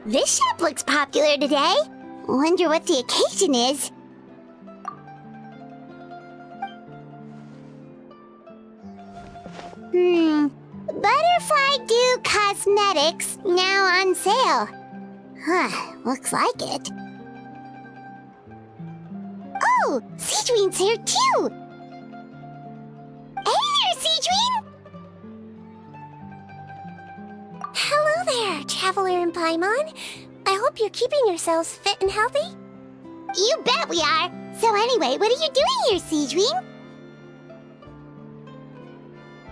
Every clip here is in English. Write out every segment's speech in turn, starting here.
This shop looks popular today. Wonder what the occasion is. Butterfly Dew Cosmetics now on sale. Huh, looks like it. Oh, Sigewinne's here too! Hey there, Sigewinne! Hello there, Traveler and Paimon. I hope you're keeping yourselves fit and healthy. You bet we are! So anyway, what are you doing here, Sigewinne?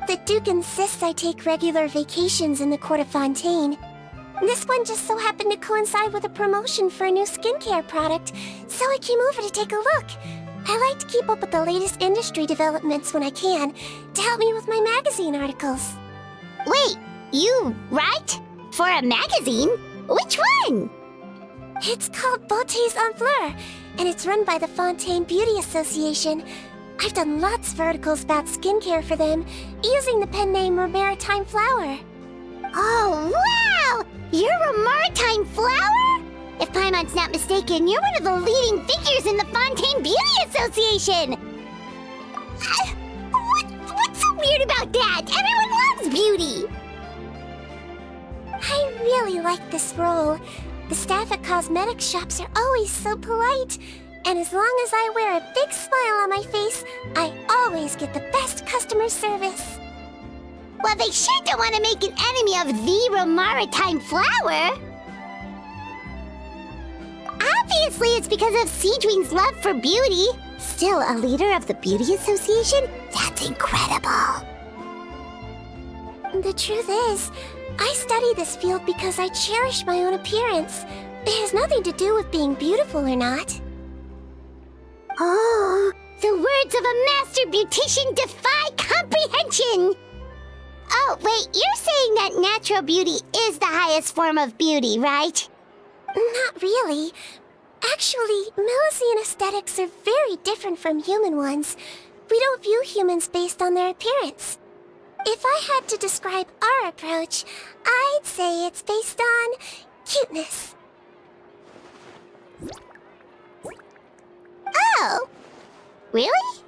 The Duke insists I take regular vacations in the court of Fontaine. This one just so happened to coincide with a promotion for a new skincare product, so I came over to take a look. I like to keep up with the latest industry developments when I can, to help me with my magazine articles. Wait, you write? For a magazine? Which one? It's called Beautés en Fleur, and it's run by the Fontaine Beauty Association. I've done lots of articles about skincare for them, using the pen name Maritime Flower. Oh, wow! You're a Maritime Flower? If Paimon's not mistaken, you're one of the leading figures in the Fontaine Beauty Association! What's so weird about that? Everyone loves beauty! I really like this role. The staff at cosmetics shops are always so polite. And as long as I wear a big smile on my face, I always get the best customer service. Well, they sure don't want to make an enemy of the Maritime Flower. Obviously, it's because of Sigewinne's love for beauty. Still a leader of the Beauty Association? That's incredible. The truth is, I study this field because I cherish my own appearance. It has nothing to do with being beautiful or not. Oh, the words of a master beautician defy comprehension! Oh, wait, you're saying that natural beauty is the highest form of beauty, right? Not really. Actually, Melusine aesthetics are very different from human ones. We don't view humans based on their appearance. If I had to describe our approach, I'd say it's based on cuteness. Oh! Really?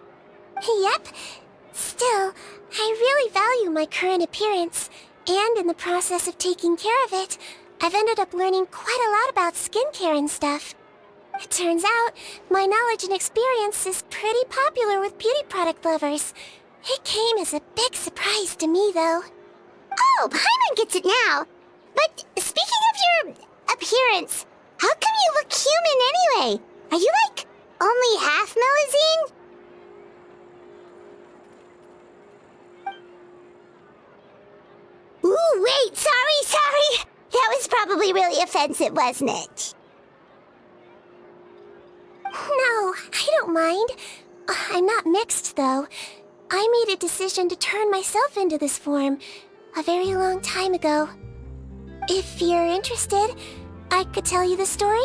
Yep. Still, I really value my current appearance, and in the process of taking care of it, I've ended up learning quite a lot about skincare and stuff. It turns out, my knowledge and experience is pretty popular with beauty product lovers. It came as a big surprise to me, though. Oh, Paimon gets it now. But speaking of your appearance, how come you look human anyway? Are you like only half Melusine? Ooh, wait, sorry. That was probably really offensive, wasn't it? No, I don't mind. I'm not mixed, though. I made a decision to turn myself into this form a very long time ago. If you're interested, I could tell you the story.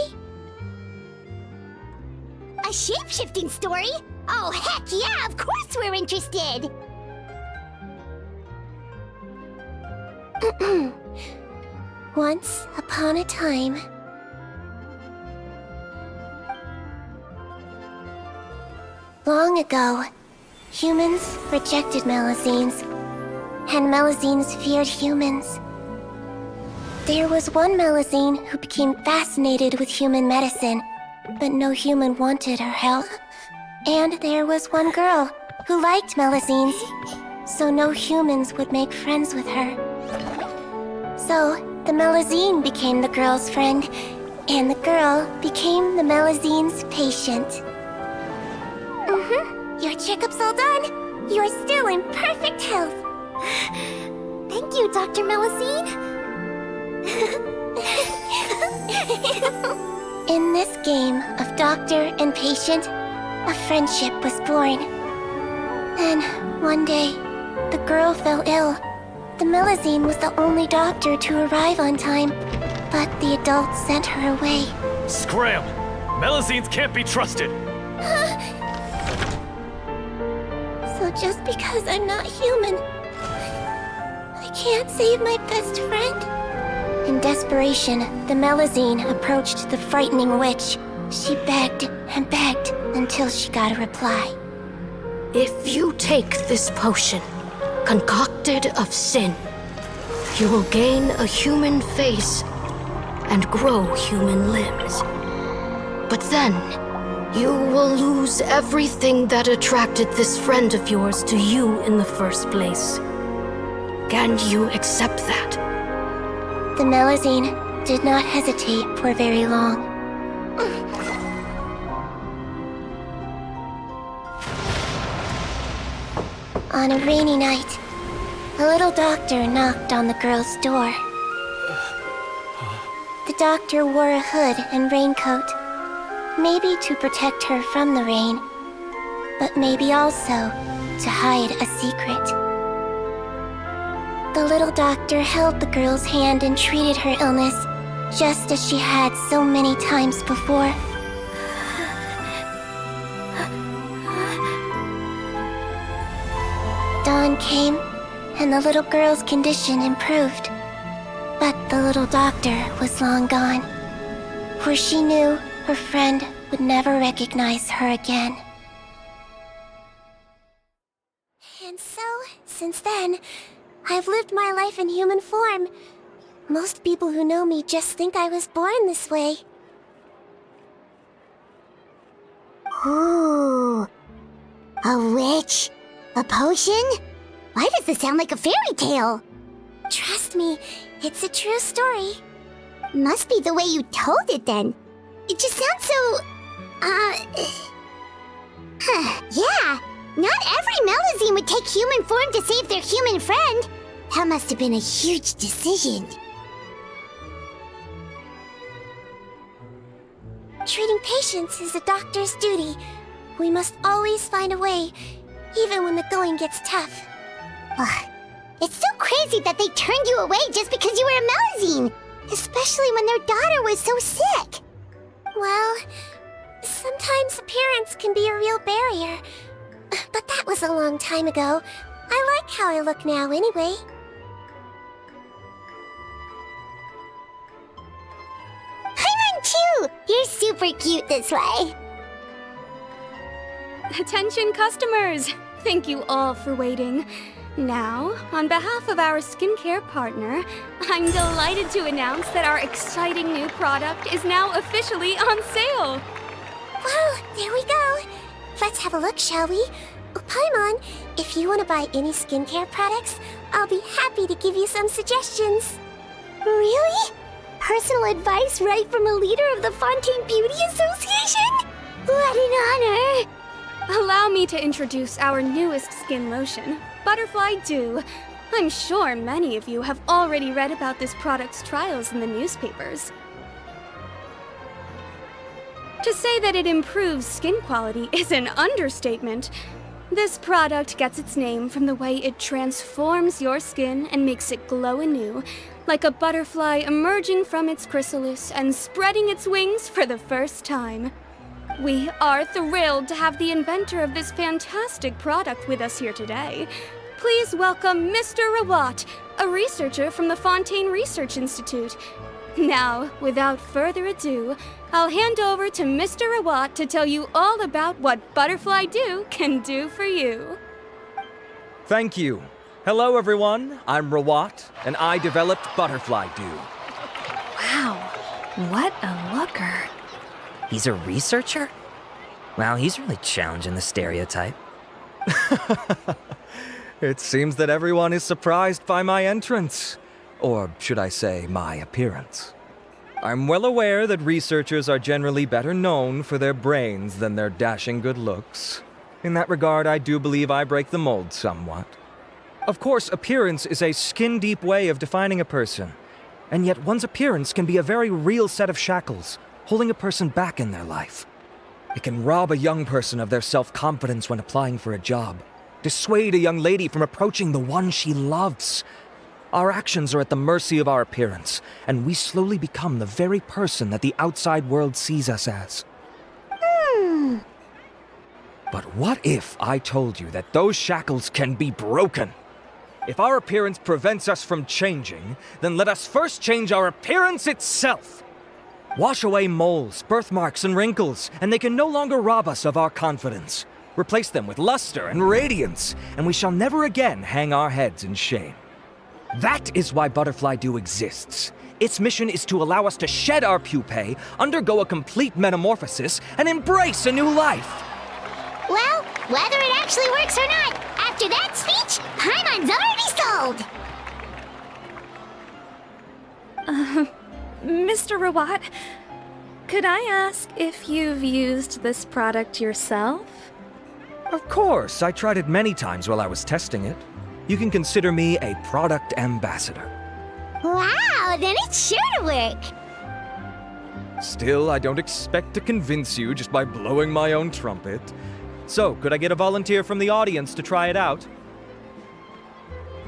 A shape-shifting story? Oh, heck yeah, of course we're interested! Once upon a time. Long ago, humans rejected Melusines, and Melusines feared humans. There was one Melusine who became fascinated with human medicine, but no human wanted her help. And there was one girl who liked Melusines, so no humans would make friends with her. So, the Melusine became the girl's friend, and the girl became the Melusine's patient. Your checkup's all done. You're still in perfect health. Thank you, Dr. Melusine. In this game of doctor and patient, a friendship was born. Then, one day, the girl fell ill. The Melusine was the only doctor to arrive on time, but the adults sent her away. Scram! Melusines can't be trusted! So just because I'm not human, I can't save my best friend? In desperation, the Melazine approached the frightening witch. She begged and begged until she got a reply. If you take this potion, concocted of sin, you will gain a human face and grow human limbs. But then, you will lose everything that attracted this friend of yours to you in the first place. Can you accept that? The Melazine did not hesitate for very long. On a rainy night, a little doctor knocked on the girl's door. The doctor wore a hood and raincoat, maybe to protect her from the rain, but maybe also to hide a secret. The little doctor held the girl's hand and treated her illness, just as she had so many times before. Dawn came, and the little girl's condition improved. But the little doctor was long gone, for she knew her friend would never recognize her again. And so, since then, I've lived my life in human form. Most people who know me just think I was born this way. Ooh. A witch? A potion? Why does this sound like a fairy tale? Trust me, it's a true story. Must be the way you told it then. It just sounds so... Yeah, not every Melazine would take human form to save their human friend. That must have been a huge decision. Treating patients is a doctor's duty. We must always find a way, even when the going gets tough. Ugh. It's so crazy that they turned you away just because you were a Melazine, especially when their daughter was so sick. Well, sometimes appearance can be a real barrier. But that was a long time ago. I like how I look now anyway. Paimon too! You're super cute this way. Attention customers! Thank you all for waiting. Now, on behalf of our skincare partner, I'm delighted to announce that our exciting new product is now officially on sale! Well, there we go. Let's have a look, shall we? Oh, Paimon, if you want to buy any skincare products, I'll be happy to give you some suggestions. Really? Personal advice right from a leader of the Fontaine Beauty Association? What an honor! Allow me to introduce our newest skin lotion, Butterfly Dew. I'm sure many of you have already read about this product's trials in the newspapers. To say that it improves skin quality is an understatement. This product gets its name from the way it transforms your skin and makes it glow anew, like a butterfly emerging from its chrysalis and spreading its wings for the first time. We are thrilled to have the inventor of this fantastic product with us here today. Please welcome Mr. Rawat, a researcher from the Fontaine Research Institute. Now, without further ado, I'll hand over to Mr. Rawat to tell you all about what Butterfly Dew can do for you. Thank you. Hello, everyone. I'm Rawat, and I developed Butterfly Dew. Wow, what a looker. He's a researcher? Wow, he's really challenging the stereotype. It seems that everyone is surprised by my entrance. Or should I say, my appearance. I'm well aware that researchers are generally better known for their brains than their dashing good looks. In that regard, I do believe I break the mold somewhat. Of course, appearance is a skin-deep way of defining a person. And yet one's appearance can be a very real set of shackles, holding a person back in their life. It can rob a young person of their self-confidence when applying for a job, dissuade a young lady from approaching the one she loves. Our actions are at the mercy of our appearance, and we slowly become the very person that the outside world sees us as. But what if I told you that those shackles can be broken? If our appearance prevents us from changing, then let us first change our appearance itself. Wash away moles, birthmarks, and wrinkles, and they can no longer rob us of our confidence. Replace them with luster and radiance, and we shall never again hang our heads in shame. That is why Butterfly Dew exists. Its mission is to allow us to shed our pupae, undergo a complete metamorphosis, and embrace a new life. Well, whether it actually works or not, after that speech, Paimon's already sold! Mr. Rawat, could I ask if you've used this product yourself? Of course, I tried it many times while I was testing it. You can consider me a product ambassador. Wow, then it's sure to work! Still, I don't expect to convince you just by blowing my own trumpet. So, could I get a volunteer from the audience to try it out?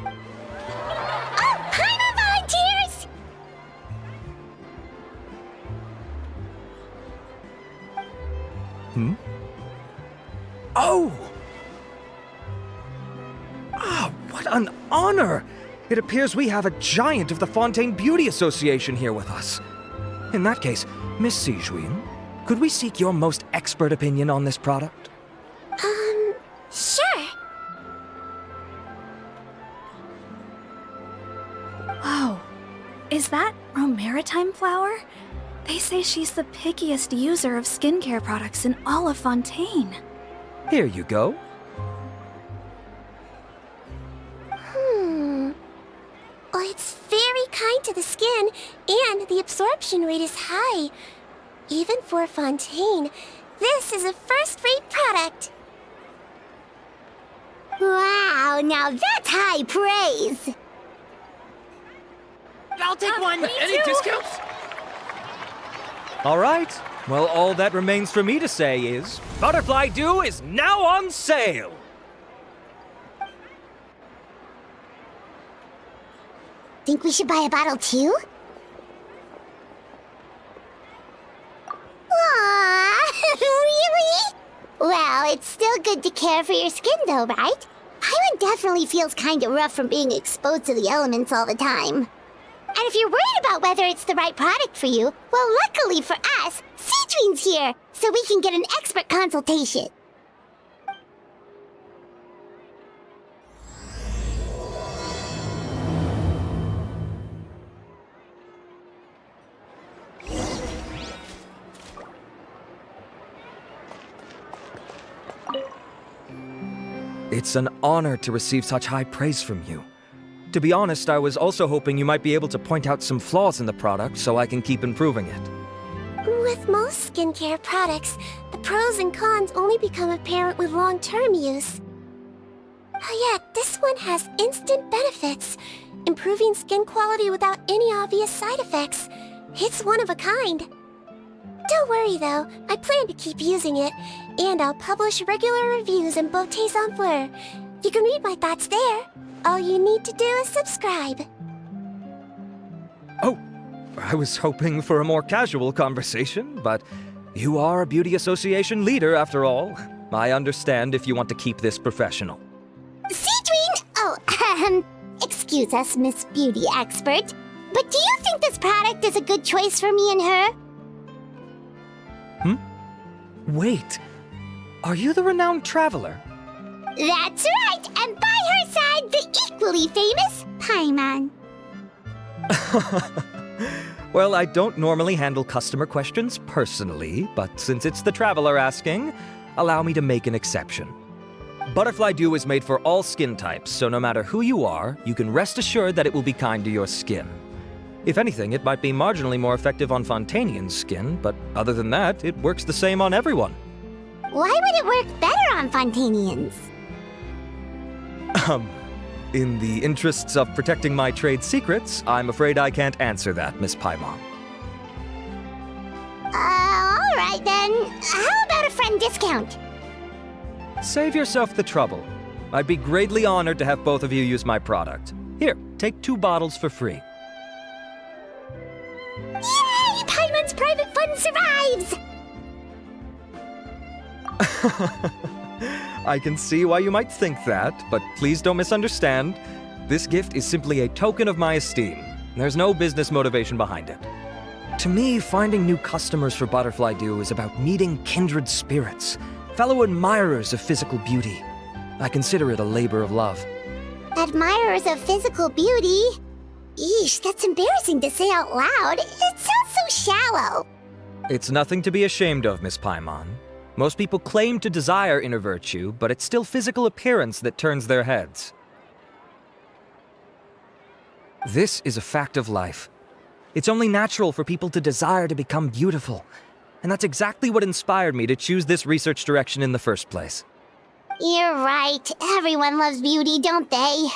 Oh, Paimon volunteers! Oh! Ah, what an honor! It appears we have a giant of the Fontaine Beauty Association here with us. In that case, Miss Sigewinne, could we seek your most expert opinion on this product? Sure. Whoa, is that Romaritime flower? They say she's the pickiest user of skincare products in all of Fontaine. Here you go. Well, it's very kind to the skin, and the absorption rate is high. Even for Fontaine, this is a first-rate product. Wow, now that's high praise! I'll take one. Any discounts? All right. Well, all that remains for me to say is, Butterfly Dew is now on sale! Think we should buy a bottle too? Aww, really? Well, it's still good to care for your skin though, right? Paimon definitely feels kinda rough from being exposed to the elements all the time. And if you're worried about whether it's the right product for you, well, luckily for us, Sigewinne's here, so we can get an expert consultation. It's an honor to receive such high praise from you. To be honest, I was also hoping you might be able to point out some flaws in the product so I can keep improving it. With most skincare products, the pros and cons only become apparent with long-term use. Yet, this one has instant benefits, improving skin quality without any obvious side effects. It's one of a kind. Don't worry though, I plan to keep using it, and I'll publish regular reviews in Beautés en Fleur. You can read my thoughts there. All you need to do is subscribe. Oh, I was hoping for a more casual conversation, but you are a beauty association leader after all. I understand if you want to keep this professional. Sigewinne! Oh, excuse us, Miss Beauty Expert, but do you think this product is a good choice for me and her? Wait, are you the renowned traveler? That's right, and by her side, the equally famous Paimon. Well, I don't normally handle customer questions personally, but since it's the traveler asking, allow me to make an exception. Butterfly Dew is made for all skin types, so no matter who you are, you can rest assured that it will be kind to your skin. If anything, it might be marginally more effective on Fontainian skin, but other than that, it works the same on everyone. Why would it work better on Fontainians? In the interests of protecting my trade secrets, I'm afraid I can't answer that, Miss Paimon. Alright then. How about a friend discount? Save yourself the trouble. I'd be greatly honored to have both of you use my product. Here, take 2 bottles for free. Yay! Paimon's private fund survives! I can see why you might think that, but please don't misunderstand. This gift is simply a token of my esteem. There's no business motivation behind it. To me, finding new customers for Butterfly Dew is about meeting kindred spirits, fellow admirers of physical beauty. I consider it a labor of love. Admirers of physical beauty? Eesh, that's embarrassing to say out loud. It sounds so shallow. It's nothing to be ashamed of, Miss Paimon. Most people claim to desire inner virtue, but it's still physical appearance that turns their heads. This is a fact of life. It's only natural for people to desire to become beautiful. And that's exactly what inspired me to choose this research direction in the first place. You're right. Everyone loves beauty, don't they?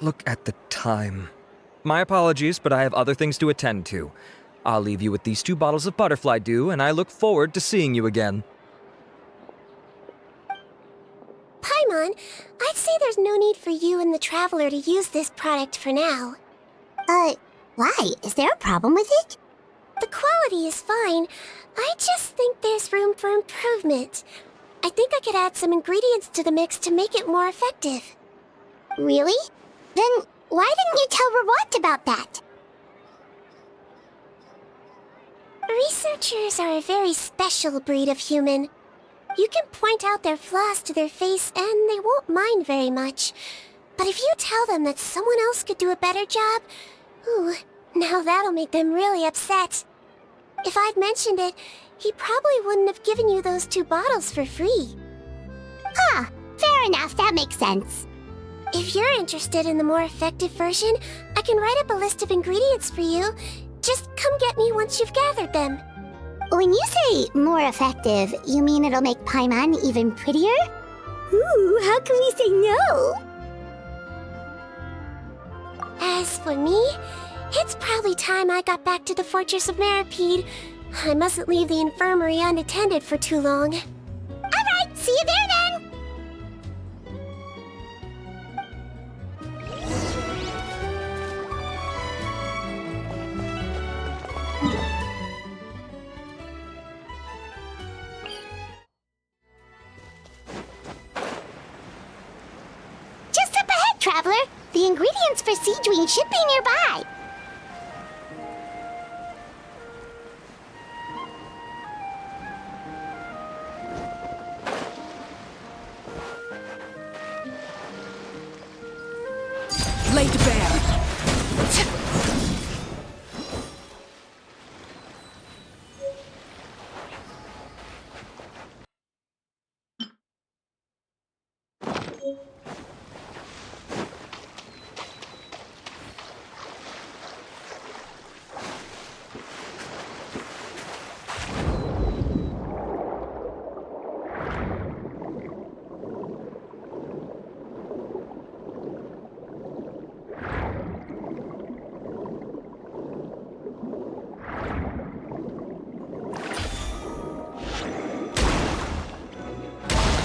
Look at the time. My apologies, but I have other things to attend to. I'll leave you with these 2 bottles of Butterfly Dew, and I look forward to seeing you again. Paimon, I'd say there's no need for you and the Traveler to use this product for now. Why? Is there a problem with it? The quality is fine. I just think there's room for improvement. I think I could add some ingredients to the mix to make it more effective. Really? Then why didn't you tell Rawat about that? Researchers are a very special breed of human. You can point out their flaws to their face and they won't mind very much. But if you tell them that someone else could do a better job, ooh, now that'll make them really upset. If I'd mentioned it, he probably wouldn't have given you those 2 bottles for free. Fair enough, that makes sense. If you're interested in the more effective version, I can write up a list of ingredients for you. Just come get me once you've gathered them. When you say more effective, you mean it'll make Paimon even prettier? Ooh, how can we say no? As for me, it's probably time I got back to the Fortress of Meripede. I mustn't leave the infirmary unattended for too long. Alright, see you there then! Just up ahead, Traveler! The ingredients for Sigewinne should be nearby! Laid bare.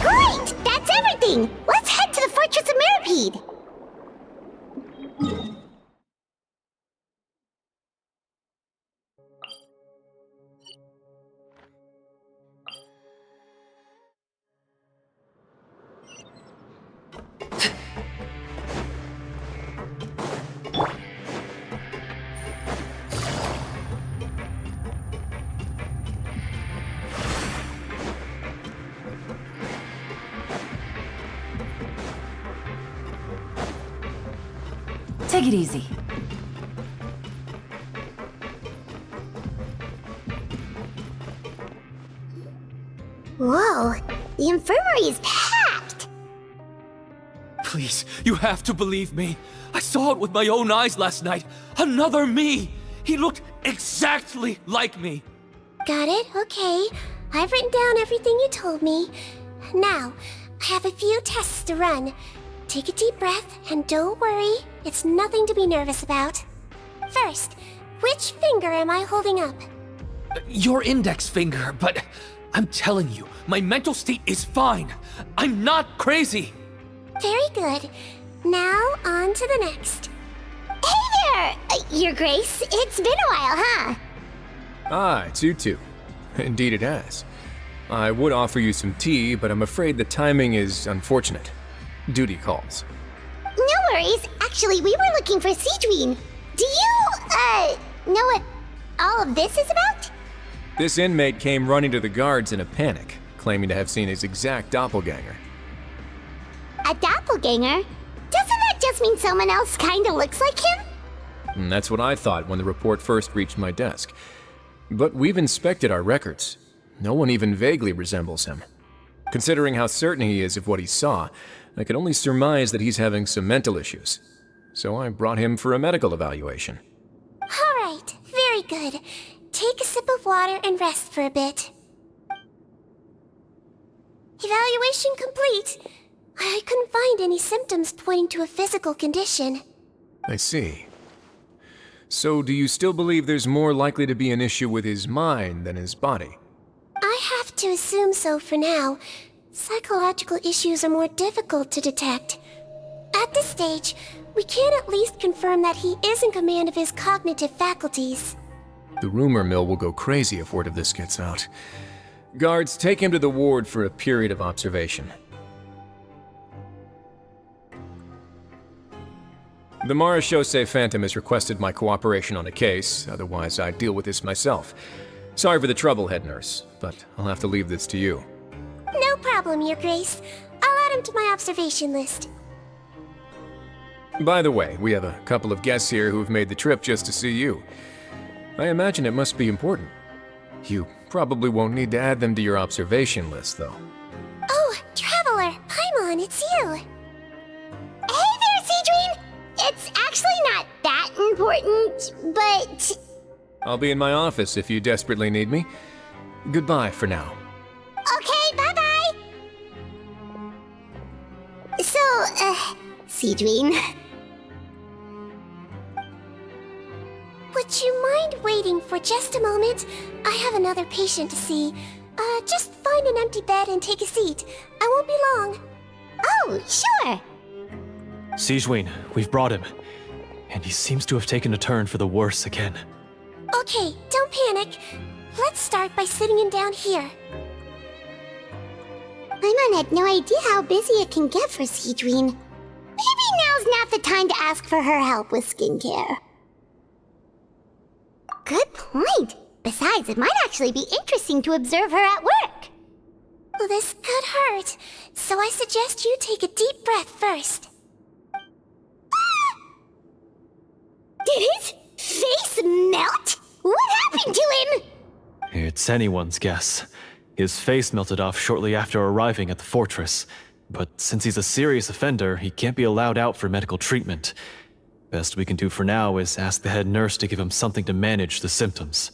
Great! That's everything! Let's head to the Fortress of Meripede! Take it easy. Whoa, the infirmary is packed! Please, you have to believe me. I saw it with my own eyes last night. Another me! He looked exactly like me. Got it? Okay. I've written down everything you told me. Now, I have a few tests to run. Take a deep breath, and don't worry. It's nothing to be nervous about. First, which finger am I holding up? Your index finger, but I'm telling you, my mental state is fine. I'm not crazy. Very good. Now, on to the next. Hey there! Your Grace, it's been a while, huh? Ah, it's you two. Indeed it has. I would offer you some tea, but I'm afraid the timing is unfortunate. Duty calls. No worries. Actually, we were looking for Sigewinne. Do you, know what all of this is about? This inmate came running to the guards in a panic, claiming to have seen his exact doppelganger. A doppelganger? Doesn't that just mean someone else kinda looks like him? And that's what I thought when the report first reached my desk. But we've inspected our records. No one even vaguely resembles him. Considering how certain he is of what he saw, I can only surmise that he's having some mental issues. So I brought him for a medical evaluation. Alright, very good. Take a sip of water and rest for a bit. Evaluation complete. I couldn't find any symptoms pointing to a physical condition. I see. So do you still believe there's more likely to be an issue with his mind than his body? I have to assume so for now. Psychological issues are more difficult to detect. At this stage, we can at least confirm that he is in command of his cognitive faculties. The rumor mill will go crazy if word of this gets out. Guards, take him to the ward for a period of observation. The Marechaussee Phantom has requested my cooperation on a case, otherwise I'd deal with this myself. Sorry for the trouble, head nurse, but I'll have to leave this to you. No problem, Your Grace. I'll add him to my observation list. By the way, we have a couple of guests here who've made the trip just to see you. I imagine it must be important. You probably won't need to add them to your observation list, though. Oh, Traveler! Paimon, it's you! Hey there, Sigewinne! It's actually not that important, but... I'll be in my office if you desperately need me. Goodbye for now. Okay, bye-bye! So, Sigewinne... Would you mind waiting for just a moment? I have another patient to see. Just find an empty bed and take a seat. I won't be long. Oh, sure! Sigewinne, we've brought him. And he seems to have taken a turn for the worse again. Okay, don't panic. Let's start by sitting him down here. Paimon had no idea how busy it can get for Sigewinne. Maybe now's not the time to ask for her help with skincare. Good point. Besides, it might actually be interesting to observe her at work. Well, this could hurt, so I suggest you take a deep breath first. Did his face melt? What happened to him? It's anyone's guess. His face melted off shortly after arriving at the fortress. But since he's a serious offender, he can't be allowed out for medical treatment. Best we can do for now is ask the head nurse to give him something to manage the symptoms.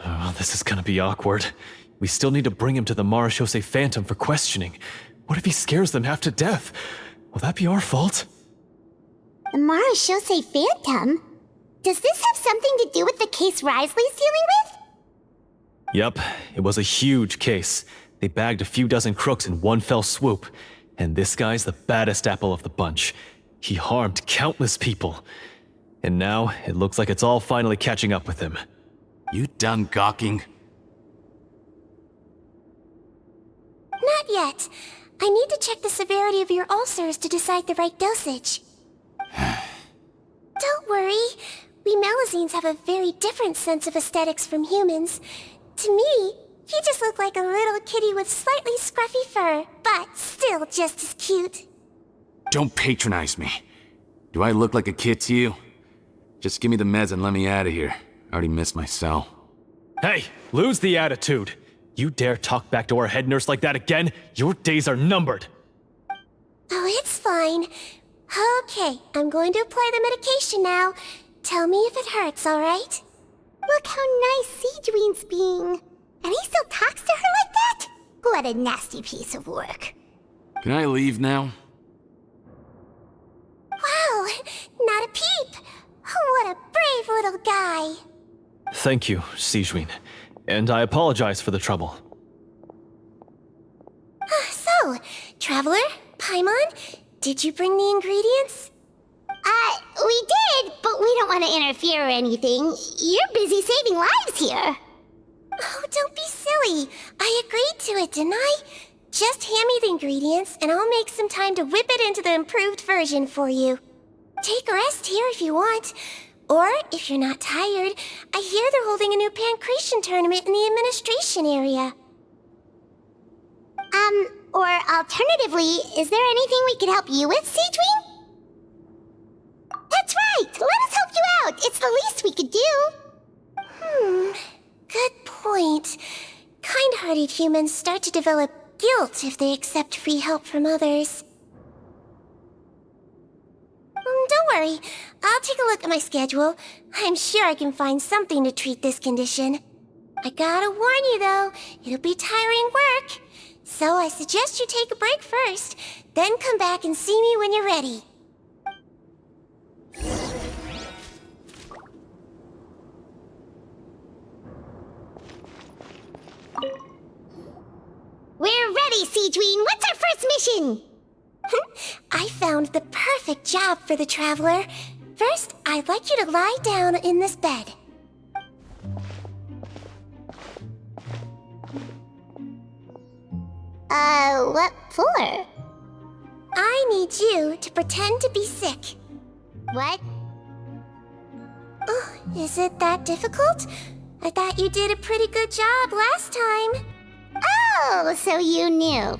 Oh, this is gonna be awkward. We still need to bring him to the Marechaussee Phantom for questioning. What if he scares them half to death? Will that be our fault? The Marechaussee Phantom? Does this have something to do with the case Risley's dealing with? Yep, it was a huge case. They bagged a few dozen crooks in one fell swoop. And this guy's the baddest apple of the bunch. He harmed countless people. And now, it looks like it's all finally catching up with him. You done gawking? Not yet. I need to check the severity of your ulcers to decide the right dosage. Don't worry. We Melazines have a very different sense of aesthetics from humans. To me, he just looked like a little kitty with slightly scruffy fur, but still just as cute. Don't patronize me. Do I look like a kid to you? Just give me the meds and let me out of here. I already missed my cell. Hey, lose the attitude. You dare talk back to our head nurse like that again? Your days are numbered. Oh, it's fine. Okay, I'm going to apply the medication now. Tell me if it hurts, alright? Look how nice Sigewinne's being. And he still talks to her like that? What a nasty piece of work. Can I leave now? Wow, not a peep. What a brave little guy. Thank you, Sigewinne. And I apologize for the trouble. So, Traveler, Paimon, did you bring the ingredients? We did, but we don't want to interfere or anything. You're busy saving lives here. Oh, don't be silly. I agreed to it, didn't I? Just hand me the ingredients, and I'll make some time to whip it into the improved version for you. Take a rest here if you want. Or, if you're not tired, I hear they're holding a new pancreation tournament in the administration area. Or alternatively, is there anything we could help you with, Sigewinne? That's right! Let us help you out! It's the least we could do! Good point. Kind-hearted humans start to develop guilt if they accept free help from others. Don't worry. I'll take a look at my schedule. I'm sure I can find something to treat this condition. I gotta warn you, though, it'll be tiring work. So I suggest you take a break first, then come back and see me when you're ready. We're ready, Sigewinne! What's our first mission? I found the perfect job for the Traveler. First, I'd like you to lie down in this bed. What for? I need you to pretend to be sick. What? Oh, is it that difficult? I thought you did a pretty good job last time. Oh, so you knew.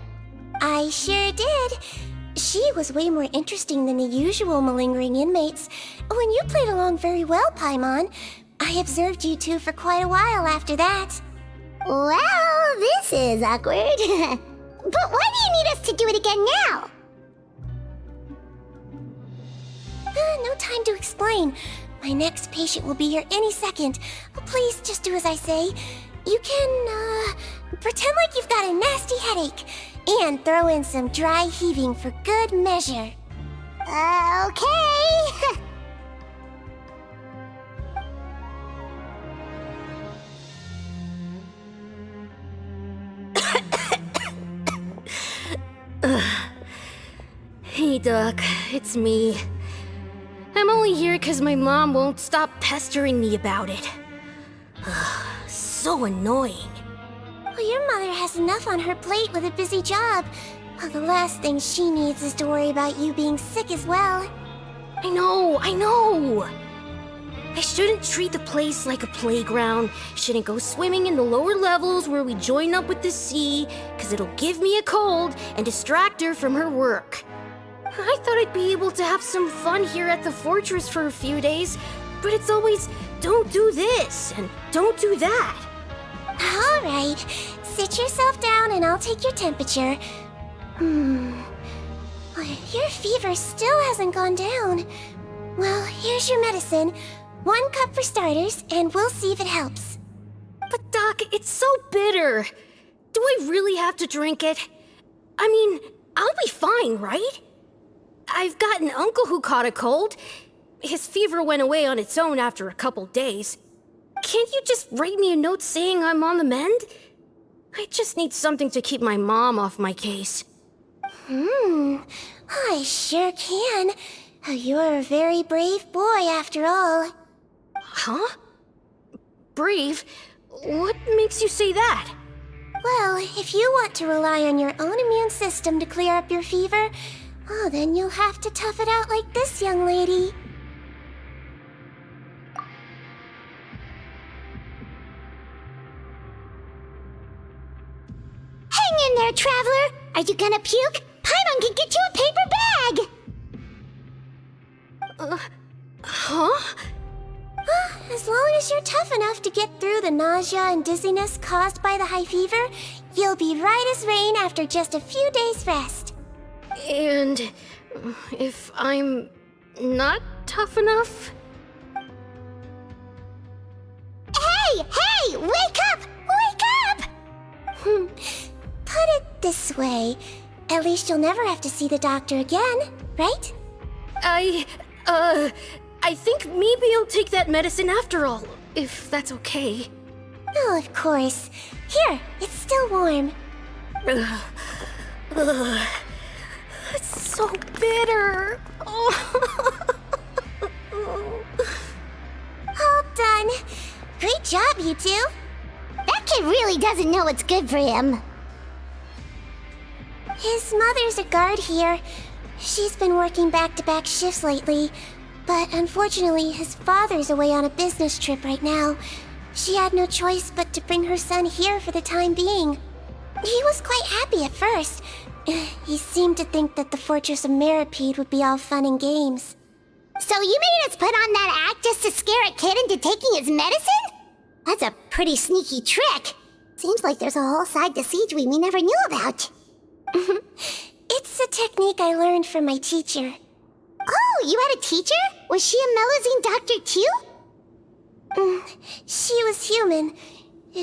I sure did. She was way more interesting than the usual malingering inmates. When you played along very well, Paimon, I observed you two for quite a while after that. Well, this is awkward. But why do you need us to do it again now? No time to explain. My next patient will be here any second. Please just do as I say. You can, pretend like you've got a nasty headache. And throw in some dry heaving for good measure. Okay. Hey, Doc, it's me. I'm only here because my mom won't stop pestering me about it. So annoying. Well, your mother has enough on her plate with a busy job. Well, the last thing she needs is to worry about you being sick as well. I know. I shouldn't treat the place like a playground. Shouldn't go swimming in the lower levels where we join up with the sea, because it'll give me a cold and distract her from her work. I thought I'd be able to have some fun here at the fortress for a few days, but it's always, don't do this and don't do that. All right, sit yourself down and I'll take your temperature. Your fever still hasn't gone down. Well, here's your medicine. 1 cup for starters, and we'll see if it helps. But Doc, it's so bitter. Do I really have to drink it? I mean, I'll be fine, right? I've got an uncle who caught a cold. His fever went away on its own after a couple days. Can't you just write me a note saying I'm on the mend? I just need something to keep my mom off my case. I sure can. You're a very brave boy after all. Huh? Brave? What makes you say that? Well, if you want to rely on your own immune system to clear up your fever, then you'll have to tough it out like this young lady. Hang in there, Traveler! Are you gonna puke? Paimon can get you a paper bag! Huh? As long as you're tough enough to get through the nausea and dizziness caused by the high fever, you'll be right as rain after just a few days' rest. And if I'm not tough enough? Hey! Wake up! Wake up! Put it this way. At least you'll never have to see the doctor again, right? I think maybe I'll take that medicine after all, if that's okay. Oh, of course. Here, it's still warm. It's so bitter. All done. Great job, you two. That kid really doesn't know what's good for him. His mother's a guard here. She's been working back-to-back shifts lately, but unfortunately his father's away on a business trip right now. She had no choice but to bring her son here for the time being. He was quite happy at first. He seemed to think that the Fortress of Meripede would be all fun and games. So you made us put on that act just to scare a kid into taking his medicine? That's a pretty sneaky trick. Seems like there's a whole side to Sigewinne we never knew about. It's a technique I learned from my teacher. Oh, you had a teacher? Was she a Melusine doctor too? She was human.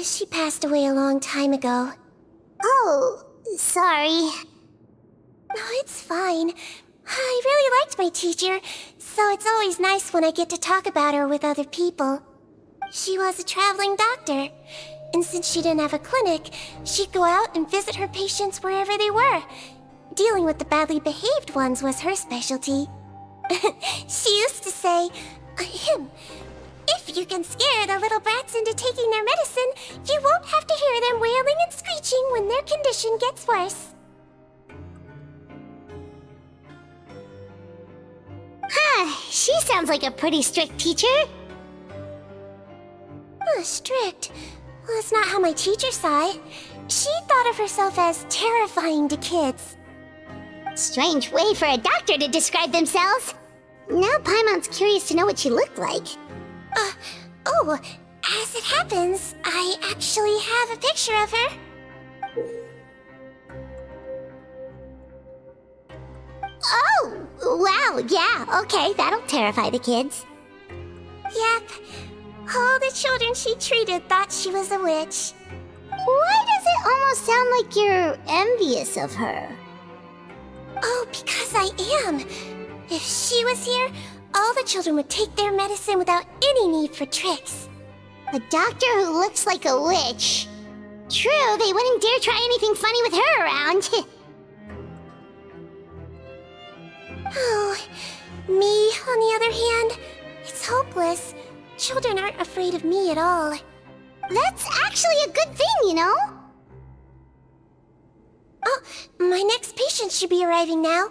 She passed away a long time ago. Oh, sorry. No, it's fine. I really liked my teacher, so it's always nice when I get to talk about her with other people. She was a traveling doctor, and since she didn't have a clinic, she'd go out and visit her patients wherever they were. Dealing with the badly behaved ones was her specialty. She used to say, if you can scare the little brats into taking their medicine, you won't have to hear them wailing and screeching when their condition gets worse. She sounds like a pretty strict teacher. Strict? Well, that's not how my teacher saw it. She thought of herself as terrifying to kids. Strange way for a doctor to describe themselves. Now Paimon's curious to know what she looked like. As it happens, I actually have a picture of her. Oh, wow, yeah, okay, that'll terrify the kids. Yep. All the children she treated thought she was a witch. Why does it almost sound like you're envious of her? Oh, because I am. If she was here, all the children would take their medicine without any need for tricks. A doctor who looks like a witch. True, they wouldn't dare try anything funny with her around. Oh, me, on the other hand, it's hopeless. Children aren't afraid of me at all. That's actually a good thing, you know? Oh, my next patient should be arriving now.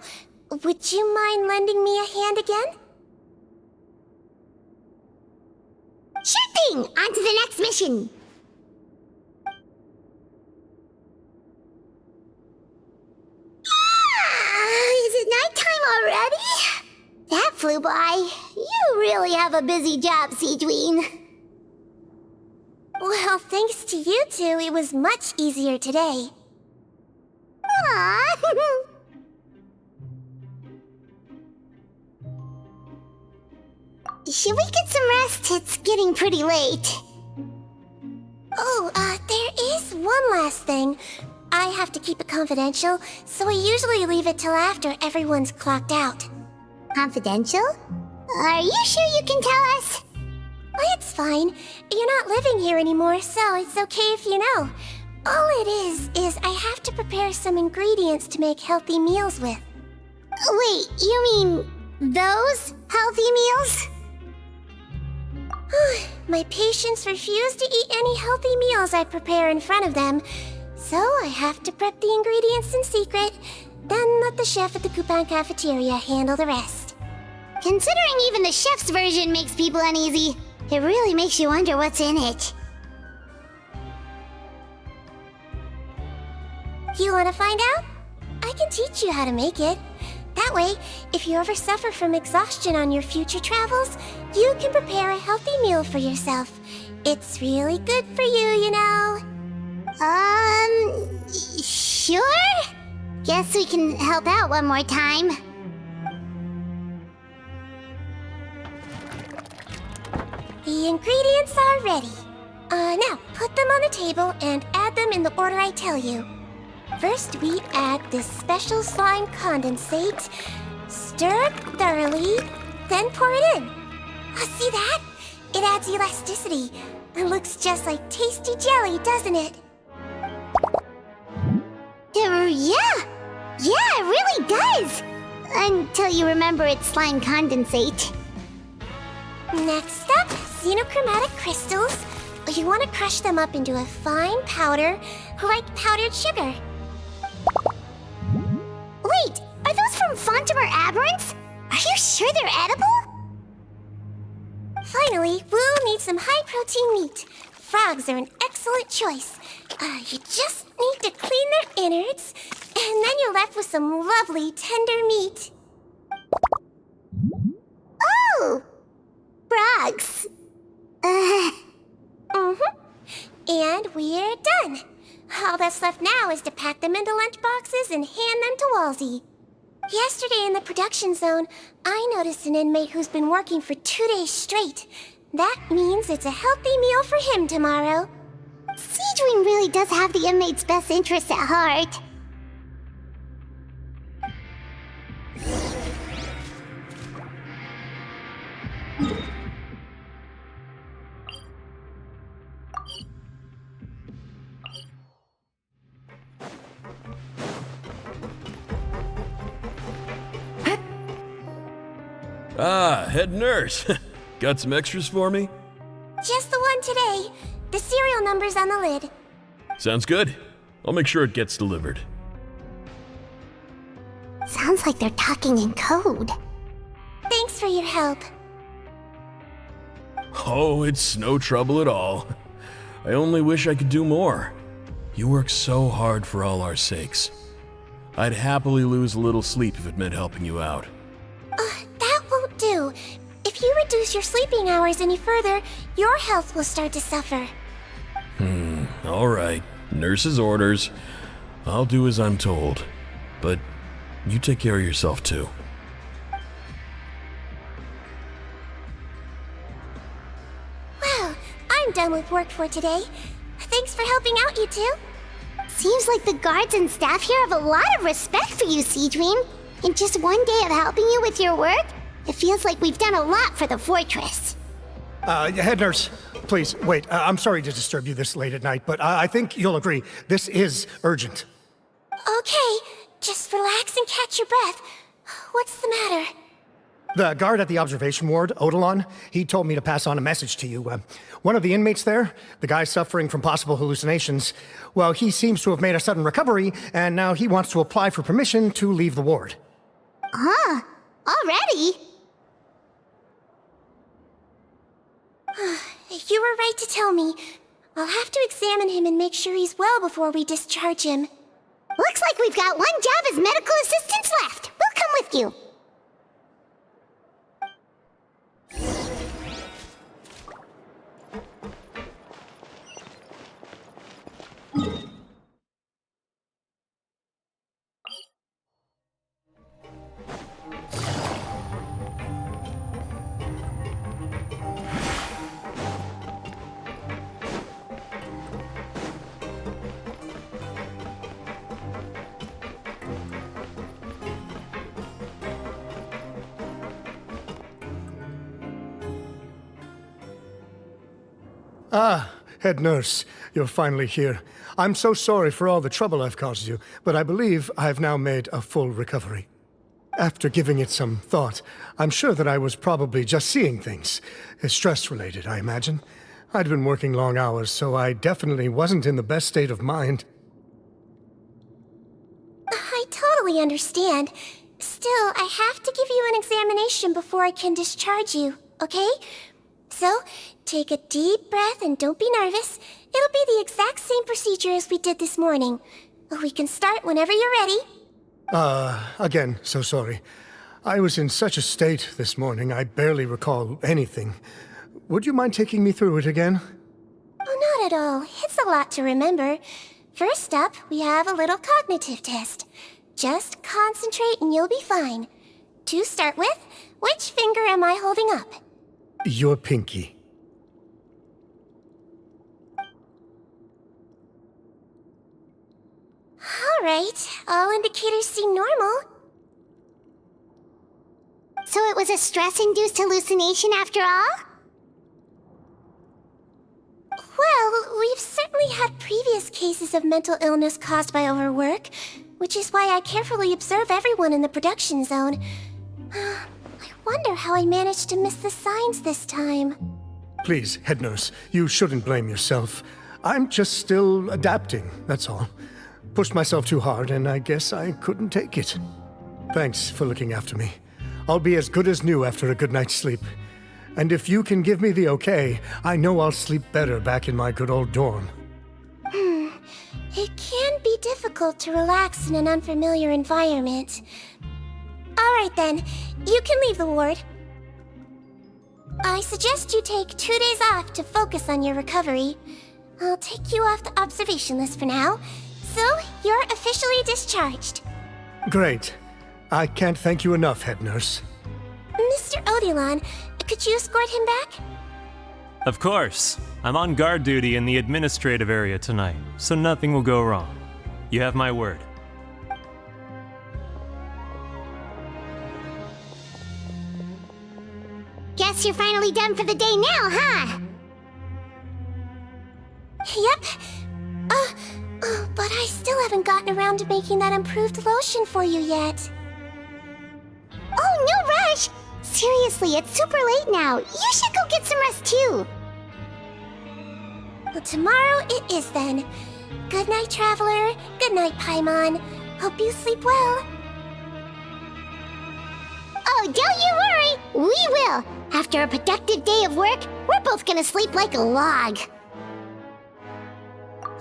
Would you mind lending me a hand again? Sure thing! On to the next mission! Is it nighttime already? That flew by. You really have a busy job, Sigewinne. Well, thanks to you two, it was much easier today. Aww. Should we get some rest? It's getting pretty late. Oh, there is one last thing. I have to keep it confidential, so I usually leave it till after everyone's clocked out. Confidential? Are you sure you can tell us? Oh, it's fine. You're not living here anymore, so it's okay if you know. All it is I have to prepare some ingredients to make healthy meals with. Wait, you mean those healthy meals? My patients refuse to eat any healthy meals I prepare in front of them, so I have to prep the ingredients in secret, then let the chef at the Coupon cafeteria handle the rest. Considering even the chef's version makes people uneasy, it really makes you wonder what's in it. You want to find out? I can teach you how to make it. That way, if you ever suffer from exhaustion on your future travels, you can prepare a healthy meal for yourself. It's really good for you, you know. Sure? Guess we can help out one more time. The ingredients are ready. Now, put them on the table and add them in the order I tell you. First, we add this special slime condensate, stir it thoroughly, then pour it in. See that? It adds elasticity. It looks just like tasty jelly, doesn't it? Yeah, it really does! Until you remember it's slime condensate. Next up, xenochromatic crystals. You want to crush them up into a fine powder, like powdered sugar. Wait, are those from Fontaine? leftover aberrants? Are you sure they're edible? Finally, we'll need some high-protein meat. Frogs are an excellent choice. You just need to clean their innards, and then you're left with some lovely, tender meat. Oh! Frogs. And we're done. All that's left now is to pack them into lunchboxes and hand them to Walsey. Yesterday in the production zone, I noticed an inmate who's been working for 2 days straight. That means it's a healthy meal for him tomorrow. Sigewinne really does have the inmate's best interests at heart. Ah, head nurse. Got some extras for me? Just the one today. The serial number's on the lid. Sounds good. I'll make sure it gets delivered. Sounds like they're talking in code. Thanks for your help. Oh, it's no trouble at all. I only wish I could do more. You work so hard for all our sakes. I'd happily lose a little sleep if it meant helping you out. That won't do. If you reduce your sleeping hours any further, your health will start to suffer. All right. Nurse's orders. I'll do as I'm told. But you take care of yourself too. Well, I'm done with work for today. Thanks for helping out, you two. Seems like the guards and staff here have a lot of respect for you, Sigewinne. In just one day of helping you with your work, it feels like we've done a lot for the fortress. Head nurse, please, wait. I'm sorry to disturb you this late at night, but I think you'll agree, this is urgent. Okay, just relax and catch your breath. What's the matter? The guard at the observation ward, Odilon, he told me to pass on a message to you. One of the inmates there, the guy suffering from possible hallucinations, well, he seems to have made a sudden recovery, and now he wants to apply for permission to leave the ward. Huh? Already? You were right to tell me. I'll have to examine him and make sure he's well before we discharge him. Looks like we've got one job as medical assistants left. We'll come with you. Ah, head nurse, you're finally here. I'm so sorry for all the trouble I've caused you, but I believe I've now made a full recovery. After giving it some thought, I'm sure that I was probably just seeing things. Stress-related, I imagine. I'd been working long hours, so I definitely wasn't in the best state of mind. I totally understand. Still, I have to give you an examination before I can discharge you, okay? So, take a deep breath and don't be nervous. It'll be the exact same procedure as we did this morning. We can start whenever you're ready. Again, so sorry. I was in such a state this morning, I barely recall anything. Would you mind taking me through it again? Oh, not at all. It's a lot to remember. First up, we have a little cognitive test. Just concentrate and you'll be fine. To start with, which finger am I holding up? Your pinky. All right, all indicators seem normal. So it was a stress-induced hallucination after all? Well, we've certainly had previous cases of mental illness caused by overwork, which is why I carefully observe everyone in the production zone. I wonder how I managed to miss the signs this time. Please, head nurse, you shouldn't blame yourself. I'm just still adapting, that's all. Pushed myself too hard, and I guess I couldn't take it. Thanks for looking after me. I'll be as good as new after a good night's sleep. And if you can give me the okay, I know I'll sleep better back in my good old dorm. It can be difficult to relax in an unfamiliar environment. Alright then, you can leave the ward. I suggest you take 2 days off to focus on your recovery. I'll take you off the observation list for now, so you're officially discharged. Great. I can't thank you enough, head nurse. Mr. Odilon, could you escort him back? Of course. I'm on guard duty in the administrative area tonight, so nothing will go wrong. You have my word. Guess you're finally done for the day now, huh? Yep. But I still haven't gotten around to making that improved lotion for you yet. Oh, no rush! Seriously, it's super late now. You should go get some rest too. Well, tomorrow it is then. Good night, Traveler. Good night, Paimon. Hope you sleep well. Oh, don't you worry! We will! After a productive day of work, we're both gonna sleep like a log.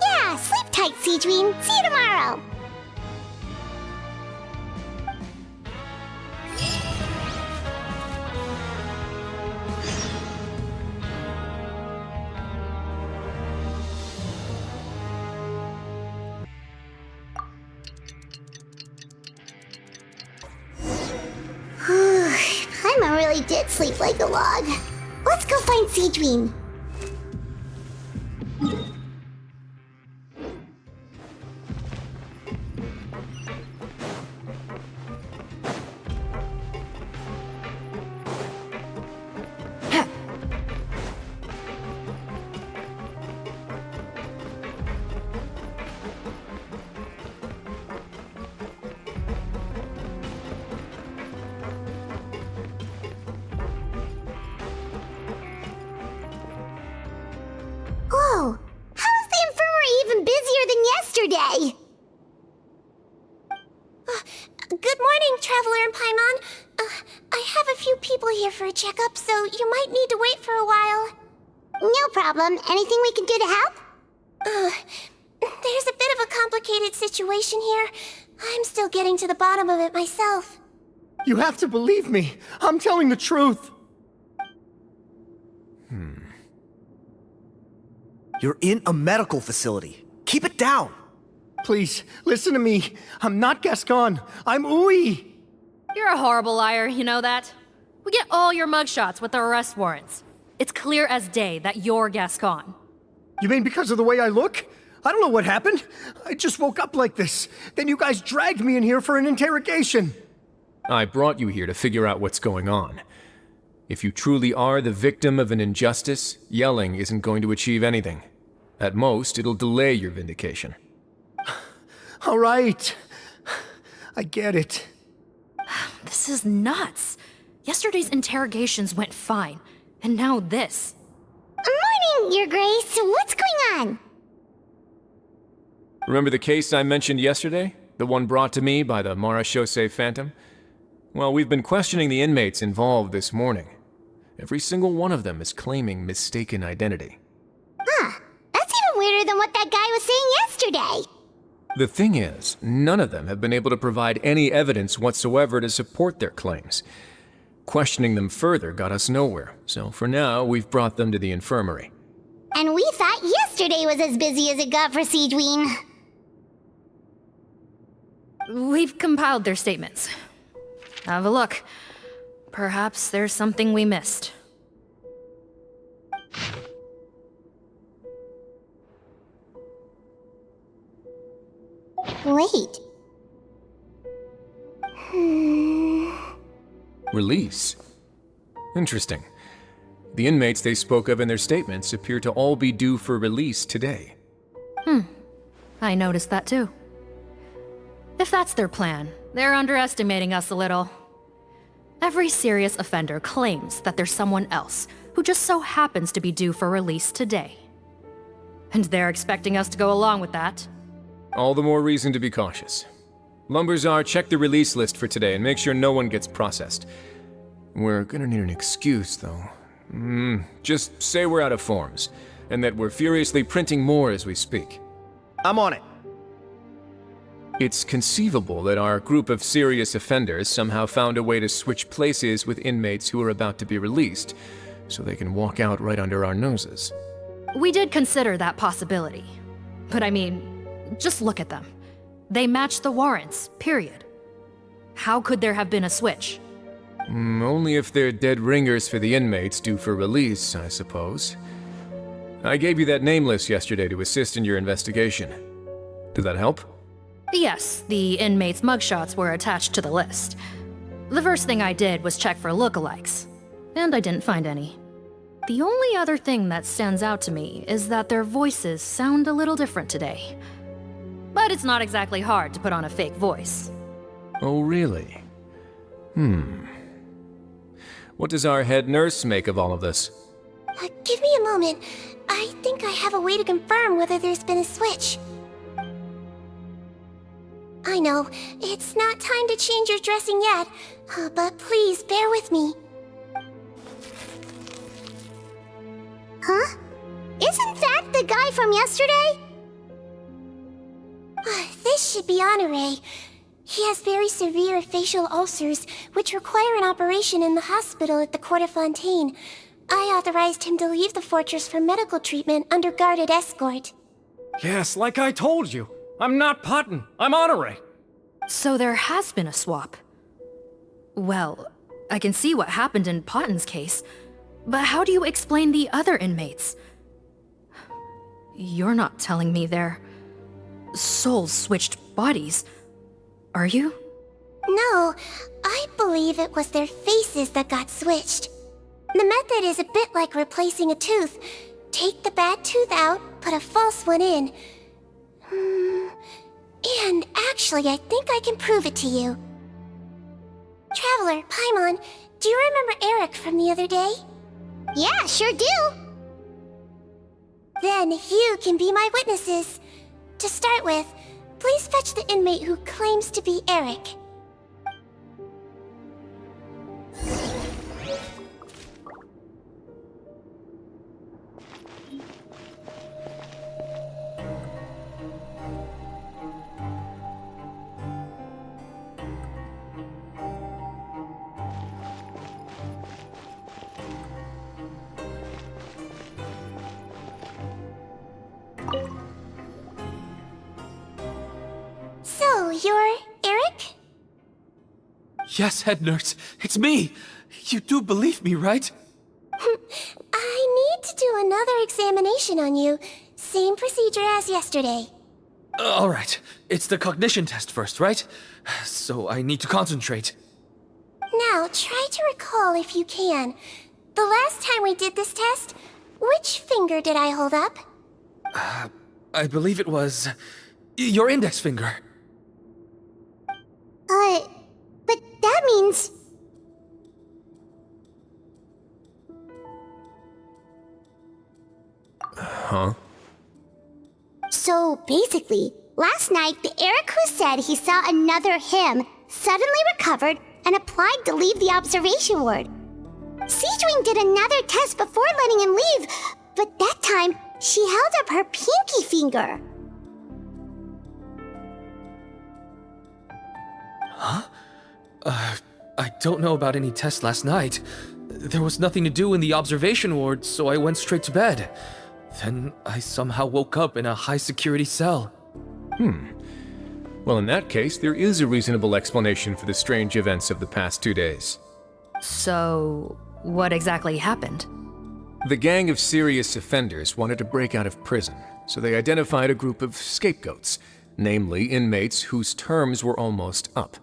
Yeah, sleep tight, Sigewinne. See you tomorrow! Paimon really did sleep like a log. Let's go find Sigewinne. Whoa! How is the infirmary even busier than yesterday? Good morning, Traveler and Paimon. I have a few people here for a checkup, so you might need to wait for a while. No problem. Anything we can do to help? There's a bit of a complicated situation here. I'm still getting to the bottom of it myself. You have to believe me. I'm telling the truth. You're in a medical facility. Keep it down. Please, listen to me. I'm not Gascon. I'm Uy. You're a horrible liar, you know that? We get all your mugshots with the arrest warrants. It's clear as day that you're Gascon. You mean because of the way I look? I don't know what happened. I just woke up like this. Then you guys dragged me in here for an interrogation. I brought you here to figure out what's going on. If you truly are the victim of an injustice, yelling isn't going to achieve anything. At most, it'll delay your vindication. All right. I get it. This is nuts. Yesterday's interrogations went fine, and now this. Morning, Your Grace. What's going on? Remember the case I mentioned yesterday? The one brought to me by the Marechaussee Phantom? Well, we've been questioning the inmates involved this morning. Every single one of them is claiming mistaken identity. Huh. That's even weirder than what that guy was saying yesterday. The thing is, none of them have been able to provide any evidence whatsoever to support their claims. Questioning them further got us nowhere, so for now, we've brought them to the infirmary. And we thought yesterday was as busy as it got for Sigewinne. We've compiled their statements. Have a look. Perhaps there's something we missed. Wait. Release? Interesting. The inmates they spoke of in their statements appear to all be due for release today. I noticed that too. If that's their plan, they're underestimating us a little. Every serious offender claims that there's someone else who just so happens to be due for release today. And they're expecting us to go along with that. All the more reason to be cautious. Lumberzar, check the release list for today and make sure no one gets processed. We're gonna need an excuse, though. Just say we're out of forms, and that we're furiously printing more as we speak. I'm on it. It's conceivable that our group of serious offenders somehow found a way to switch places with inmates who are about to be released, so they can walk out right under our noses. We did consider that possibility. But I mean, just look at them. They match the warrants, period. How could there have been a switch? Only if they're dead ringers for the inmates due for release, I suppose. I gave you that name list yesterday to assist in your investigation. Did that help? Yes, the inmates' mugshots were attached to the list. The first thing I did was check for lookalikes, and I didn't find any. The only other thing that stands out to me is that their voices sound a little different today. But it's not exactly hard to put on a fake voice. Oh, really? What does our head nurse make of all of this? Give me a moment. I think I have a way to confirm whether there's been a switch. I know, it's not time to change your dressing yet, but please bear with me. Huh? Isn't that the guy from yesterday? This should be Honore. He has very severe facial ulcers, which require an operation in the hospital at the court of Fontaine. I authorized him to leave the fortress for medical treatment under guarded escort. Yes, like I told you. I'm not Potton. I'm Honore. So there has been a swap. Well, I can see what happened in Potton's case, but how do you explain the other inmates? You're not telling me their souls switched bodies, are you? No, I believe it was their faces that got switched. The method is a bit like replacing a tooth. Take the bad tooth out, put a false one in. And actually, I think I can prove it to you. Traveler, Paimon, do you remember Eric from the other day? Yeah, sure do. Then you can be my witnesses. To start with, please fetch the inmate who claims to be Eric. So, you're Eric? Yes, head nurse. It's me. You do believe me, right? I need to do another examination on you. Same procedure as yesterday. All right. It's the cognition test first, right? So I need to concentrate. Now, try to recall if you can. The last time we did this test, which finger did I hold up? I believe it was your index finger. But that means... Huh? So basically, last night the Eric who said he saw another him suddenly recovered and applied to leave the observation ward. Sigewinne did another test before letting him leave, but that time she held up her pinky finger. Huh? I don't know about any tests last night. There was nothing to do in the observation ward, so I went straight to bed. Then I somehow woke up in a high-security cell. Well, in that case, there is a reasonable explanation for the strange events of the past 2 days. So, what exactly happened? The gang of serious offenders wanted to break out of prison, so they identified a group of scapegoats, namely inmates whose terms were almost up,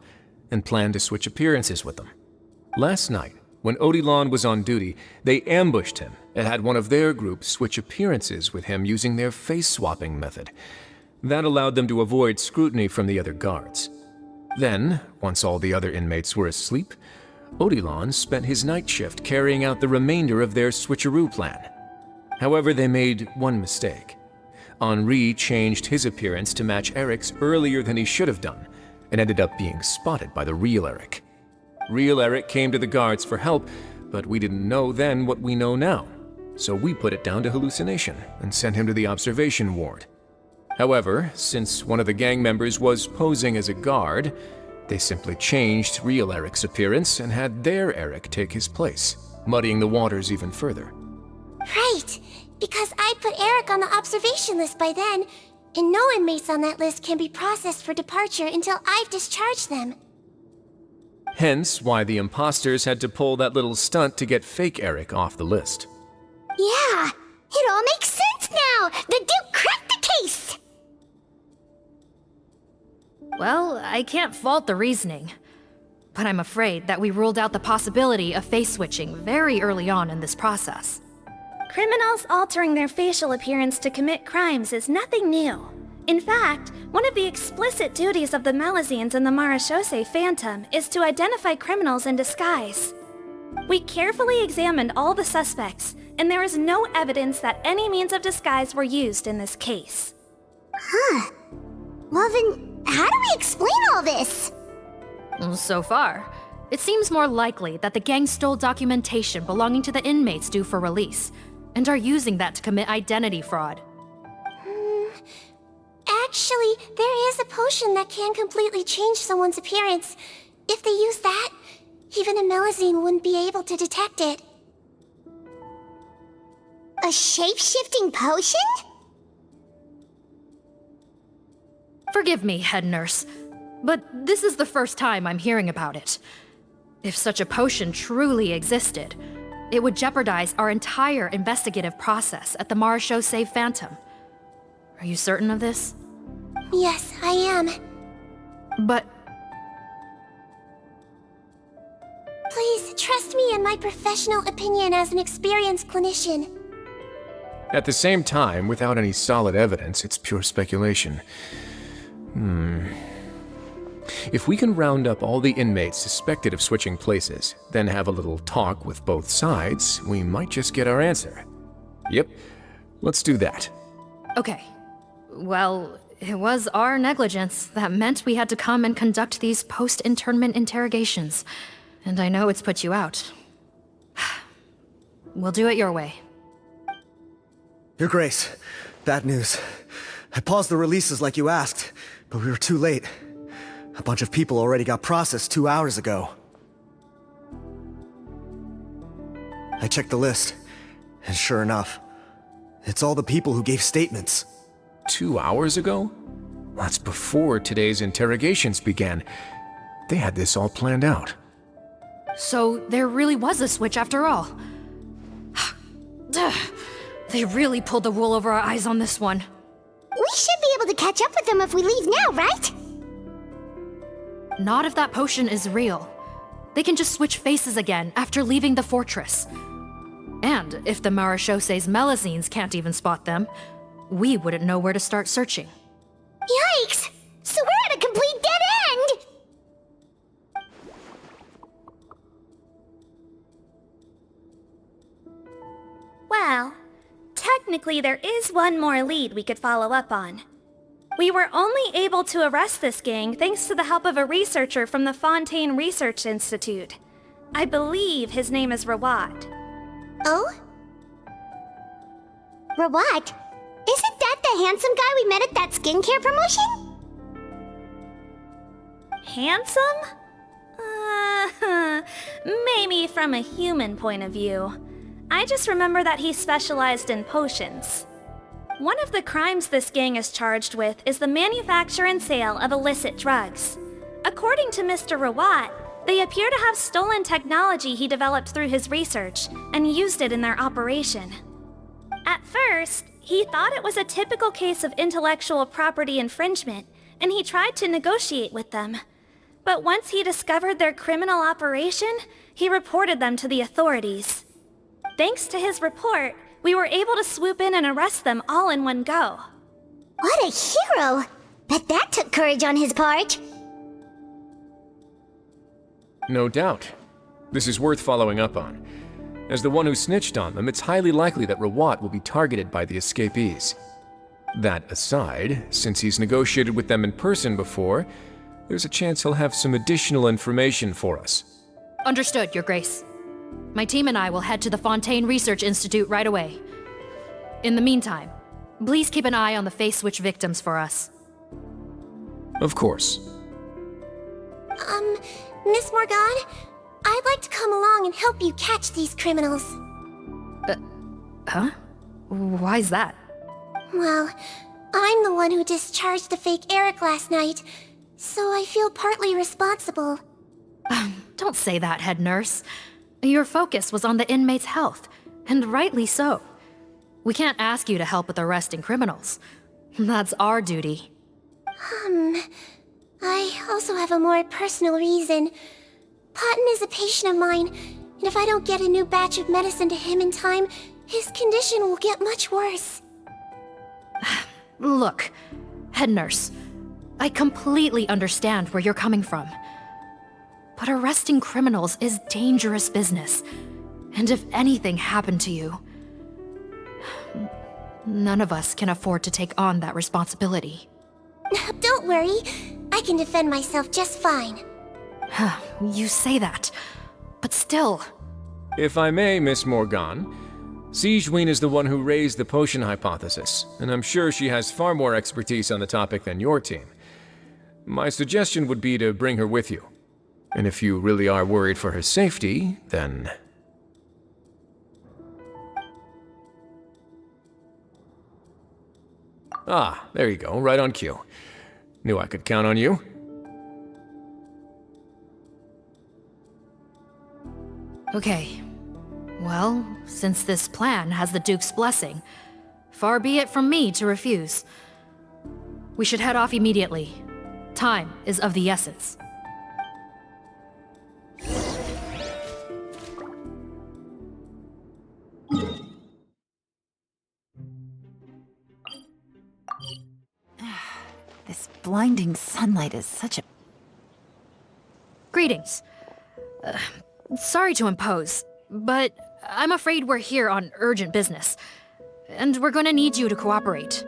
and planned to switch appearances with them. Last night, when Odilon was on duty, they ambushed him and had one of their group switch appearances with him using their face-swapping method. That allowed them to avoid scrutiny from the other guards. Then, once all the other inmates were asleep, Odilon spent his night shift carrying out the remainder of their switcheroo plan. However, they made one mistake. Henri changed his appearance to match Eric's earlier than he should have done, and ended up being spotted by the real Eric. Real Eric came to the guards for help, but we didn't know then what we know now, so we put it down to hallucination and sent him to the observation ward. However, since one of the gang members was posing as a guard, they simply changed real Eric's appearance and had their Eric take his place, muddying the waters even further. Right, because I put Eric on the observation list by then, and no inmates on that list can be processed for departure until I've discharged them. Hence why the imposters had to pull that little stunt to get fake Eric off the list. Yeah, it all makes sense now! The Duke cracked the case! Well, I can't fault the reasoning. But I'm afraid that we ruled out the possibility of face switching very early on in this process. Criminals altering their facial appearance to commit crimes is nothing new. In fact, one of the explicit duties of the Melazines in the Marechaussee Phantom is to identify criminals in disguise. We carefully examined all the suspects, and there is no evidence that any means of disguise were used in this case. Huh. Well then, how do we explain all this? So far, it seems more likely that the gang stole documentation belonging to the inmates due for release, and are using that to commit identity fraud. Actually, there is a potion that can completely change someone's appearance. If they use that, even a Melazine wouldn't be able to detect it. A shape-shifting potion? Forgive me, head nurse, but this is the first time I'm hearing about it. If such a potion truly existed, it would jeopardize our entire investigative process at the Marechaussee Phantom. Are you certain of this? Yes, I am. But... Please, trust me in my professional opinion as an experienced clinician. At the same time, without any solid evidence, it's pure speculation. If we can round up all the inmates suspected of switching places, then have a little talk with both sides, we might just get our answer. Yep, let's do that. Okay. Well, it was our negligence that meant we had to come and conduct these post-internment interrogations. And I know it's put you out. We'll do it your way. Your Grace, bad news. I paused the releases like you asked, but we were too late. A bunch of people already got processed 2 hours ago. I checked the list, and sure enough, it's all the people who gave statements. 2 hours ago? That's before today's interrogations began. They had this all planned out. So there really was a switch after all. They really pulled the wool over our eyes on this one. We should be able to catch up with them if we leave now, right? Not if that potion is real. They can just switch faces again after leaving the fortress. And if the Marechaussee's Melazines can't even spot them, we wouldn't know where to start searching. Yikes! So we're at a complete dead end! Well, technically there is one more lead we could follow up on. We were only able to arrest this gang thanks to the help of a researcher from the Fontaine Research Institute. I believe his name is Rawat. Oh? Rawat? Isn't that the handsome guy we met at that skincare promotion? Handsome? Maybe from a human point of view. I just remember that he specialized in potions. One of the crimes this gang is charged with is the manufacture and sale of illicit drugs. According to Mr. Rawat, they appear to have stolen technology he developed through his research and used it in their operation. At first, he thought it was a typical case of intellectual property infringement, and he tried to negotiate with them. But once he discovered their criminal operation, he reported them to the authorities. Thanks to his report, we were able to swoop in and arrest them all in one go. What a hero! Bet that took courage on his part. No doubt. This is worth following up on. As the one who snitched on them, it's highly likely that Rawat will be targeted by the escapees. That aside, since he's negotiated with them in person before, there's a chance he'll have some additional information for us. Understood, Your Grace. My team and I will head to the Fontaine Research Institute right away. In the meantime, please keep an eye on the face switch victims for us. Of course. Miss Morgan, I'd like to come along and help you catch these criminals. Huh? Why's that? Well, I'm the one who discharged the fake Eric last night, so I feel partly responsible. Don't say that, head nurse. Your focus was on the inmate's health, and rightly so. We can't ask you to help with arresting criminals. That's our duty. I also have a more personal reason. Patton is a patient of mine, and if I don't get a new batch of medicine to him in time, his condition will get much worse. Look, head nurse, I completely understand where you're coming from. But arresting criminals is dangerous business. And if anything happened to you, none of us can afford to take on that responsibility. Don't worry, I can defend myself just fine. You say that, but still. If I may, Miss Morgan, Sigewinne is the one who raised the potion hypothesis, and I'm sure she has far more expertise on the topic than your team. My suggestion would be to bring her with you. And if you really are worried for her safety, then... Ah, there you go, right on cue. Knew I could count on you. Okay. Well, since this plan has the Duke's blessing, far be it from me to refuse. We should head off immediately. Time is of the essence. This blinding sunlight is such a... Greetings. Sorry to impose, but I'm afraid we're here on urgent business, and we're gonna need you to cooperate.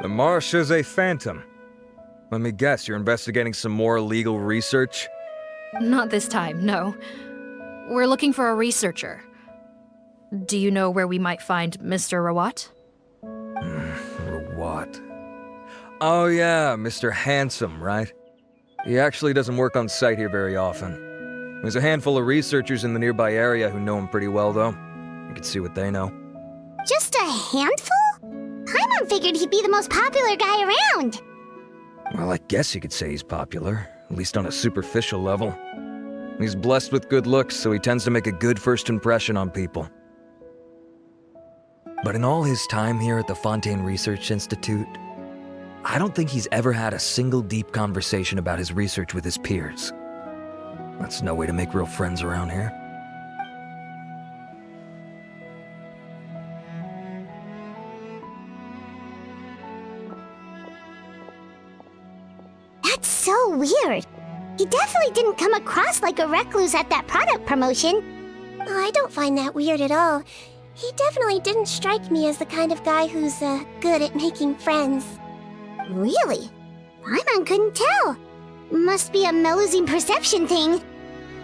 The Marsh is a phantom. Let me guess, you're investigating some more illegal research? Not this time, no. We're looking for a researcher. Do you know where we might find Mr. Rawat? Rawat. Oh yeah, Mr. Handsome, right? He actually doesn't work on site here very often. There's a handful of researchers in the nearby area who know him pretty well, though. You can see what they know. Just a handful? Paimon figured he'd be the most popular guy around. Well, I guess you could say he's popular, at least on a superficial level. He's blessed with good looks, so he tends to make a good first impression on people. But in all his time here at the Fontaine Research Institute, I don't think he's ever had a single deep conversation about his research with his peers. That's no way to make real friends around here. That's so weird. He definitely didn't come across like a recluse at that product promotion. I don't find that weird at all. He definitely didn't strike me as the kind of guy who's, good at making friends. Really? Paimon couldn't tell. Must be a Melusine perception thing.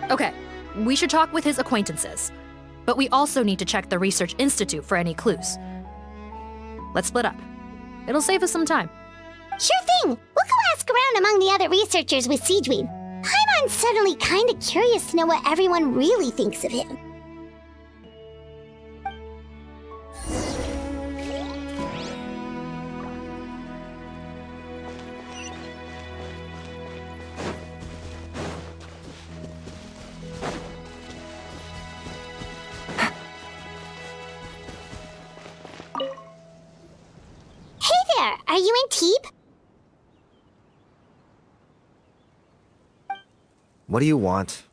Okay, we should talk with his acquaintances. But we also need to check the Research Institute for any clues. Let's split up. It'll save us some time. Sure thing. We'll go ask around among the other researchers with Sigewinne. Paimon's suddenly kinda curious to know what everyone really thinks of him. Hey there, are you in Teep? What do you want?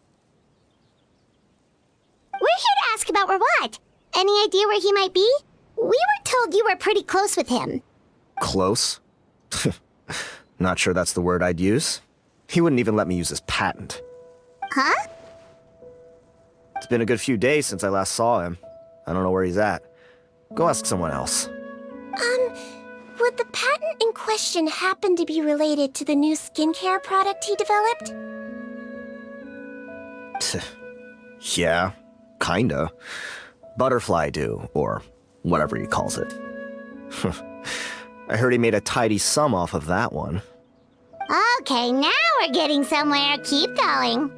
We're here to ask about Rawat. Any idea where he might be? We were told you were pretty close with him. Close? Not sure that's the word I'd use. He wouldn't even let me use his patent. Huh? It's been a good few days since I last saw him. I don't know where he's at. Go ask someone else. Would the patent incorporate question happen to be related to the new skincare product he developed? Yeah, kinda. Butterfly dew, or whatever he calls it. I heard he made a tidy sum off of that one. Okay, now we're getting somewhere. Keep going.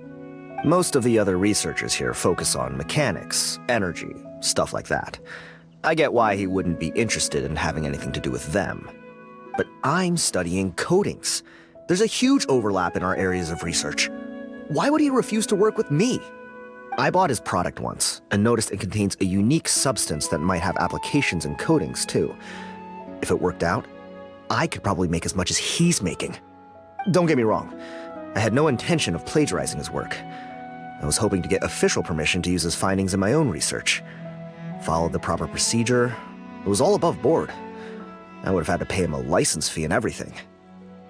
Most of the other researchers here focus on mechanics, energy, stuff like that. I get why he wouldn't be interested in having anything to do with them. But I'm studying coatings. There's a huge overlap in our areas of research. Why would he refuse to work with me? I bought his product once, and noticed it contains a unique substance that might have applications in coatings, too. If it worked out, I could probably make as much as he's making. Don't get me wrong, I had no intention of plagiarizing his work. I was hoping to get official permission to use his findings in my own research. Followed the proper procedure. It was all above board. I would have had to pay him a license fee and everything.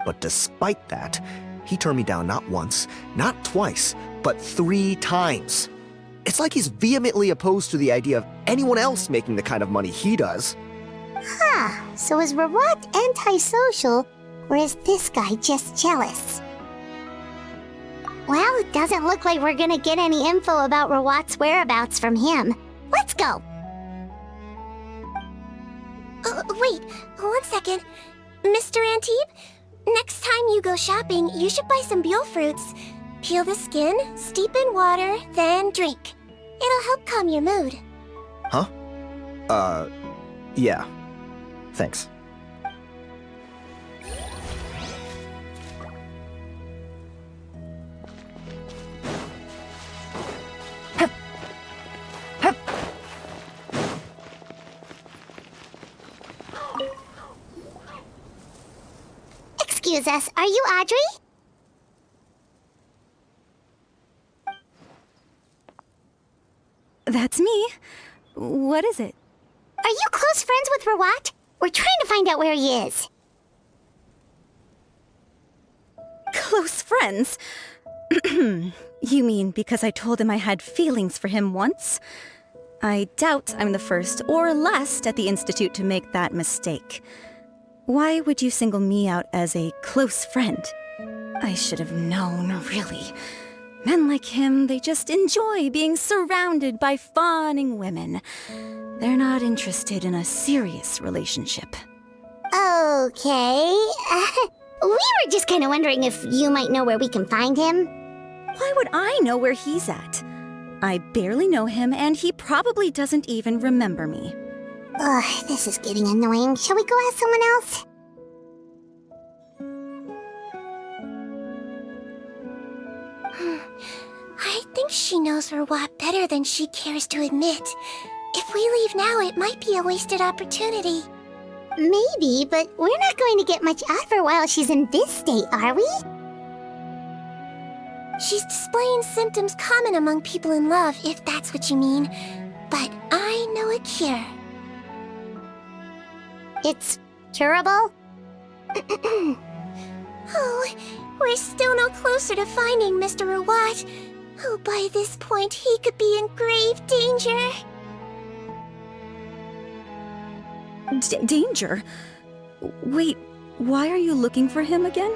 But despite that, he turned me down not once, not twice, but 3 times. It's like he's vehemently opposed to the idea of anyone else making the kind of money he does. Huh, so is Rawat antisocial, or is this guy just jealous? Well, it doesn't look like we're gonna get any info about Rawat's whereabouts from him. Let's go! Wait, 1 second. Mr. Antibes, next time you go shopping, you should buy some Buell fruits. Peel the skin, steep in water, then drink. It'll help calm your mood. Huh? Yeah. Thanks. Excuse us, are you Audrey? That's me. What is it? Are you close friends with Rawat? We're trying to find out where he is. Close friends? You mean because I told him I had feelings for him once? I doubt I'm the first or last at the Institute to make that mistake. Why would you single me out as a close friend? I should have known, really. Men like him, they just enjoy being surrounded by fawning women. They're not interested in a serious relationship. Okay. We were just kind of wondering if you might know where we can find him. Why would I know where he's at? I barely know him, and he probably doesn't even remember me. Ugh, this is getting annoying. Shall we go ask someone else? I think she knows Rawat better than she cares to admit. If we leave now, it might be a wasted opportunity. Maybe, but we're not going to get much out of her while she's in this state, are we? She's displaying symptoms common among people in love, if that's what you mean. But I know a cure. It's curable? Oh, we're still no closer to finding Mr. Rawat. Oh, by this point, he could be in grave danger. Danger? Wait, why are you looking for him again?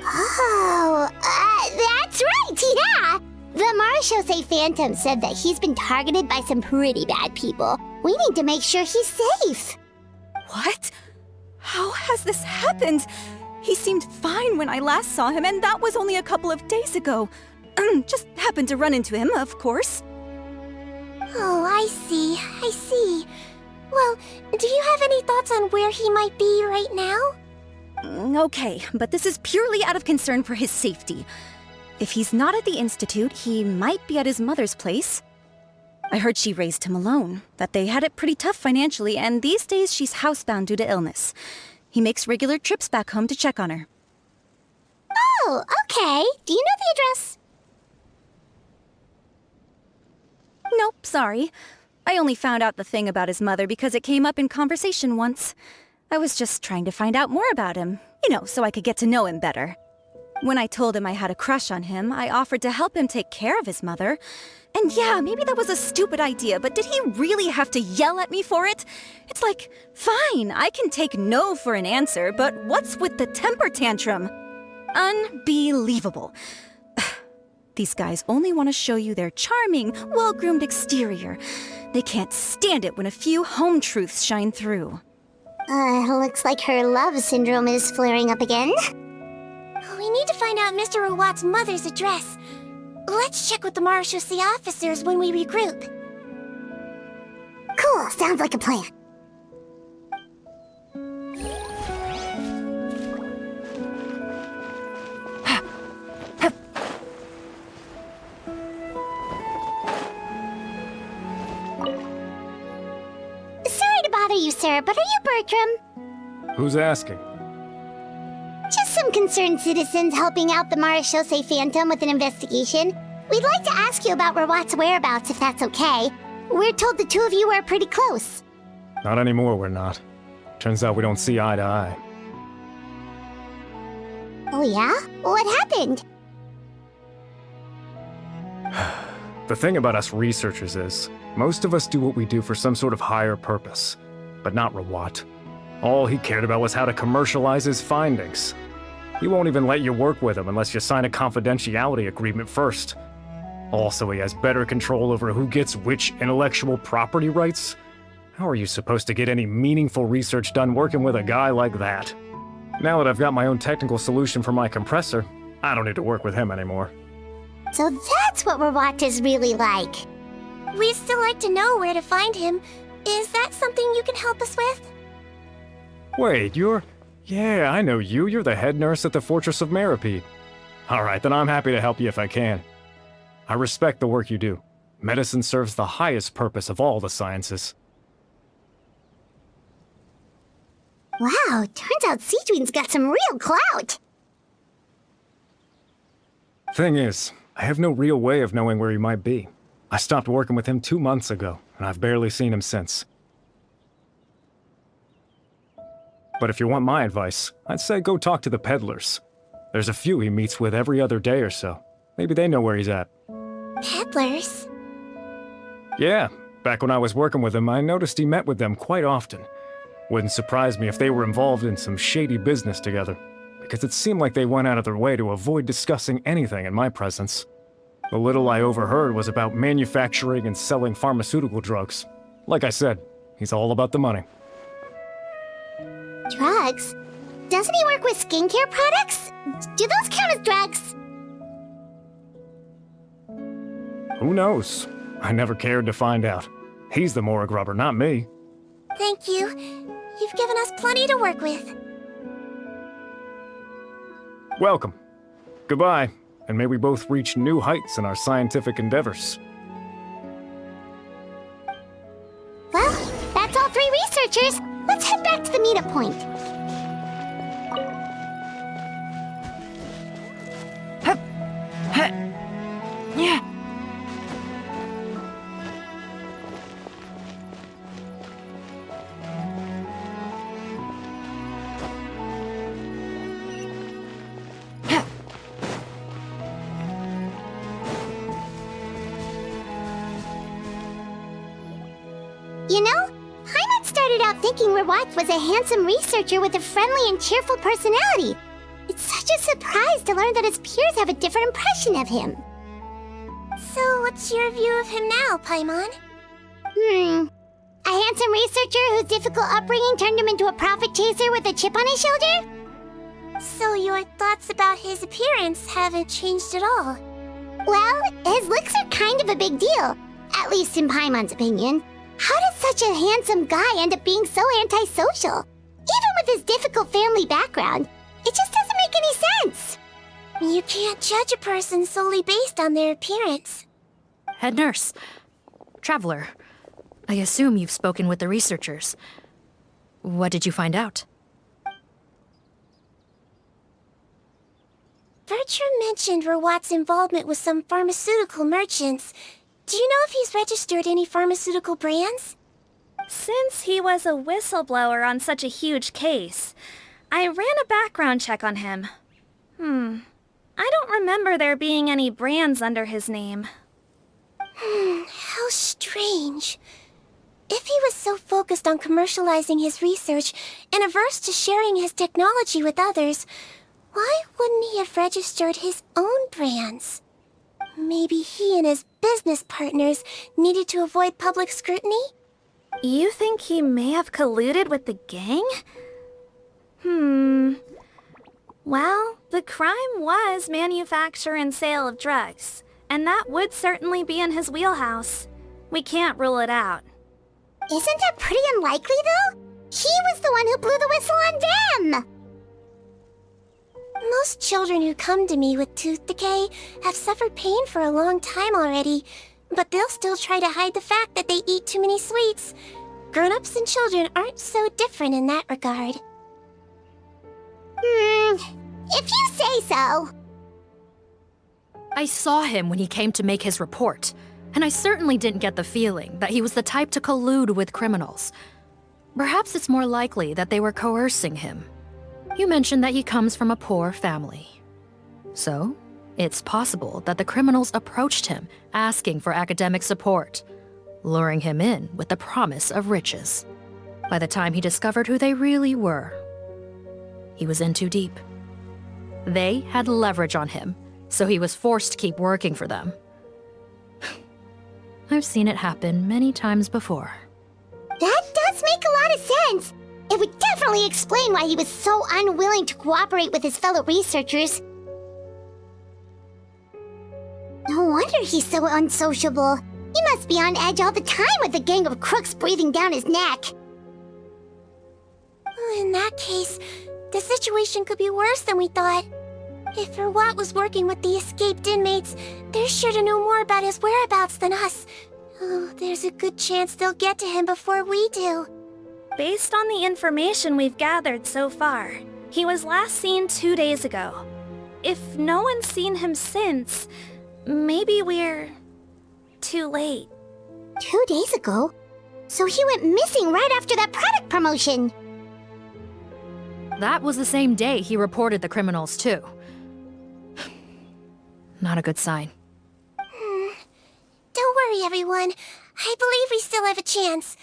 Oh, that's right, yeah! The Marshosei Phantom said that he's been targeted by some pretty bad people. We need to make sure he's safe. What? How has this happened? He seemed fine when I last saw him, and that was only a couple of days ago. Just happened to run into him, of course. Oh, I see. Well, do you have any thoughts on where he might be right now? Okay, but this is purely out of concern for his safety. If he's not at the Institute, he might be at his mother's place. I heard she raised him alone, that they had it pretty tough financially, and these days she's housebound due to illness. He makes regular trips back home to check on her. Oh, okay. Do you know the address? Nope, sorry. I only found out the thing about his mother because it came up in conversation once. I was just trying to find out more about him, so I could get to know him better. When I told him I had a crush on him, I offered to help him take care of his mother. And yeah, maybe that was a stupid idea, but did he really have to yell at me for it? It's like, fine, I can take no for an answer, but what's with the temper tantrum? Unbelievable. These guys only want to show you their charming, well-groomed exterior. They can't stand it when a few home truths shine through. Looks like her love syndrome is flaring up again. We need to find out Mr. Rawat's mother's address. Let's check with the marechaussee officers when we regroup. Cool, sounds like a plan. Sorry to bother you, sir, but are you Bertram? Who's asking? Just some concerned citizens helping out the Marechaussee Phantom with an investigation. We'd like to ask you about Rawat's whereabouts, if that's okay. We're told the two of you are pretty close. Not anymore, we're not. Turns out we don't see eye to eye. Oh yeah? What happened? The thing about us researchers is, most of us do what we do for some sort of higher purpose. But not Rawat. All he cared about was how to commercialize his findings. He won't even let you work with him unless you sign a confidentiality agreement first. Also, he has better control over who gets which intellectual property rights. How are you supposed to get any meaningful research done working with a guy like that? Now that I've got my own technical solution for my compressor, I don't need to work with him anymore. So that's what Rawat is really like. We'd still like to know where to find him. Is that something you can help us with? Wait, Yeah, I know you. You're the head nurse at the Fortress of Meripede. Alright, then I'm happy to help you if I can. I respect the work you do. Medicine serves the highest purpose of all the sciences. Wow, turns out Sigewinne's got some real clout. Thing is, I have no real way of knowing where he might be. I stopped working with him 2 months ago, and I've barely seen him since. But if you want my advice, I'd say go talk to the peddlers. There's a few he meets with every other day or so. Maybe they know where he's at. Peddlers? Yeah, back when I was working with him, I noticed he met with them quite often. Wouldn't surprise me if they were involved in some shady business together, because it seemed like they went out of their way to avoid discussing anything in my presence. The little I overheard was about manufacturing and selling pharmaceutical drugs. Like I said, he's all about the money. Drugs? Doesn't he work with skincare products? Do those count as drugs? Who knows? I never cared to find out. He's the morgue rubber, not me. Thank you. You've given us plenty to work with. Welcome. Goodbye, and may we both reach new heights in our scientific endeavors. Well, that's all three researchers. Let's head back to the meetup point. Yeah. You know, Paimon started out thinking Rawat was a handsome researcher with a friendly and cheerful personality. It's such a surprise to learn that his peers have a different impression of him. So, what's your view of him now, Paimon? A handsome researcher whose difficult upbringing turned him into a profit chaser with a chip on his shoulder? So your thoughts about his appearance haven't changed at all? Well, his looks are kind of a big deal, at least in Paimon's opinion. How does such a handsome guy end up being so antisocial? Even with his difficult family background, it just doesn't make any sense. You can't judge a person solely based on their appearance. Head nurse. Traveler. I assume you've spoken with the researchers. What did you find out? Bertram mentioned Rawat's involvement with some pharmaceutical merchants. Do you know if he's registered any pharmaceutical brands? Since he was a whistleblower on such a huge case, I ran a background check on him. I don't remember there being any brands under his name. How strange. If he was so focused on commercializing his research and averse to sharing his technology with others, why wouldn't he have registered his own brands? Maybe he and his business partners needed to avoid public scrutiny? You think he may have colluded with the gang? Well, the crime was manufacture and sale of drugs, and that would certainly be in his wheelhouse. We can't rule it out. Isn't that pretty unlikely, though? He was the one who blew the whistle on them! Most children who come to me with tooth decay have suffered pain for a long time already, but they'll still try to hide the fact that they eat too many sweets. Grown-ups and children aren't so different in that regard. If you say so. I saw him when he came to make his report, and I certainly didn't get the feeling that he was the type to collude with criminals. Perhaps it's more likely that they were coercing him. You mentioned that he comes from a poor family. So, it's possible that the criminals approached him asking for academic support, luring him in with the promise of riches. By the time he discovered who they really were, he was in too deep. They had leverage on him, so he was forced to keep working for them. I've seen it happen many times before. That does make a lot of sense. It would definitely explain why he was so unwilling to cooperate with his fellow researchers. No wonder he's so unsociable. He must be on edge all the time with a gang of crooks breathing down his neck. In that case, the situation could be worse than we thought. If Rawat was working with the escaped inmates, they're sure to know more about his whereabouts than us. Oh, there's a good chance they'll get to him before we do. Based on the information we've gathered so far, he was last seen 2 days ago. If no one's seen him since, maybe we're too late. 2 days ago? So he went missing right after that product promotion. That was the same day he reported the criminals, too. Not a good sign. Don't worry, everyone. I believe we still have a chance.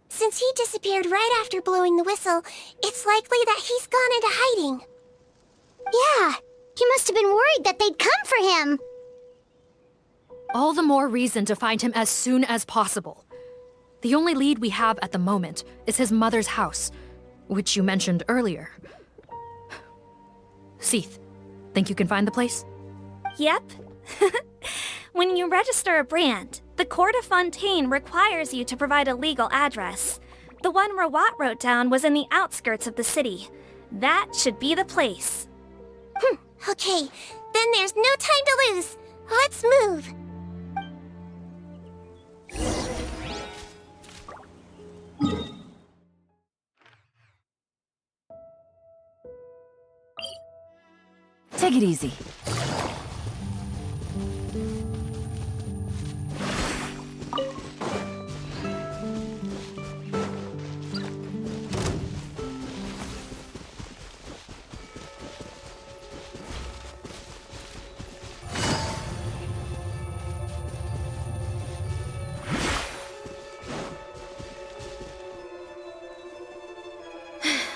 Since he disappeared right after blowing the whistle, it's likely that he's gone into hiding. Yeah, he must have been worried that they'd come for him. All the more reason to find him as soon as possible. The only lead we have at the moment is his mother's house, which you mentioned earlier. Seath, think you can find the place? Yep. When you register a brand, the Court of Fontaine requires you to provide a legal address. The one Rawat wrote down was in the outskirts of the city. That should be the place. Okay, then there's no time to lose. Let's move. Take it easy.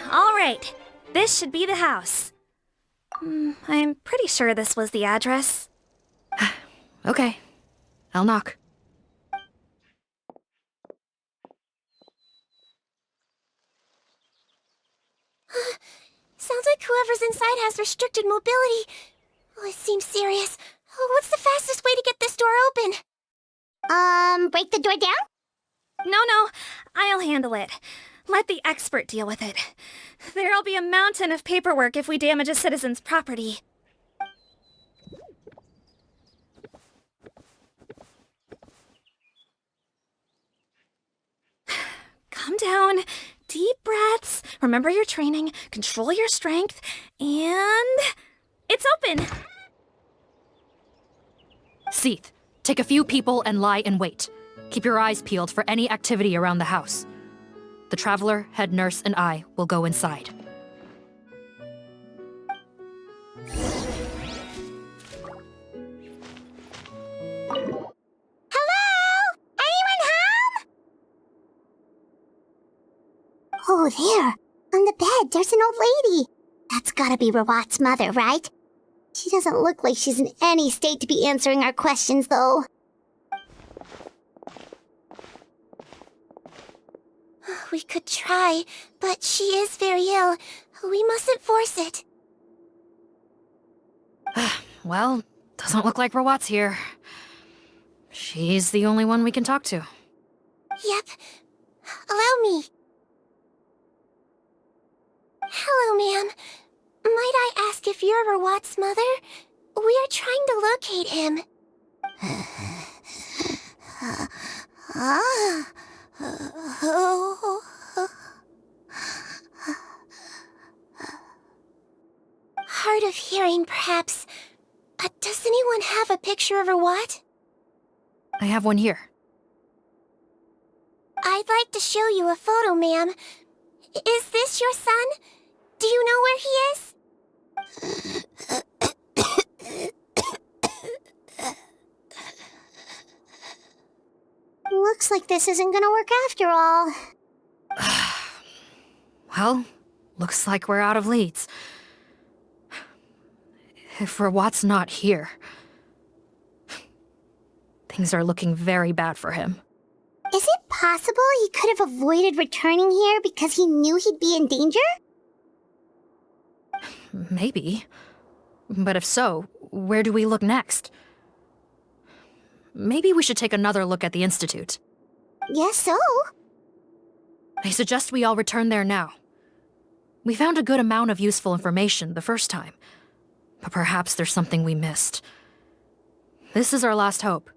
All right, this should be the house. I'm pretty sure this was the address. Okay, I'll knock. Sounds like whoever's inside has restricted mobility. Oh, it seems serious. Oh, what's the fastest way to get this door open? Break the door down? No, I'll handle it. Let the expert deal with it. There'll be a mountain of paperwork if we damage a citizen's property. Calm down. Deep breaths. Remember your training. Control your strength. And... it's open! Seath, take a few people and lie in wait. Keep your eyes peeled for any activity around the house. The Traveler, head nurse, and I will go inside. Oh, there. On the bed, there's an old lady. That's gotta be Rawat's mother, right? She doesn't look like she's in any state to be answering our questions, though. We could try, but she is very ill. We mustn't force it. Well, doesn't look like Rawat's here. She's the only one we can talk to. Yep. Allow me. Hello, ma'am. Might I ask if you're Rawat's mother? We are trying to locate him. Hard of hearing, perhaps. Does anyone have a picture of Rawat? I have one here. I'd like to show you a photo, ma'am. Is this your son? Do you know where he is? Looks like this isn't gonna work after all. Well, looks like we're out of leads. If Rawat's not here, things are looking very bad for him. Is it possible he could have avoided returning here because he knew he'd be in danger? Maybe. But if so, where do we look next? Maybe we should take another look at the Institute. Guess so. I suggest we all return there now. We found a good amount of useful information the first time, but perhaps there's something we missed. This is our last hope.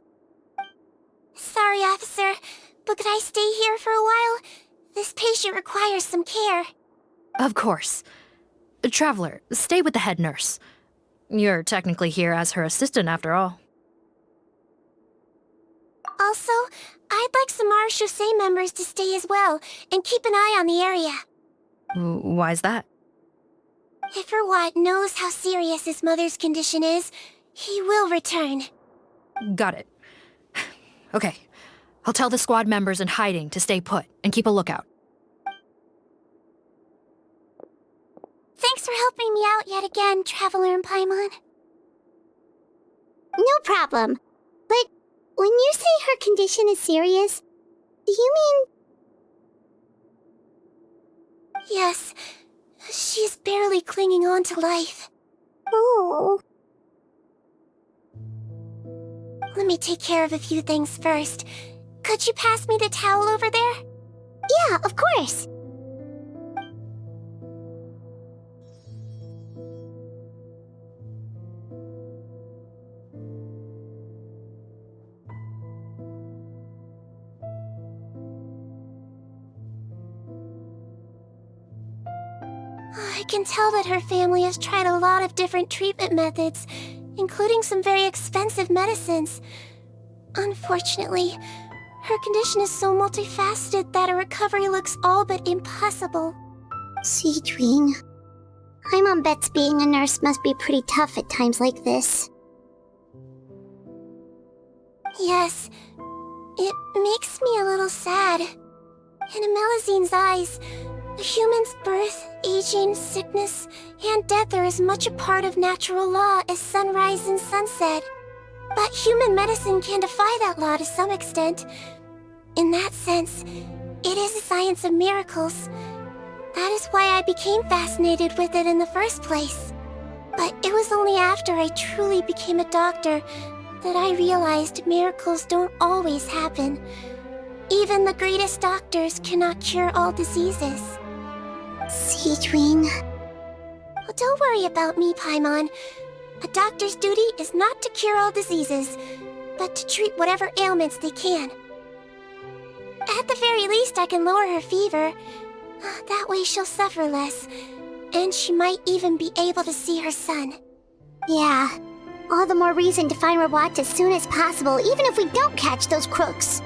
Sorry, officer, but could I stay here for a while? This patient requires some care. Of course. Traveler, stay with the head nurse. You're technically here as her assistant after all. Also, I'd like some Marechaussee members to stay as well, and keep an eye on the area. Why's that? If Rawat knows how serious his mother's condition is, he will return. Got it. Okay, I'll tell the squad members in hiding to stay put and keep a lookout. Thanks for helping me out yet again, Traveler and Paimon. No problem. But when you say her condition is serious, do you mean... Yes. She's barely clinging on to life. Oh. Let me take care of a few things first. Could you pass me the towel over there? Yeah, of course. I can tell that her family has tried a lot of different treatment methods, including some very expensive medicines. Unfortunately, her condition is so multifaceted that a recovery looks all but impossible. Sigewinne. Paimon bets being a nurse must be pretty tough at times like this. Yes, it makes me a little sad. In Melizine's eyes, a human's birth, aging, sickness, and death are as much a part of natural law as sunrise and sunset. But human medicine can defy that law to some extent. In that sense, it is a science of miracles. That is why I became fascinated with it in the first place. But it was only after I truly became a doctor that I realized miracles don't always happen. Even the greatest doctors cannot cure all diseases. Sigewinne. Oh, don't worry about me, Paimon. A doctor's duty is not to cure all diseases, but to treat whatever ailments they can. At the very least, I can lower her fever. That way she'll suffer less, and she might even be able to see her son. Yeah, all the more reason to find Rawat as soon as possible, even if we don't catch those crooks.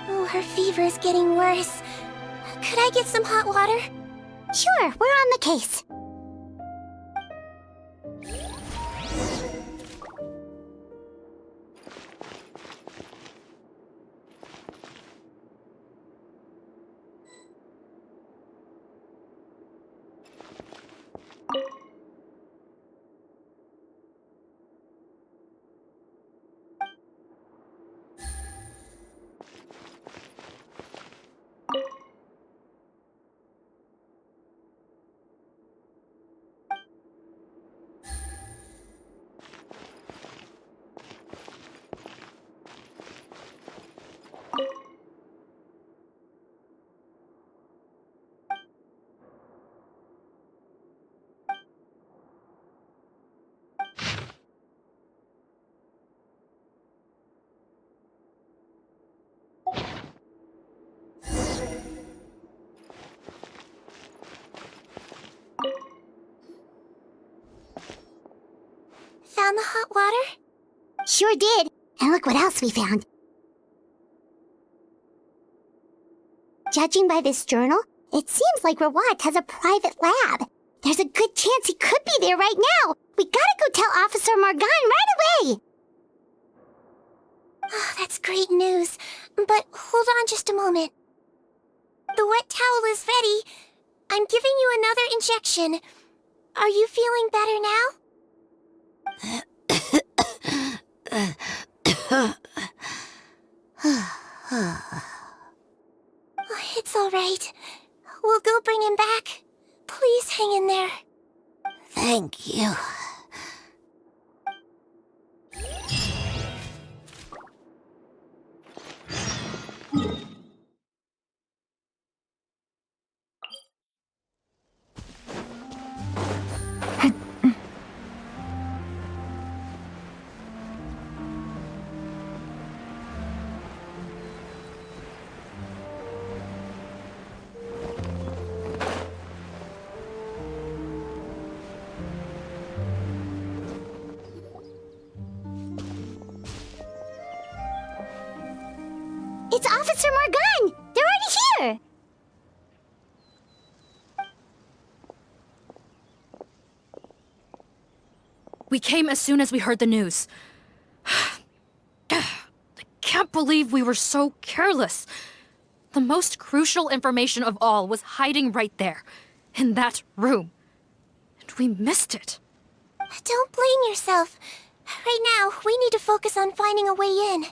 Oh, her fever is getting worse. Could I get some hot water? Sure, we're on the case. found the hot water? Sure did. And look what else we found. Judging by this journal, it seems like Rawat has a private lab. There's a good chance he could be there right now. We gotta go tell Officer Morgan right away. Oh, that's great news. But hold on just a moment. The wet towel is ready. I'm giving you another injection. Are you feeling better now? It's all right. We'll go bring him back. Please hang in there. Thank you. It's Officer Morgan! They're already here! We came as soon as we heard the news. I can't believe we were so careless. The most crucial information of all was hiding right there, in that room. And we missed it. Don't blame yourself. Right now, we need to focus on finding a way in.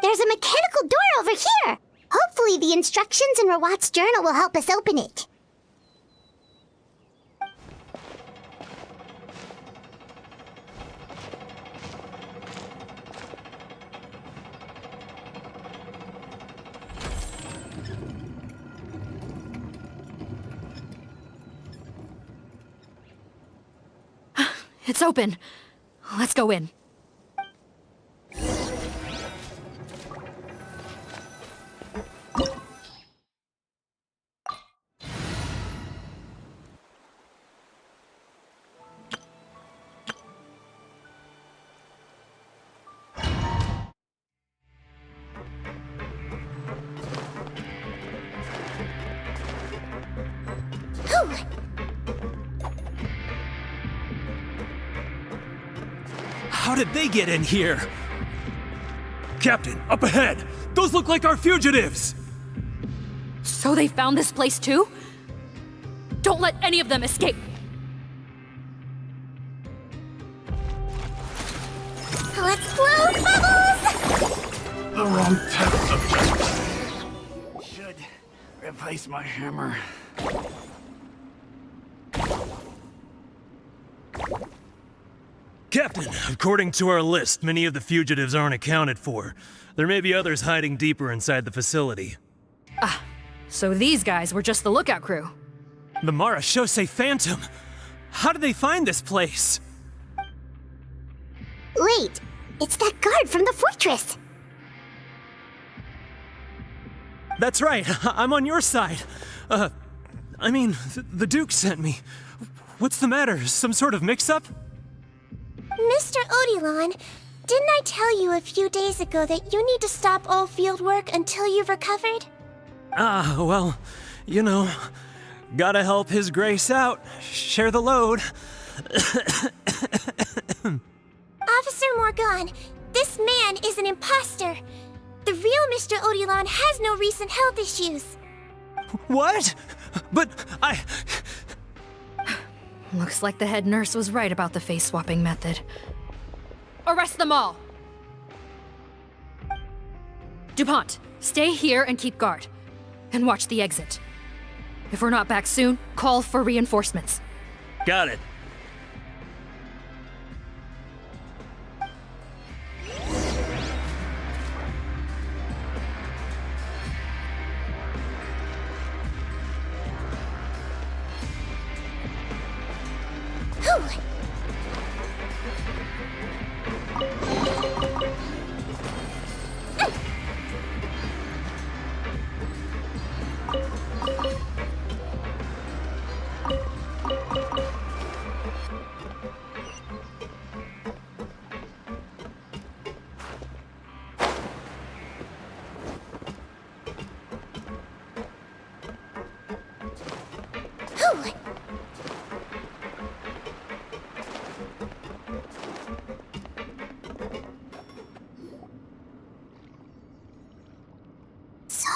There's a mechanical door over here! Hopefully the instructions in Rawat's journal will help us open it. It's open. Let's go in. How did they get in here? Captain, up ahead! Those look like our fugitives! So they found this place too? Don't let any of them escape! Let's blow bubbles! The wrong test subject. Should replace my hammer. Captain, according to our list, many of the fugitives aren't accounted for. There may be others hiding deeper inside the facility. Ah, so these guys were just the lookout crew. The Marachose Phantom! How did they find this place? Wait, it's that guard from the fortress! That's right, I'm on your side. The Duke sent me. What's the matter? Some sort of mix-up? Mr. Odilon, didn't I tell you a few days ago that you need to stop all field work until you've recovered? Well, you know, gotta help His Grace out. Share the load. Officer Morgan, this man is an imposter. The real Mr. Odilon has no recent health issues. What? But Looks like the head nurse was right about the face-swapping method. Arrest them all! DuPont, stay here and keep guard. And watch the exit. If we're not back soon, call for reinforcements. Got it.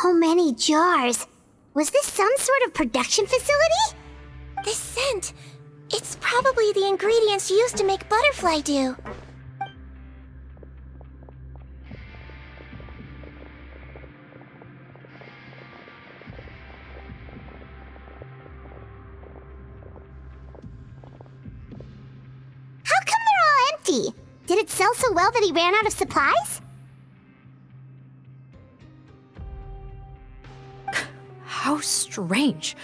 So many jars. Was this some sort of production facility? This scent, it's probably the ingredients used to make butterfly dew. How come they're all empty? Did it sell so well that he ran out of supplies? How strange.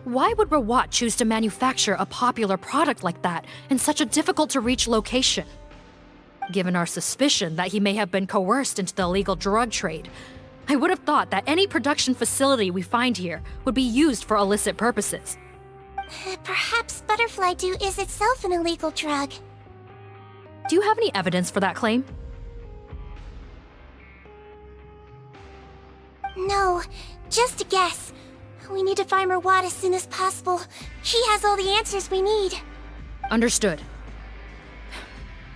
Why would Rawat choose to manufacture a popular product like that in such a difficult-to-reach location? Given our suspicion that he may have been coerced into the illegal drug trade, I would have thought that any production facility we find here would be used for illicit purposes. Perhaps butterfly dew is itself an illegal drug. Do you have any evidence for that claim? No, just a guess. We need to find Rawat as soon as possible. He has all the answers we need. Understood.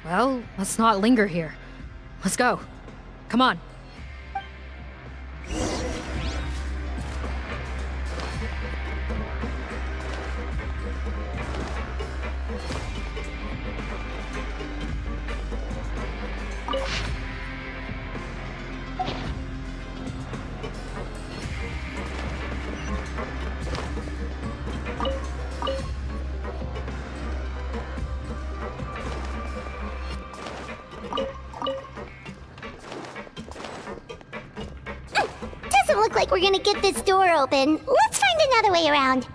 Well, let's not linger here. Let's go. Come on. Doesn't look like we're gonna get this door open. Let's find another way around.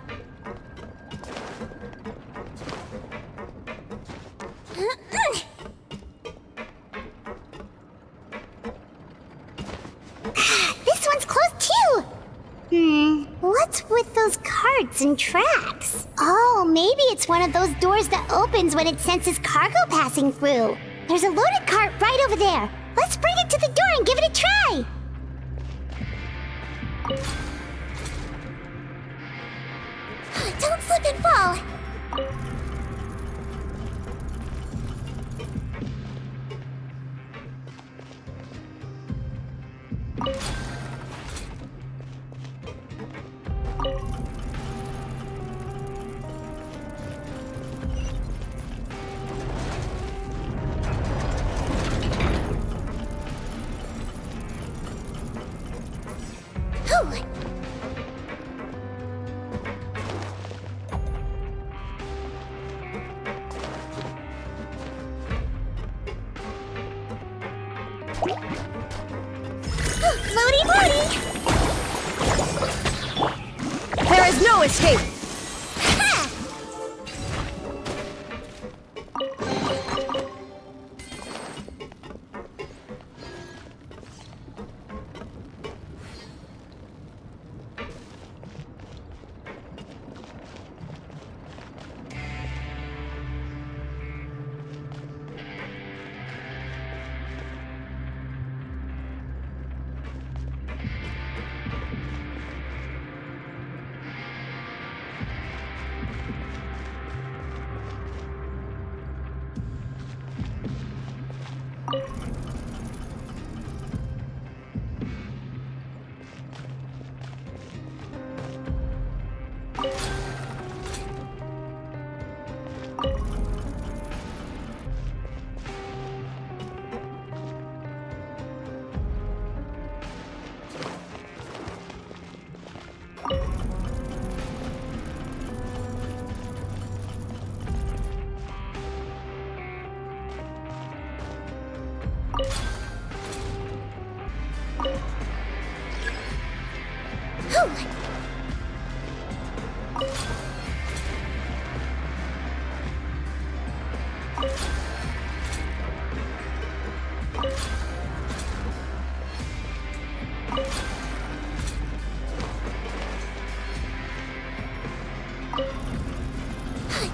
This one's closed too! What's with those carts and tracks? Oh, maybe it's one of those doors that opens when it senses cargo passing through. There's a loaded cart right over there. Let's bring it to the door and give it a try! Don't slip and fall! Floaty floaty! There is no escape!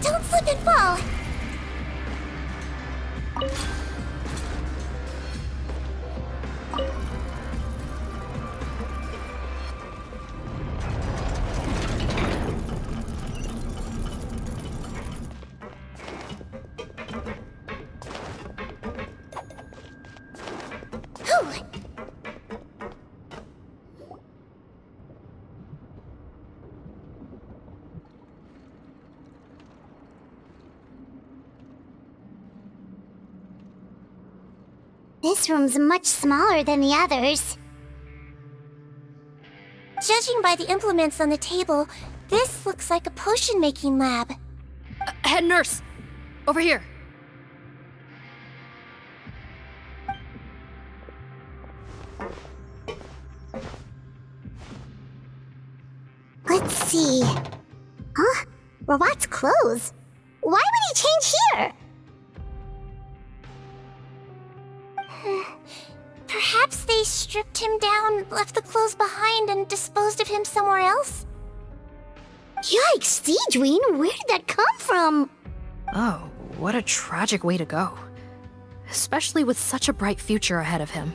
Don't slip and fall! This room's much smaller than the others. Judging by the implements on the table, this looks like a potion-making lab. Head nurse! Over here. Let's see. Huh? Robot's clothes? Why would he change here? Perhaps they stripped him down, left the clothes behind, and disposed of him somewhere else? Yikes, Sigewinne, where did that come from? Oh, what a tragic way to go. Especially with such a bright future ahead of him.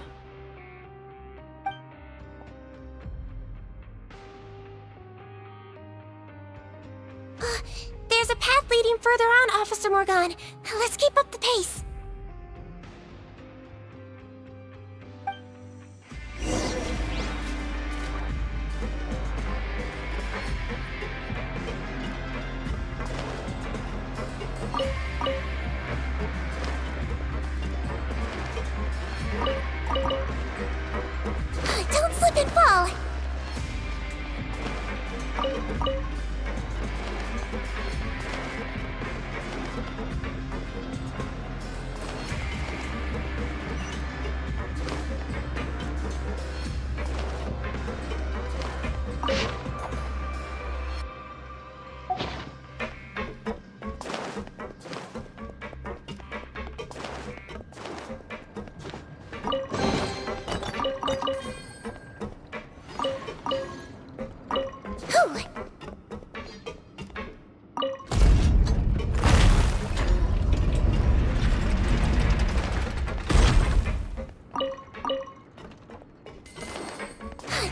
There's a path leading further on, Officer Morgan. Let's keep up the pace. Don't slip and fall.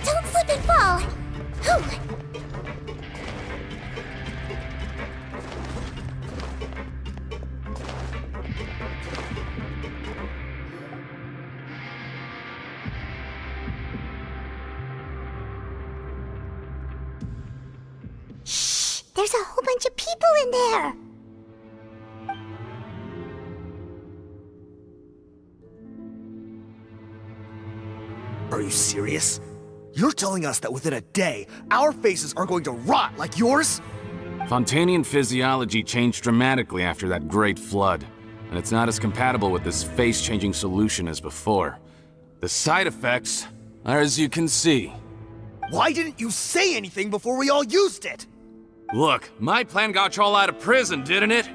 Don't slip and fall. Shh! There's a whole bunch of people in there! Are you serious? You're telling us that within a day, our faces are going to rot like yours? Fontainian physiology changed dramatically after that great flood, and it's not as compatible with this face-changing solution as before. The side effects are as you can see. Why didn't you say anything before we all used it? Look, my plan got you all out of prison, didn't it?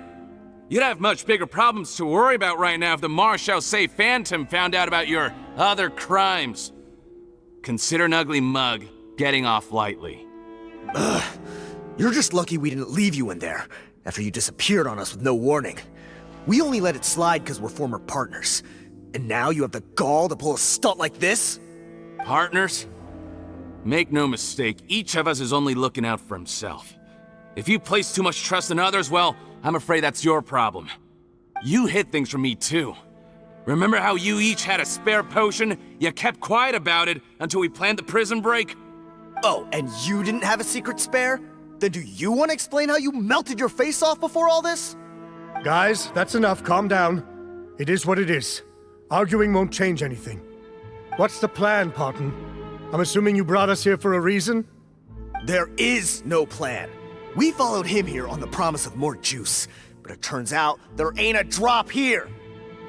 You'd have much bigger problems to worry about right now if the Marshal say Phantom found out about your other crimes. Consider an ugly mug getting off lightly. Ugh. You're just lucky we didn't leave you in there after you disappeared on us with no warning. We only let it slide because we're former partners. And now you have the gall to pull a stunt like this? Partners? Make no mistake, each of us is only looking out for himself. If you place too much trust in others, well, I'm afraid that's your problem. You hid things from me too. Remember how you each had a spare potion? You kept quiet about it until we planned the prison break? Oh, and you didn't have a secret spare? Then do you want to explain how you melted your face off before all this? Guys, that's enough. Calm down. It is what it is. Arguing won't change anything. What's the plan, Parton? I'm assuming you brought us here for a reason? There is no plan. We followed him here on the promise of more juice, but it turns out there ain't a drop here.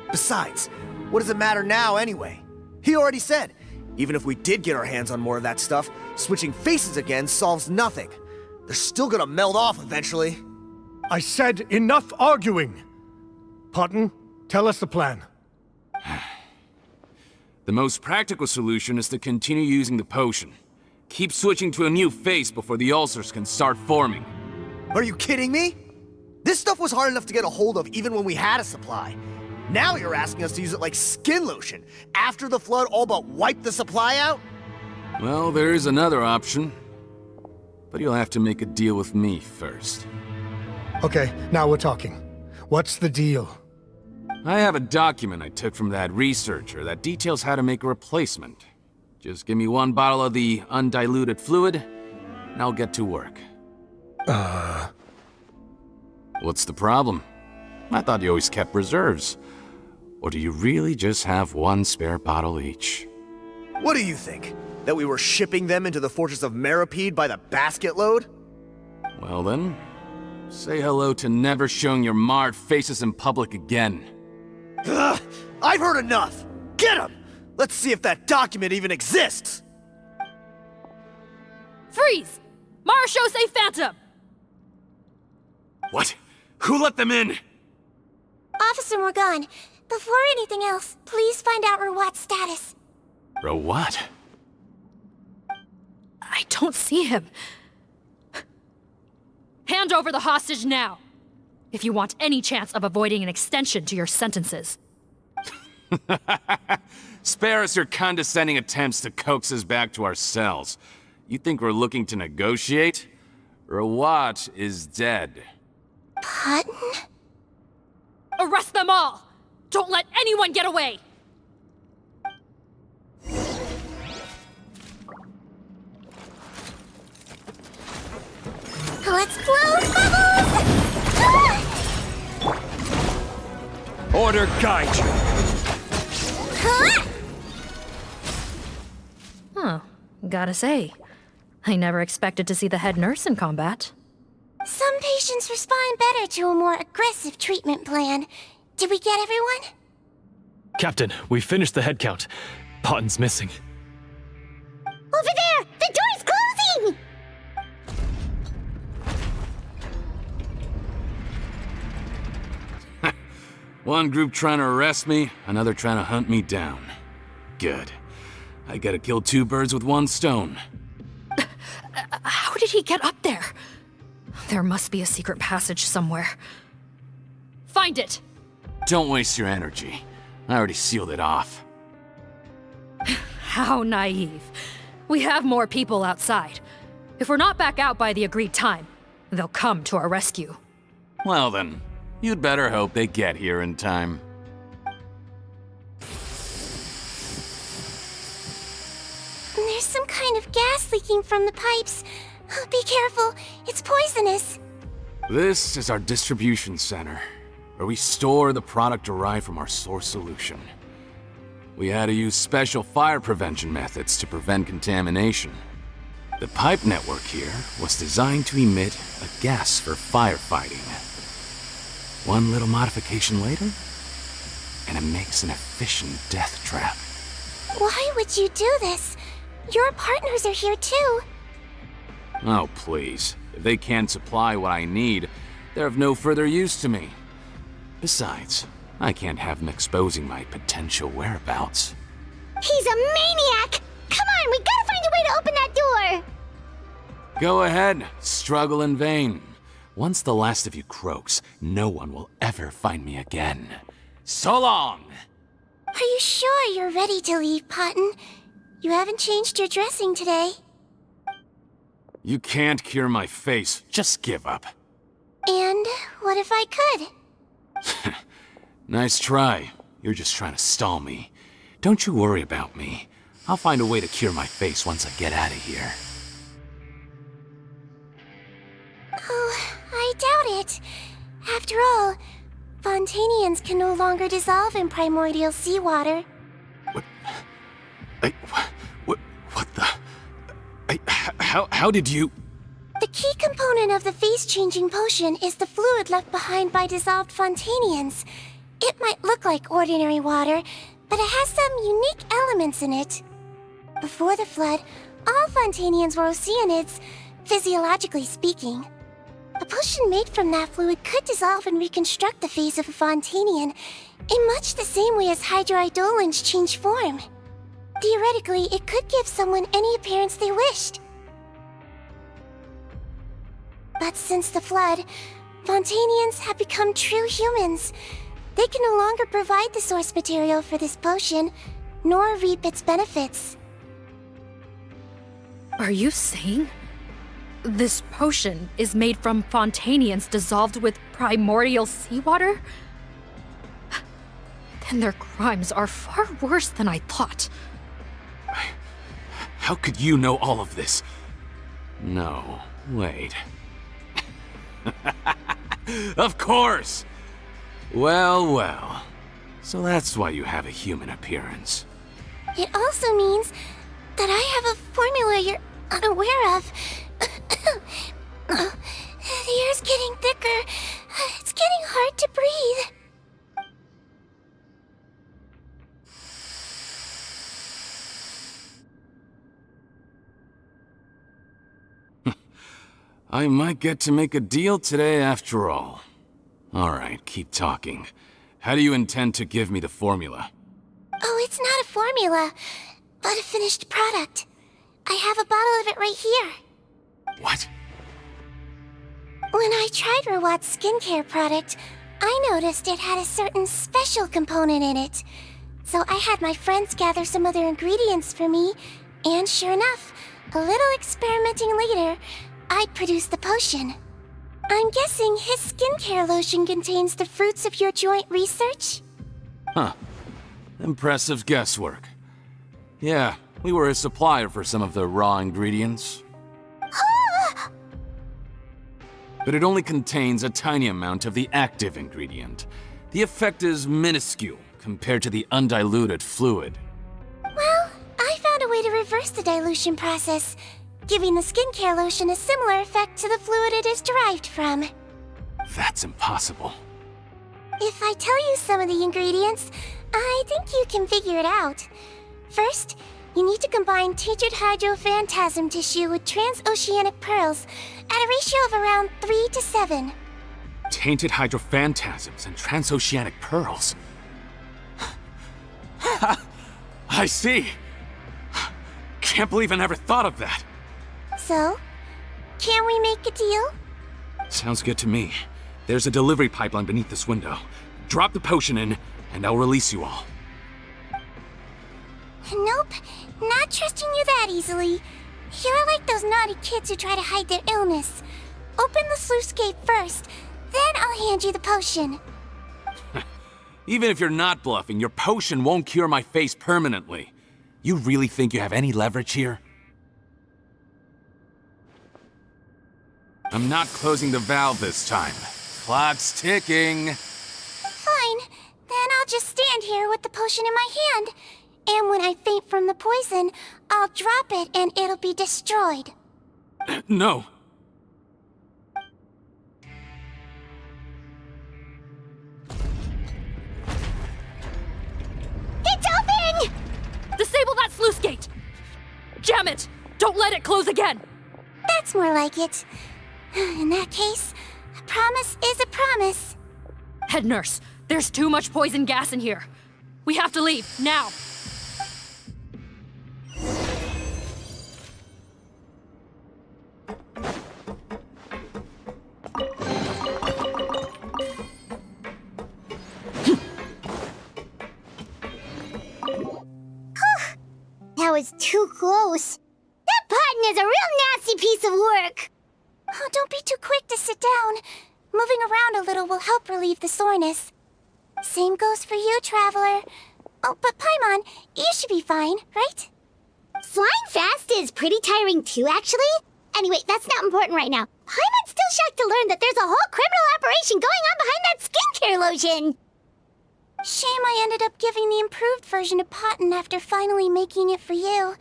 Besides, what does it matter now anyway? He already said, even if we did get our hands on more of that stuff, switching faces again solves nothing. They're still gonna meld off eventually. I said enough arguing! Parton, tell us the plan. The most practical solution is to continue using the potion. Keep switching to a new face before the ulcers can start forming. Are you kidding me? This stuff was hard enough to get a hold of even when we had a supply. Now you're asking us to use it like skin lotion, after the flood all but wiped the supply out? Well, there is another option. But you'll have to make a deal with me first. Okay, now we're talking. What's the deal? I have a document I took from that researcher that details how to make a replacement. Just give me one bottle of the undiluted fluid, and I'll get to work. What's the problem? I thought you always kept reserves. Or do you really just have one spare bottle each? What do you think? That we were shipping them into the fortress of Meripede by the basket load? Well then, say hello to never showing your marred faces in public again. Ugh, I've heard enough! Get him! Let's see if that document even exists! Freeze! Marshal, say Phantom! What? Who let them in? Officer Morgan, before anything else, please find out Rawat's status. What? I don't see him. Hand over the hostage now, if you want any chance of avoiding an extension to your sentences. Spare us your condescending attempts to coax us back to our cells. You think we're looking to negotiate? Rawat is dead. Patton? Arrest them all! Don't let anyone get away! Let's blow bubbles! Order guide you. Huh. Gotta say, I never expected to see the head nurse in combat. Some patients respond better to a more aggressive treatment plan. Did we get everyone? Captain, we finished the head count. Potten's missing. Over there! The door's closing! One group trying to arrest me, another trying to hunt me down. Good. I gotta kill two birds with one stone. How did he get up there? There must be a secret passage somewhere. Find it! Don't waste your energy. I already sealed it off. How naive. We have more people outside. If we're not back out by the agreed time, they'll come to our rescue. Well then, you'd better hope they get here in time. There's some kind of gas leaking from the pipes. Be careful, it's poisonous. This is our distribution center, where we store the product derived from our source solution. We had to use special fire prevention methods to prevent contamination. The pipe network here was designed to emit a gas for firefighting. One little modification later, and it makes an efficient death trap. Why would you do this? Your partners are here too. Oh, please. If they can't supply what I need, they're of no further use to me. Besides, I can't have them exposing my potential whereabouts. He's a maniac! Come on, we gotta find a way to open that door! Go ahead, struggle in vain. Once the last of you croaks, no one will ever find me again. So long! Are you sure you're ready to leave, Patton? You haven't changed your dressing today. You can't cure my face, just give up. And what if I could? Nice try. You're just trying to stall me. Don't you worry about me. I'll find a way to cure my face once I get out of here. Oh, I doubt it. After all, Fontainians can no longer dissolve in primordial seawater. What the... How did you... The key component of the face-changing potion is the fluid left behind by dissolved Fontainians. It might look like ordinary water, but it has some unique elements in it. Before the flood, all Fontainians were oceanids, physiologically speaking. A potion made from that fluid could dissolve and reconstruct the face of a Fontainian in much the same way as hydroidolins change form. Theoretically, it could give someone any appearance they wished. But since the flood, Fontainians have become true humans. They can no longer provide the source material for this potion, nor reap its benefits. Are you saying this potion is made from Fontainians dissolved with primordial seawater? Then their crimes are far worse than I thought. How could you know all of this? No, wait. Of course! Well, well. So that's why you have a human appearance. It also means that I have a formula you're unaware of. The air's getting thicker. It's getting hard to breathe. I might get to make a deal today after all. Alright, keep talking. How do you intend to give me the formula? Oh, it's not a formula, but a finished product. I have a bottle of it right here. What? When I tried Rawat's skincare product, I noticed it had a certain special component in it. So I had my friends gather some other ingredients for me, and sure enough, a little experimenting later, I'd produced the potion. I'm guessing his skincare lotion contains the fruits of your joint research? Huh. Impressive guesswork. Yeah, we were a supplier for some of the raw ingredients. But it only contains a tiny amount of the active ingredient. The effect is minuscule compared to the undiluted fluid. Well, I found a way to reverse the dilution process, giving the skincare lotion a similar effect to the fluid it is derived from. That's impossible. If I tell you some of the ingredients, I think you can figure it out. First, you need to combine tainted hydrophantasm tissue with transoceanic pearls at a ratio of around 3 to 7. Tainted hydrophantasms and transoceanic pearls. I see. Can't believe I never thought of that. So, can we make a deal? Sounds good to me. There's a delivery pipeline beneath this window. Drop the potion in, and I'll release you all. Nope, not trusting you that easily. You're like those naughty kids who try to hide their illness. Open the sluice gate first, then I'll hand you the potion. Even if you're not bluffing, your potion won't cure my face permanently. You really think you have any leverage here? I'm not closing the valve this time. Clock's ticking. Fine, then I'll just stand here with the potion in my hand. And when I faint from the poison, I'll drop it and it'll be destroyed. No. It's open! Disable that sluice gate! Jam it! Don't let it close again! That's more like it. In that case, a promise is a promise. Head nurse, there's too much poison gas in here. We have to leave, now! That was too close. That button is a real nasty piece of work. Oh, don't be too quick to sit down. Moving around a little will help relieve the soreness. Same goes for you, Traveler. Oh, but Paimon, you should be fine, right? Flying fast is pretty tiring too, actually. Anyway, that's not important right now. Paimon's still shocked to learn that there's a whole criminal operation going on behind that skincare lotion. Shame I ended up giving the improved version to Potton after finally making it for you.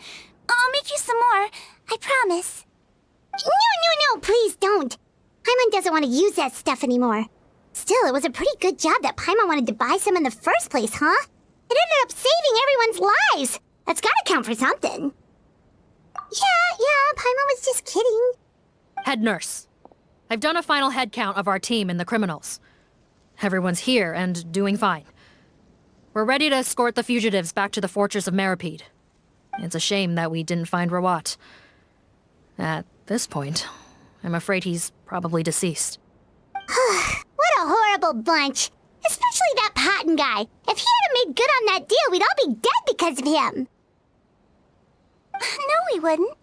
I'll make you some more, I promise. No, please don't. Paimon doesn't want to use that stuff anymore. Still, it was a pretty good job that Paimon wanted to buy some in the first place, huh? It ended up saving everyone's lives. That's gotta count for something. Yeah, Paimon was just kidding. Head nurse, I've done a final head count of our team and the criminals. Everyone's here and doing fine. We're ready to escort the fugitives back to the fortress of Meripede. It's a shame that we didn't find Rawat. At this point, I'm afraid he's probably deceased. What a horrible bunch. Especially that Potton guy. If he hadn't made good on that deal, we'd all be dead because of him. No, we wouldn't.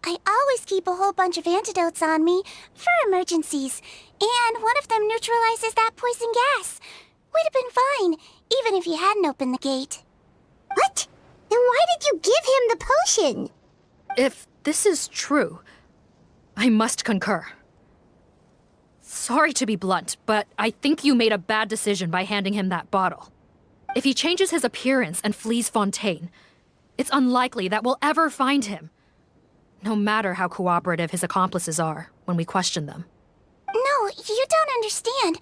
I always keep a whole bunch of antidotes on me for emergencies, and one of them neutralizes that poison gas. We'd have been fine, even if you hadn't opened the gate. What? Then why did you give him the potion? If this is true, I must concur. Sorry to be blunt, but I think you made a bad decision by handing him that bottle. If he changes his appearance and flees Fontaine, it's unlikely that we'll ever find him. No matter how cooperative his accomplices are when we question them. No, you don't understand.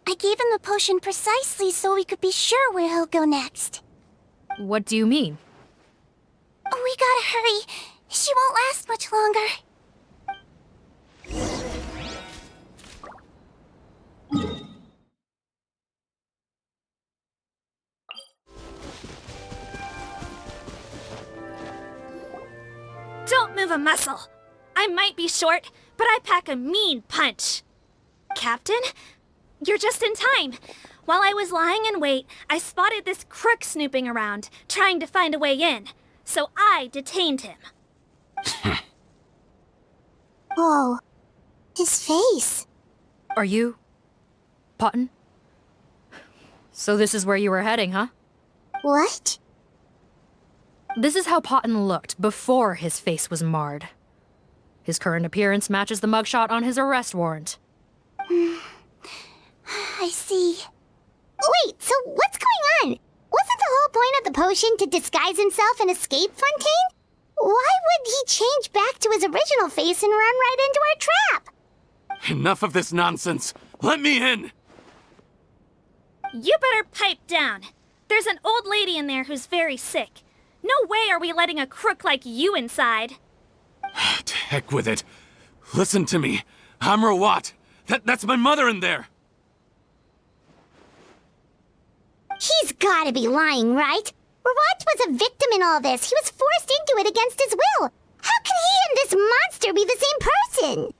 I gave him the potion precisely so we could be sure where he'll go next. What do you mean? We gotta hurry. She won't last much longer. Don't move a muscle. I might be short, but I pack a mean punch. Captain, you're just in time. While I was lying in wait, I spotted this crook snooping around, trying to find a way in. So I detained him. Oh, his face. Are you... Potton? So this is where you were heading, huh? What? This is how Potton looked before his face was marred. His current appearance matches the mugshot on his arrest warrant. I see. Wait, so what's going on? Wasn't the whole point of the potion to disguise himself and escape Fontaine? Why would he change back to his original face and run right into our trap? Enough of this nonsense. Let me in! You better pipe down. There's an old lady in there who's very sick. No way are we letting a crook like you inside. To heck with it. Listen to me. I'm Rawat. That's my mother in there. He's gotta be lying, right? Rawat was a victim in all this. He was forced into it against his will. How can he and this monster be the same person?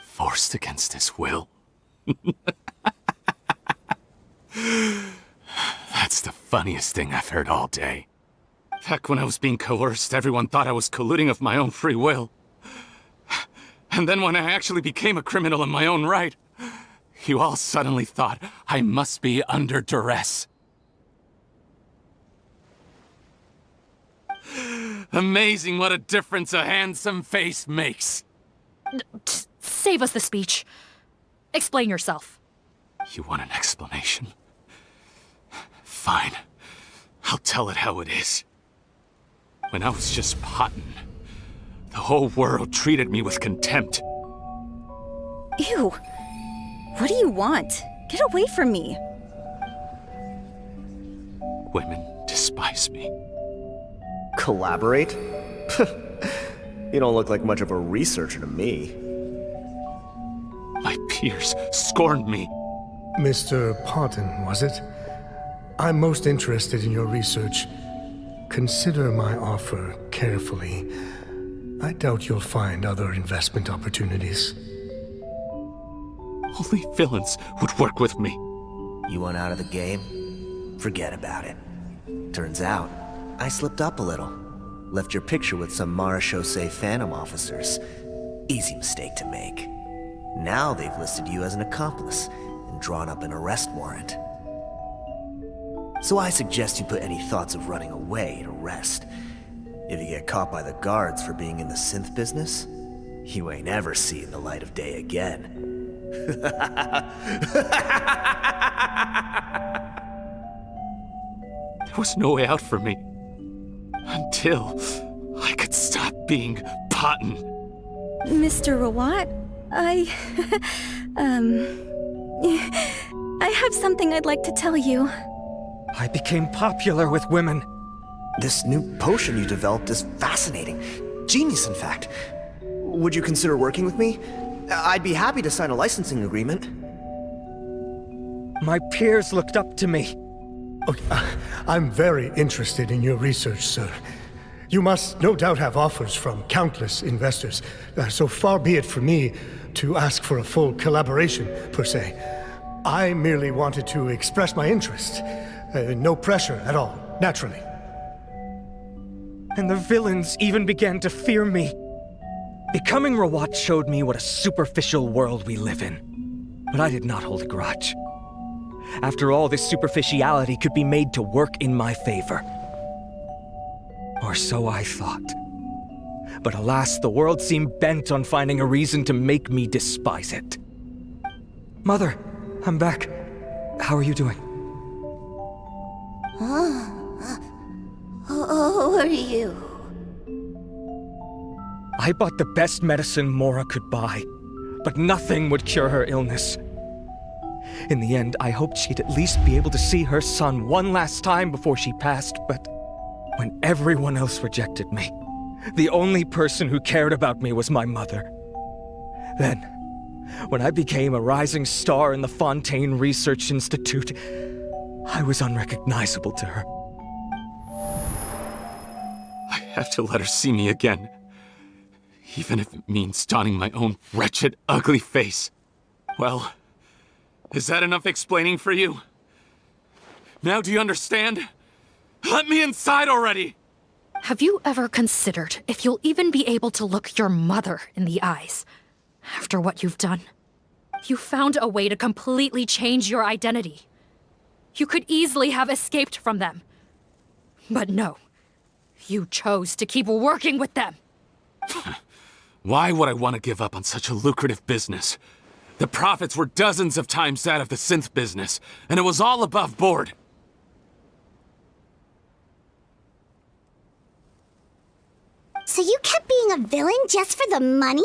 Forced against his will? That's the funniest thing I've heard all day. Back when I was being coerced, everyone thought I was colluding of my own free will. And then when I actually became a criminal in my own right, you all suddenly thought I must be under duress. Amazing what a difference a handsome face makes. Save us the speech. Explain yourself. You want an explanation? Fine. I'll tell it how it is. When I was just Potton, the whole world treated me with contempt. Ew. What do you want? Get away from me. Women despise me. Collaborate? You don't look like much of a researcher to me. My peers scorned me. Mr. Potton, was it? I'm most interested in your research. Consider my offer carefully. I doubt you'll find other investment opportunities. Only villains would work with me. You want out of the game? Forget about it. Turns out, I slipped up a little. Left your picture with some Marechaussee Phantom officers. Easy mistake to make. Now they've listed you as an accomplice and drawn up an arrest warrant. So I suggest you put any thoughts of running away to rest. If you get caught by the guards for being in the synth business, you ain't ever seeing the light of day again. There was no way out for me. Until I could stop being Potton. Mr. Rawat, I have something I'd like to tell you. I became popular with women. This new potion you developed is fascinating. Genius, in fact. Would you consider working with me? I'd be happy to sign a licensing agreement. My peers looked up to me. Okay, I'm very interested in your research, sir. You must no doubt have offers from countless investors, so far be it for me to ask for a full collaboration, per se. I merely wanted to express my interest. No pressure at all, naturally. And the villains even began to fear me. Becoming Rawat showed me what a superficial world we live in. But I did not hold a grudge. After all, this superficiality could be made to work in my favor. Or so I thought. But alas, the world seemed bent on finding a reason to make me despise it. Mother, I'm back. How are you doing? I bought the best medicine Mora could buy, but nothing would cure her illness. In the end, I hoped she'd at least be able to see her son one last time before she passed, but when everyone else rejected me, the only person who cared about me was my mother. Then, when I became a rising star in the Fontaine Research Institute, I was unrecognizable to her. I have to let her see me again. Even if it means donning my own wretched, ugly face. Well, is that enough explaining for you? Now do you understand? Let me inside already! Have you ever considered if you'll even be able to look your mother in the eyes after what you've done? You found a way to completely change your identity. You could easily have escaped from them. But no, you chose to keep working with them. Why would I want to give up on such a lucrative business? The profits were dozens of times that of the synth business, and it was all above board. So you kept being a villain just for the money?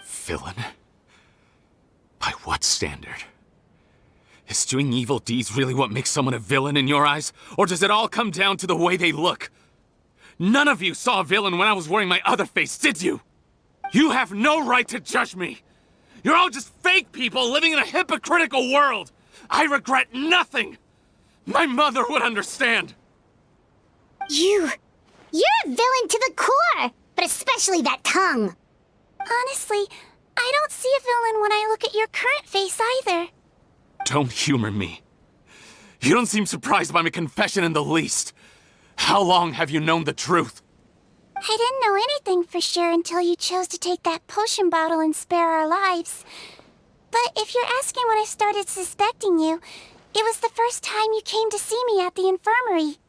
Villain? By what standard? Is doing evil deeds really what makes someone a villain in your eyes? Or does it all come down to the way they look? None of you saw a villain when I was wearing my other face, did you? You have no right to judge me! You're all just fake people living in a hypocritical world! I regret nothing! My mother would understand! You're a villain to the core! But especially that tongue! Honestly, I don't see a villain when I look at your current face either. Don't humor me. You don't seem surprised by my confession in the least. How long have you known the truth? I didn't know anything for sure until you chose to take that potion bottle and spare our lives. But if you're asking when I started suspecting you, it was the first time you came to see me at the infirmary.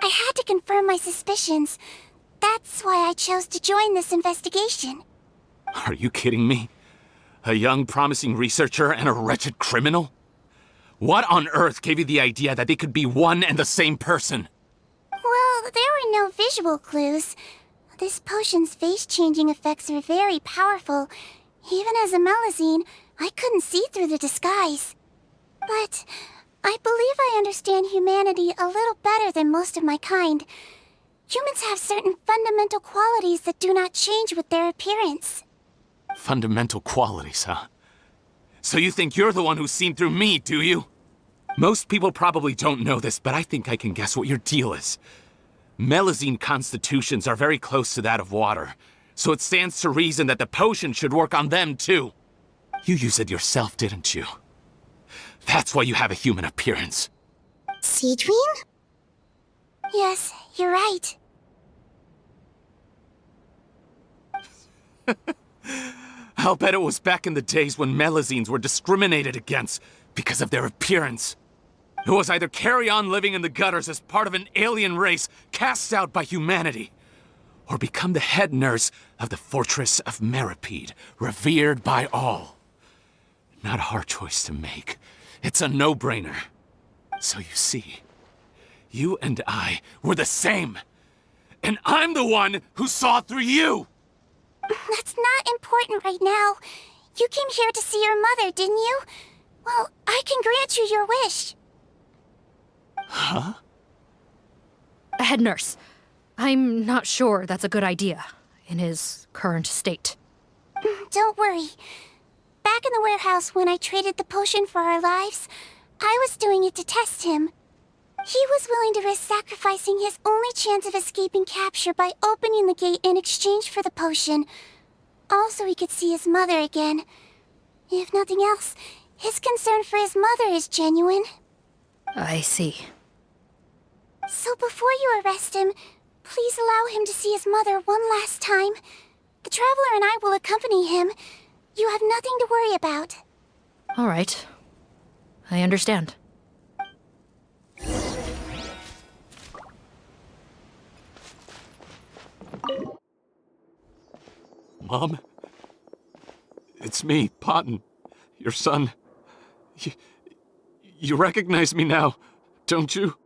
I had to confirm my suspicions. That's why I chose to join this investigation. Are you kidding me? A young, promising researcher and a wretched criminal? What on earth gave you the idea that they could be one and the same person? Well, there were no visual clues. This potion's face-changing effects are very powerful. Even as a Melazine, I couldn't see through the disguise. But I believe I understand humanity a little better than most of my kind. Humans have certain fundamental qualities that do not change with their appearance. Fundamental qualities, huh? So you think you're the one who's seen through me, do you? Most people probably don't know this, but I think I can guess what your deal is. Melazine constitutions are very close to that of water, so it stands to reason that the potion should work on them too. You used it yourself, didn't you? That's why you have a human appearance. Sigewinne? Yes, you're right. I'll bet it was back in the days when Melazines were discriminated against because of their appearance. It was either carry on living in the gutters as part of an alien race cast out by humanity, or become the head nurse of the fortress of Meripede, revered by all. Not a hard choice to make. It's a no-brainer. So you see, you and I were the same. And I'm the one who saw through you! That's not important right now. You came here to see your mother, didn't you? Well, I can grant you your wish. Huh? Head nurse, I'm not sure that's a good idea in his current state. Don't worry. Back in the warehouse when I traded the potion for our lives, I was doing it to test him. He was willing to risk sacrificing his only chance of escaping capture by opening the gate in exchange for the potion. Also, he could see his mother again. If nothing else, his concern for his mother is genuine. I see. So before you arrest him, please allow him to see his mother one last time. The Traveler and I will accompany him. You have nothing to worry about. All right. I understand. Mom? It's me, Potton. Your son. You recognize me now, don't you?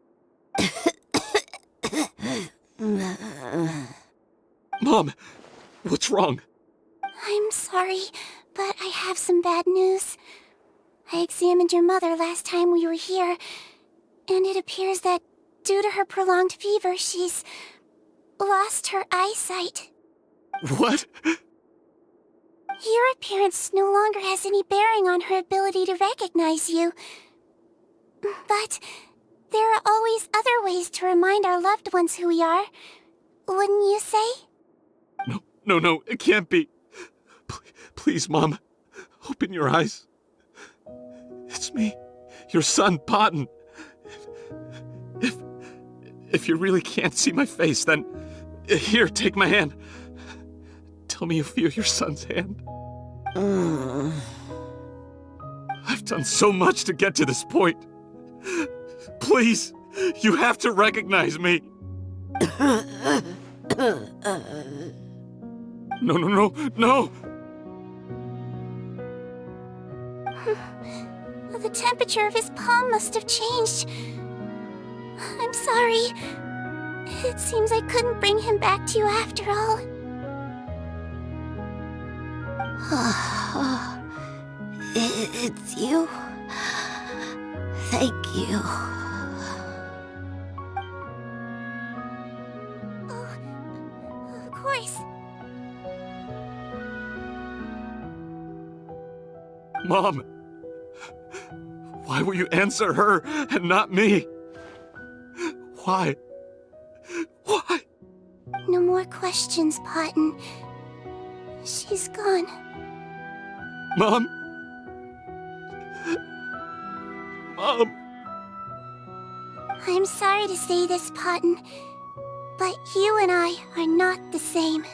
Mom, What's wrong? I'm sorry, but I have some bad news. I examined your mother last time we were here, and it appears that due to her prolonged fever, she's lost her eyesight. What? Your appearance no longer has any bearing on her ability to recognize you. But there are always other ways to remind our loved ones who we are, wouldn't you say? No, it can't be. Please, Mom, open your eyes. It's me, your son, Potton. If you really can't see my face, then here, take my hand. Tell me you feel your son's hand. I've done so much to get to this point. Please, you have to recognize me. No. The temperature of his palm must have changed. I'm sorry. It seems I couldn't bring him back to you after all. It's you. Thank you. Oh, of course. Mom, why will you answer her and not me? Why? No more questions, Potton. She's gone. Mom? I'm sorry to say this, Potton, but you and I are not the same.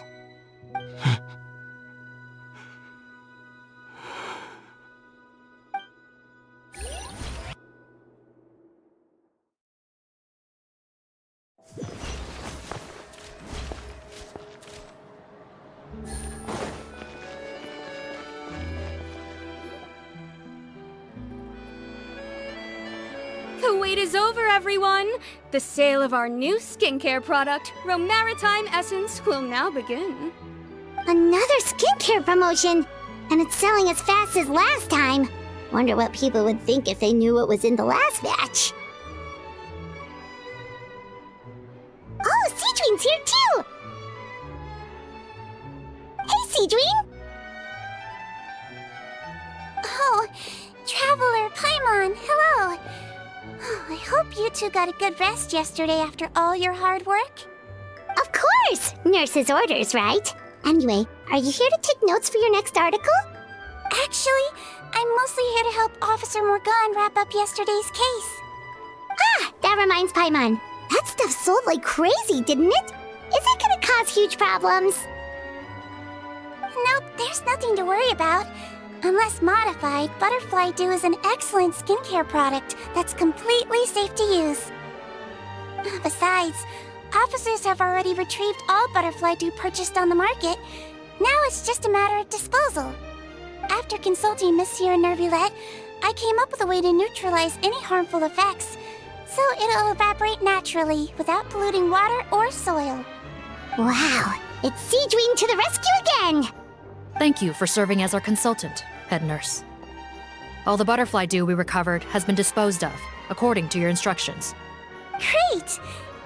The wait is over, everyone! The sale of our new skincare product, Romaritime Essence, will now begin. Another skincare promotion! And it's selling as fast as last time. Wonder what people would think if they knew what was in the last batch. Oh, Sigewinne's here too! Hey, Sigewinne! Oh, Traveler Paimon, hello! I hope you two got a good rest yesterday after all your hard work. Of course! Nurse's orders, right? Anyway, are you here to take notes for your next article? Actually, I'm mostly here to help Officer Morgan wrap up yesterday's case. Ah, that reminds Paimon. That stuff sold like crazy, didn't it? Is it gonna cause huge problems? Nope, there's nothing to worry about. Unless modified, Butterfly Dew is an excellent skincare product that's completely safe to use. Besides, officers have already retrieved all Butterfly Dew purchased on the market. Now it's just a matter of disposal. After consulting Monsieur Nervulette, I came up with a way to neutralize any harmful effects, so it'll evaporate naturally without polluting water or soil. Wow, it's Sigewinne to the rescue again! Thank you for serving as our consultant, head nurse. All the butterfly dew we recovered has been disposed of, according to your instructions. Great!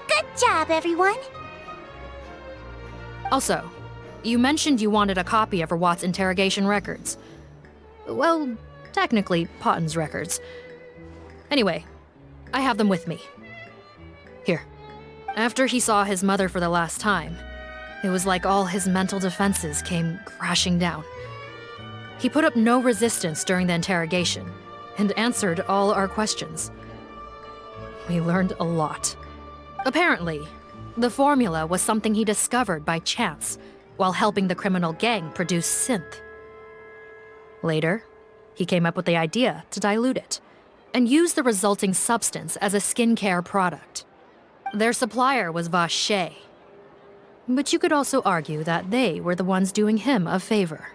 Good job, everyone! Also, you mentioned you wanted a copy of Rawat's interrogation records. Well, technically, Potton's records. Anyway, I have them with me. Here. After he saw his mother for the last time, it was like all his mental defenses came crashing down. He put up no resistance during the interrogation, and answered all our questions. We learned a lot. Apparently, the formula was something he discovered by chance while helping the criminal gang produce synth. Later, he came up with the idea to dilute it, and use the resulting substance as a skincare product. Their supplier was Vache. But you could also argue that they were the ones doing him a favor.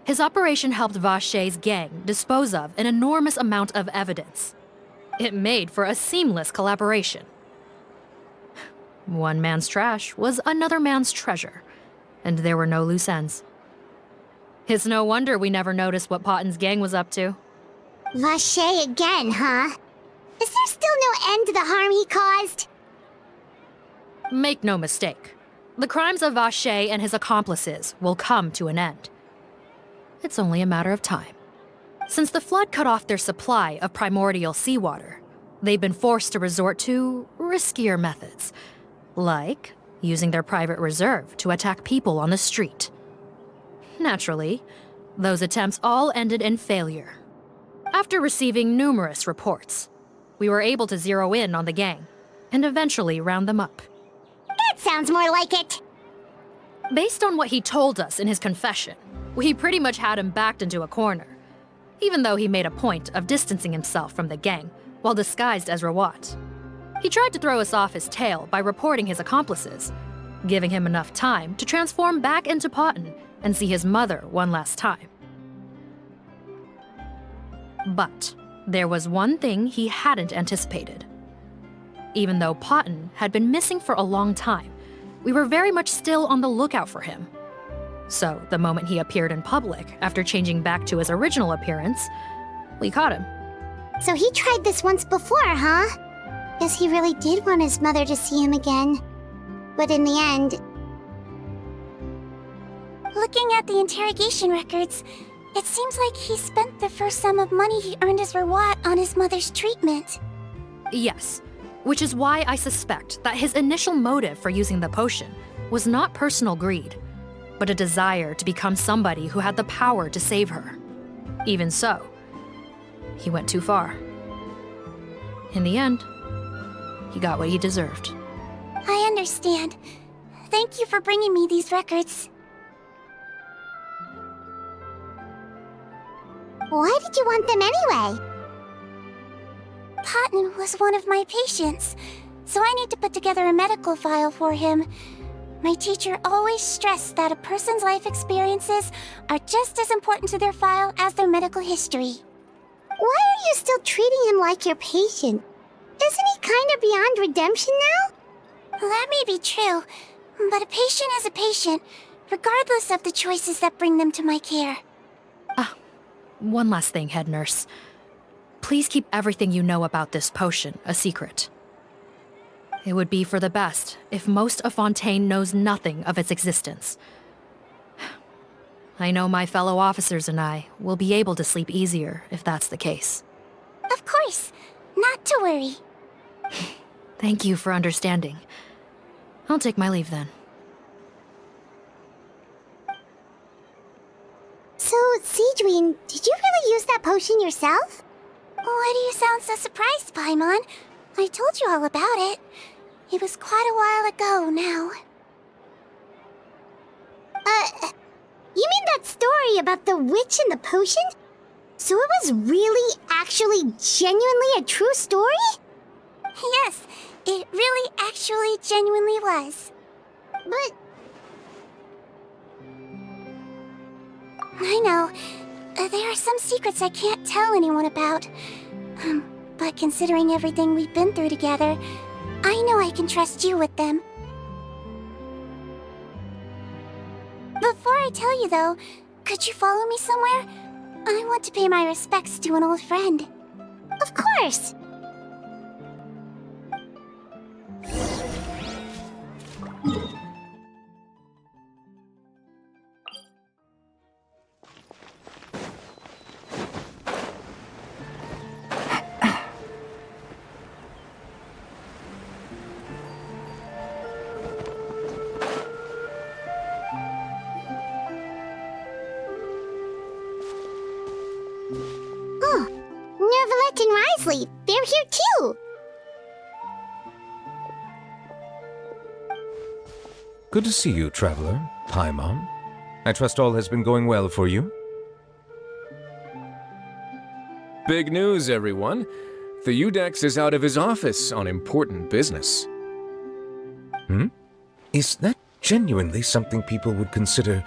His operation helped Vache's gang dispose of an enormous amount of evidence. It made for a seamless collaboration. One man's trash was another man's treasure, and there were no loose ends. It's no wonder we never noticed what Potten's gang was up to. Vache again, huh? Is there still no end to the harm he caused? Make no mistake. The crimes of Vache and his accomplices will come to an end. It's only a matter of time. Since the flood cut off their supply of primordial seawater, they've been forced to resort to riskier methods, like using their private reserve to attack people on the street. Naturally, those attempts all ended in failure. After receiving numerous reports, we were able to zero in on the gang and eventually round them up. That sounds more like it. Based on what he told us in his confession, we pretty much had him backed into a corner, even though he made a point of distancing himself from the gang while disguised as Rawat. He tried to throw us off his tail by reporting his accomplices, giving him enough time to transform back into Potten and see his mother one last time. But there was one thing he hadn't anticipated. Even though Potten had been missing for a long time, we were very much still on the lookout for him. So the moment he appeared in public after changing back to his original appearance, we caught him. So he tried this once before, huh? Guess he really did want his mother to see him again. But in the end... Looking at the interrogation records, it seems like he spent the first sum of money he earned as Rawat on his mother's treatment. Yes, which is why I suspect that his initial motive for using the potion was not personal greed, but a desire to become somebody who had the power to save her. Even so, he went too far. In the end, he got what he deserved. I understand. Thank you for bringing me these records. Why did you want them anyway? Potten was one of my patients, so I need to put together a medical file for him. My teacher always stressed that a person's life experiences are just as important to their file as their medical history. Why are you still treating him like your patient? Isn't he kind of beyond redemption now? That may be true, but a patient is a patient, regardless of the choices that bring them to my care. One last thing, head nurse. Please keep everything you know about this potion a secret. It would be for the best if most of Fontaine knows nothing of its existence. I know my fellow officers and I will be able to sleep easier if that's the case. Of course, not to worry. Thank you for understanding. I'll take my leave then. So, Sigewinne, did you really use that potion yourself? Why do you sound so surprised, Paimon? I told you all about it. It was quite a while ago now. You mean that story about the witch and the potion? So it was really, actually, genuinely a true story? Yes, it really, actually, genuinely was. But... I know. There are some secrets I can't tell anyone about. But considering everything we've been through together, I know I can trust you with them. Before I tell you, though, could you follow me somewhere? I want to pay my respects to an old friend. Of course! Nervalette and Risley, they're here too! Good to see you, traveler. Paimon. I trust all has been going well for you? Big news, everyone. The Udex is out of his office on important business. Is that genuinely something people would consider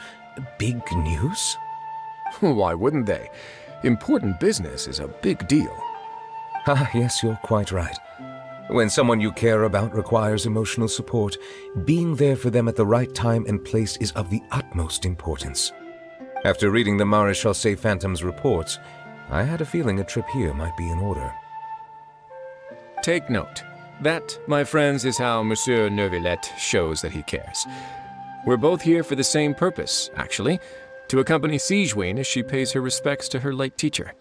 big news? Why wouldn't they? Important business is a big deal. Ah, yes, you're quite right. When someone you care about requires emotional support, being there for them at the right time and place is of the utmost importance. After reading the Maréchal Phantom's reports, I had a feeling a trip here might be in order. Take note. That, my friends, is how Monsieur Neuvillette shows that he cares. We're both here for the same purpose, actually, to accompany Sigewinne as she pays her respects to her late teacher.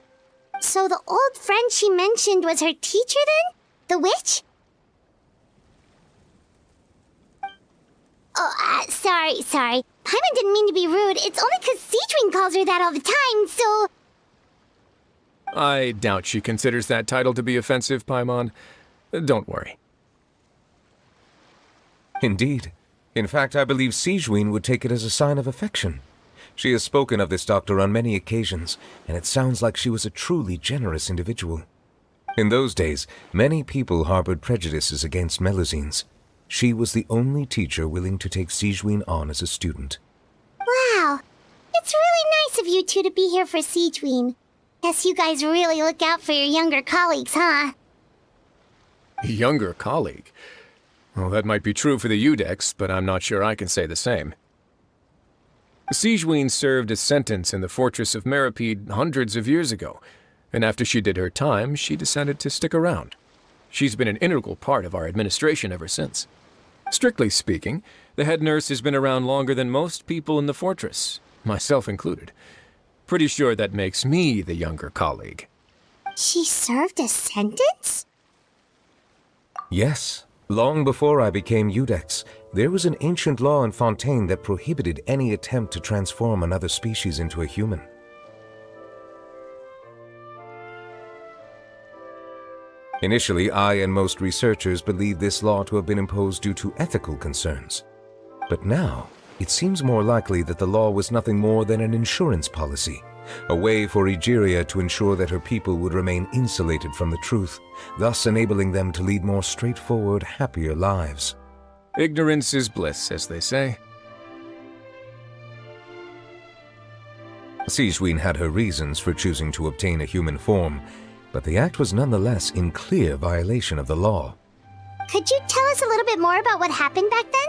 So the old friend she mentioned was her teacher then? The witch? Oh, sorry. Paimon didn't mean to be rude. It's only 'cause Sigewinne calls her that all the time, so... I doubt she considers that title to be offensive, Paimon. Don't worry. Indeed. In fact, I believe Sigewinne would take it as a sign of affection. She has spoken of this doctor on many occasions, and it sounds like she was a truly generous individual. In those days, many people harbored prejudices against Melusines. She was the only teacher willing to take Sigewinne on as a student. Wow. It's really nice of you two to be here for Sigewinne. Guess you guys really look out for your younger colleagues, huh? Younger colleague? Well, that might be true for the Udex, but I'm not sure I can say the same. Sigewinne served a sentence in the fortress of Meripede hundreds of years ago, and after she did her time, she decided to stick around. She's been an integral part of our administration ever since. Strictly speaking, the head nurse has been around longer than most people in the fortress, myself included. Pretty sure that makes me the younger colleague. She served a sentence? Yes. Long before I became Udex, there was an ancient law in Fontaine that prohibited any attempt to transform another species into a human. Initially, I and most researchers believed this law to have been imposed due to ethical concerns. But now, it seems more likely that the law was nothing more than an insurance policy, a way for Egeria to ensure that her people would remain insulated from the truth, thus enabling them to lead more straightforward, happier lives. Ignorance is bliss, as they say. Sigewinne had her reasons for choosing to obtain a human form, but the act was nonetheless in clear violation of the law. Could you tell us a little bit more about what happened back then?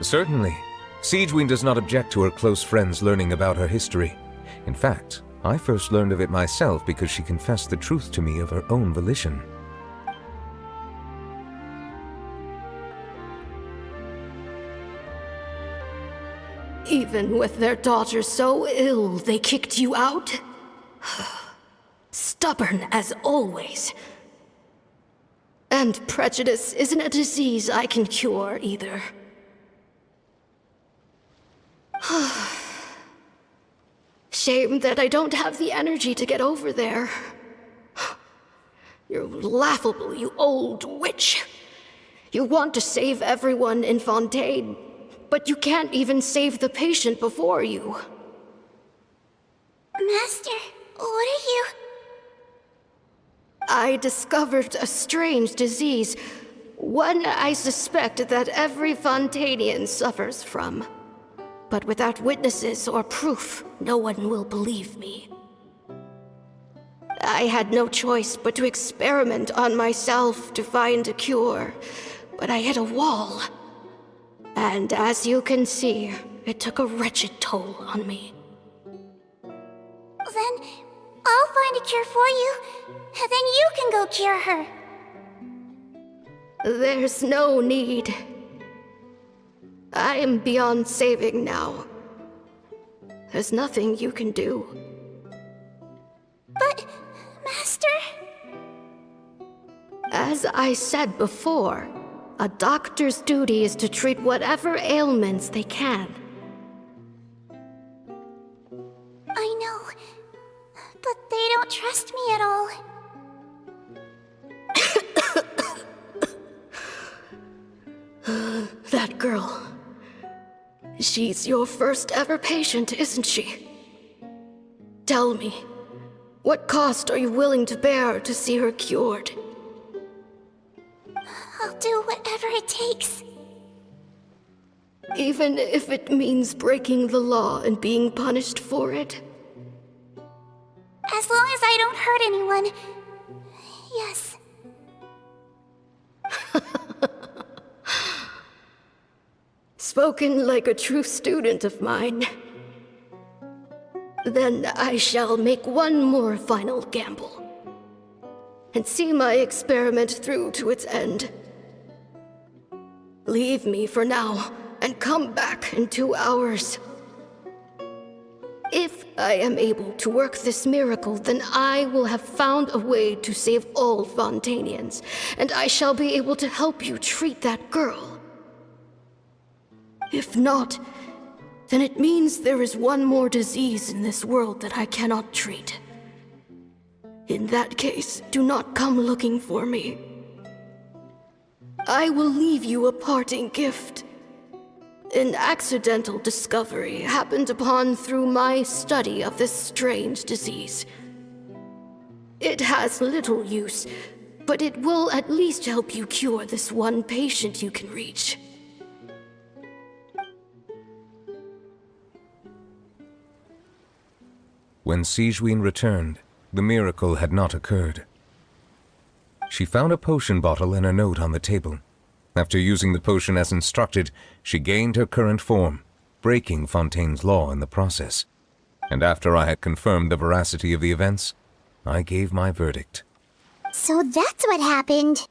Certainly. Sigewinne does not object to her close friends learning about her history. In fact, I first learned of it myself because she confessed the truth to me of her own volition. Even with their daughter so ill, they kicked you out? Stubborn as always. And prejudice isn't a disease I can cure either. Shame that I don't have the energy to get over there. You're laughable, you old witch. You want to save everyone in Fontaine, but you can't even save the patient before you. Master, what are you... I discovered a strange disease, one I suspect that every Fontainian suffers from. But without witnesses or proof, no one will believe me. I had no choice but to experiment on myself to find a cure, but I hit a wall. And as you can see, it took a wretched toll on me. Then I'll find a cure for you, and then you can go cure her. There's no need. I am beyond saving now. There's nothing you can do. But, Master... As I said before, a doctor's duty is to treat whatever ailments they can. I know, but they don't trust me at all. That girl. She's your first ever patient, isn't she? Tell me, what cost are you willing to bear to see her cured? I'll do whatever it takes. Even if it means breaking the law and being punished for it? As long as I don't hurt anyone. Yes. Spoken like a true student of mine. Then I shall make one more final gamble. And see my experiment through to its end. Leave me for now, and come back in 2 hours. If I am able to work this miracle, then I will have found a way to save all Fontainians, and I shall be able to help you treat that girl. If not, then it means there is one more disease in this world that I cannot treat. In that case, do not come looking for me. I will leave you a parting gift. An accidental discovery happened upon through my study of this strange disease. It has little use, but it will at least help you cure this one patient you can reach. When Sigewinne returned, the miracle had not occurred. She found a potion bottle and a note on the table. After using the potion as instructed, she gained her current form, breaking Fontaine's law in the process. And after I had confirmed the veracity of the events, I gave my verdict. So that's what happened.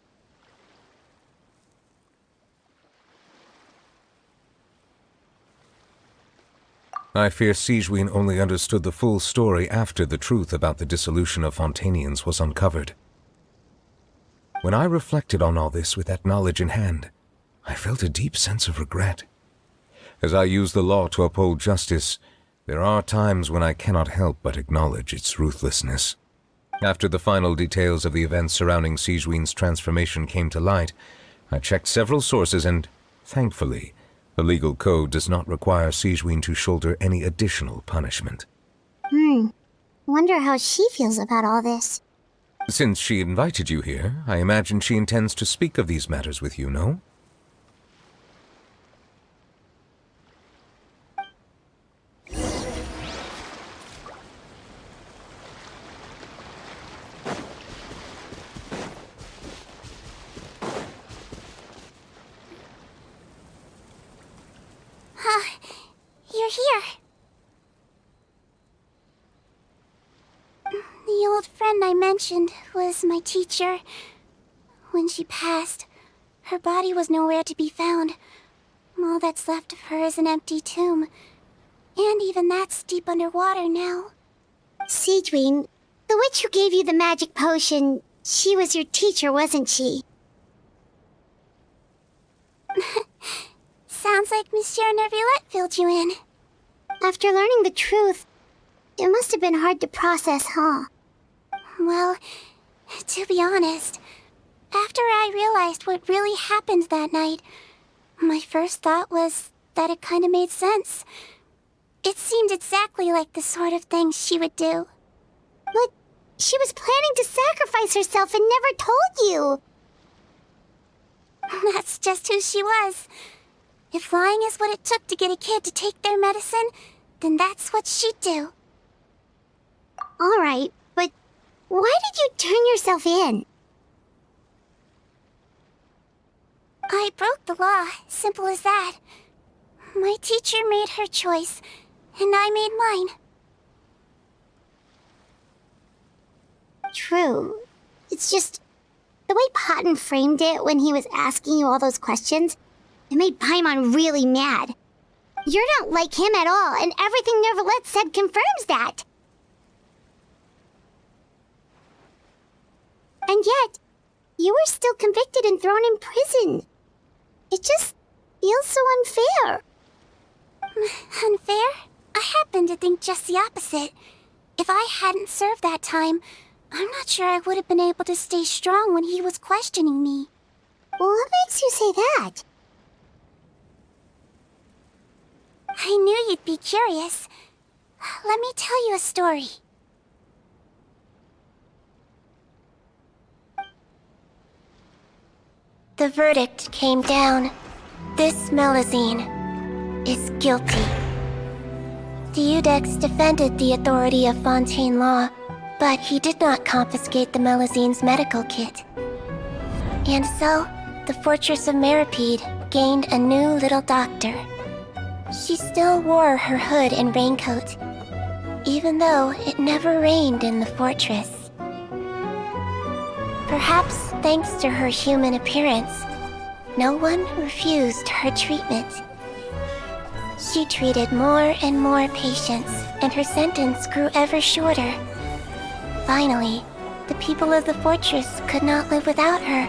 I fear Sigewinne only understood the full story after the truth about the dissolution of Fontainians was uncovered. When I reflected on all this with that knowledge in hand, I felt a deep sense of regret. As I use the law to uphold justice, there are times when I cannot help but acknowledge its ruthlessness. After the final details of the events surrounding Sigewinne's transformation came to light, I checked several sources and, thankfully, the legal code does not require Sigewinne to shoulder any additional punishment. Wonder how she feels about all this. Since she invited you here, I imagine she intends to speak of these matters with you, no? You're here. The old friend I mentioned was my teacher. When she passed, her body was nowhere to be found. All that's left of her is an empty tomb. And even that's deep underwater now. Sigewinne, the witch who gave you the magic potion, she was your teacher, wasn't she? Sounds like Monsieur Neuvillette filled you in. After learning the truth, it must have been hard to process, huh? Well, to be honest, after I realized what really happened that night, my first thought was that it kinda made sense. It seemed exactly like the sort of thing she would do. But she was planning to sacrifice herself and never told you. That's just who she was. If lying is what it took to get a kid to take their medicine, then that's what she'd do. Alright, but why did you turn yourself in? I broke the law, simple as that. My teacher made her choice, and I made mine. True. It's just the way Potton framed it when he was asking you all those questions, it made Paimon really mad. You're not like him at all, and everything Neuvillette said confirms that. And yet, you were still convicted and thrown in prison. It just feels so unfair. Unfair? I happen to think just the opposite. If I hadn't served that time, I'm not sure I would have been able to stay strong when he was questioning me. Well, what makes you say that? I knew you'd be curious. Let me tell you a story. The verdict came down. This Melusine is guilty. The Iudex defended the authority of Fontaine law, But he did not confiscate the Melizine's medical kit. And so, the Fortress of Meripede gained a new little doctor. She still wore her hood and raincoat, even though it never rained in the fortress. Perhaps thanks to her human appearance, no one refused her treatment. She treated more and more patients, and her sentence grew ever shorter. Finally, the people of the fortress could not live without her,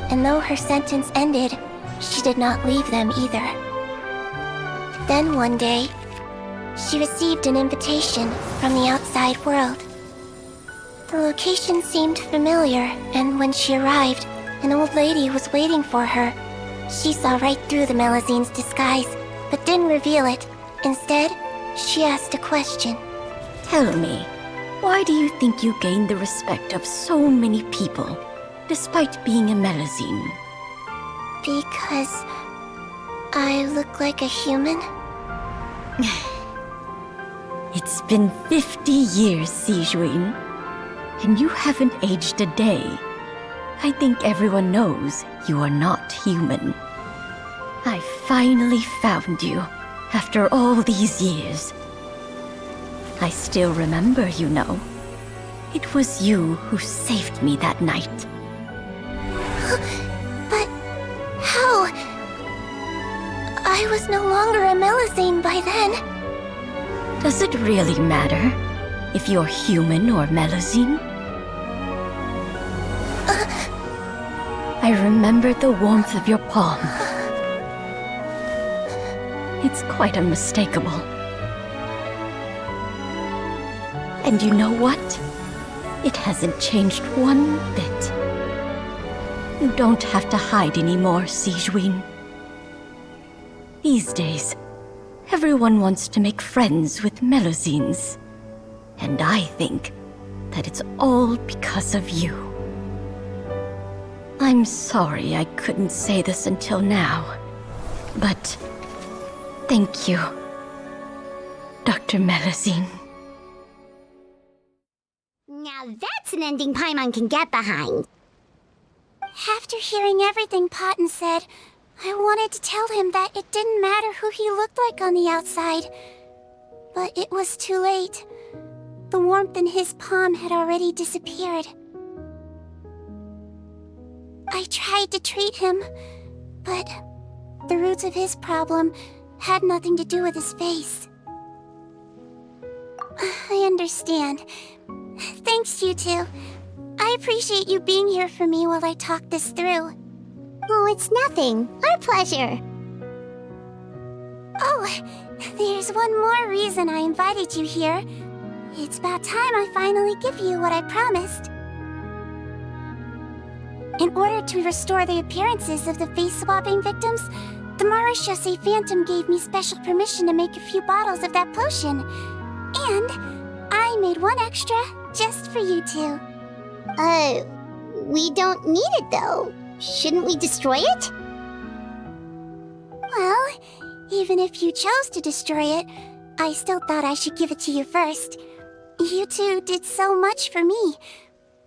and though her sentence ended, she did not leave them either. Then one day, she received an invitation from the outside world. The location seemed familiar, and when she arrived, an old lady was waiting for her. She saw right through the Melizine's disguise, but didn't reveal it. Instead, she asked a question. Tell me, why do you think you gained the respect of so many people, despite being a Melizine? Because I look like a human? It's been 50 years, Sigewinne, and you haven't aged a day. I think everyone knows you are not human. I finally found you, after all these years. I still remember, you know. It was you who saved me that night. But how? I was no longer a Melizine by then. Does it really matter if you're human or Melizine? I remember the warmth of your palm. It's quite unmistakable. And you know what? It hasn't changed one bit. You don't have to hide anymore, Sigewinne. These days, everyone wants to make friends with Melizines. And I think that it's all because of you. I'm sorry I couldn't say this until now, but thank you, Dr. Melizine. Now that's an ending Paimon can get behind. After hearing everything Paten said, I wanted to tell him that it didn't matter who he looked like on the outside. But it was too late. The warmth in his palm had already disappeared. I tried to treat him, but the roots of his problem had nothing to do with his face. I understand. Thanks, you two. I appreciate you being here for me while I talk this through. Oh, it's nothing. Our pleasure. Oh, there's one more reason I invited you here. It's about time I finally give you what I promised. In order to restore the appearances of the face-swapping victims, the Marechaussee Phantom gave me special permission to make a few bottles of that potion. And I made one extra just for you two. We don't need it though. Shouldn't we destroy it? Well, even if you chose to destroy it, I still thought I should give it to you first. You two did so much for me.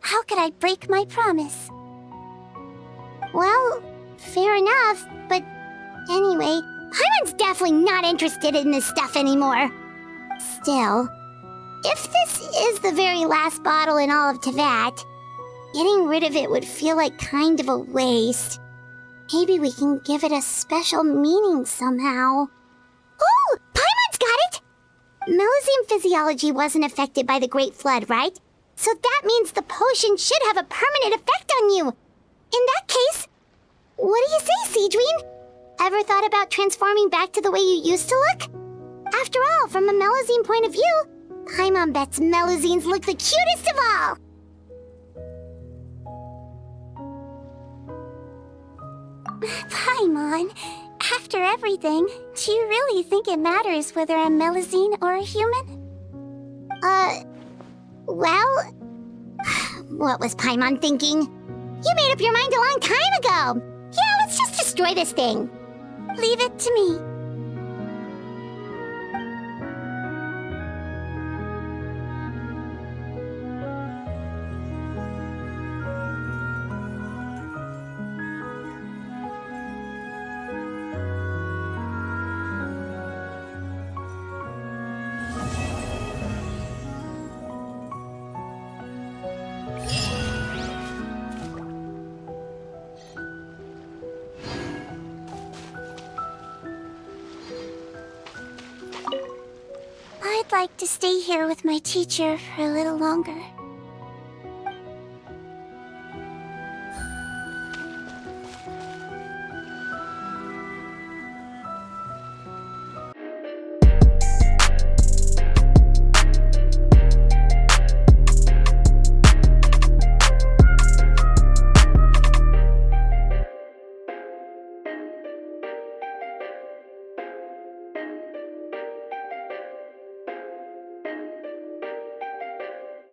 How could I break my promise? Well, fair enough, but anyway, Paimon's definitely not interested in this stuff anymore. Still, if this is the very last bottle in all of Teyvat, getting rid of it would feel like kind of a waste. Maybe we can give it a special meaning somehow. Oh, Paimon's got it! Melizine physiology wasn't affected by the Great Flood, right? So that means the potion should have a permanent effect on you. In that case, what do you say, Sigewinne? Ever thought about transforming back to the way you used to look? After all, from a Melizine point of view, Paimon bets Melizines look the cutest of all! Paimon, after everything, do you really think it matters whether I'm Melizine or a human? Well... What was Paimon thinking? You made up your mind a long time ago! Yeah, let's just destroy this thing. Leave it to me. like to stay here with my teacher for a little longer.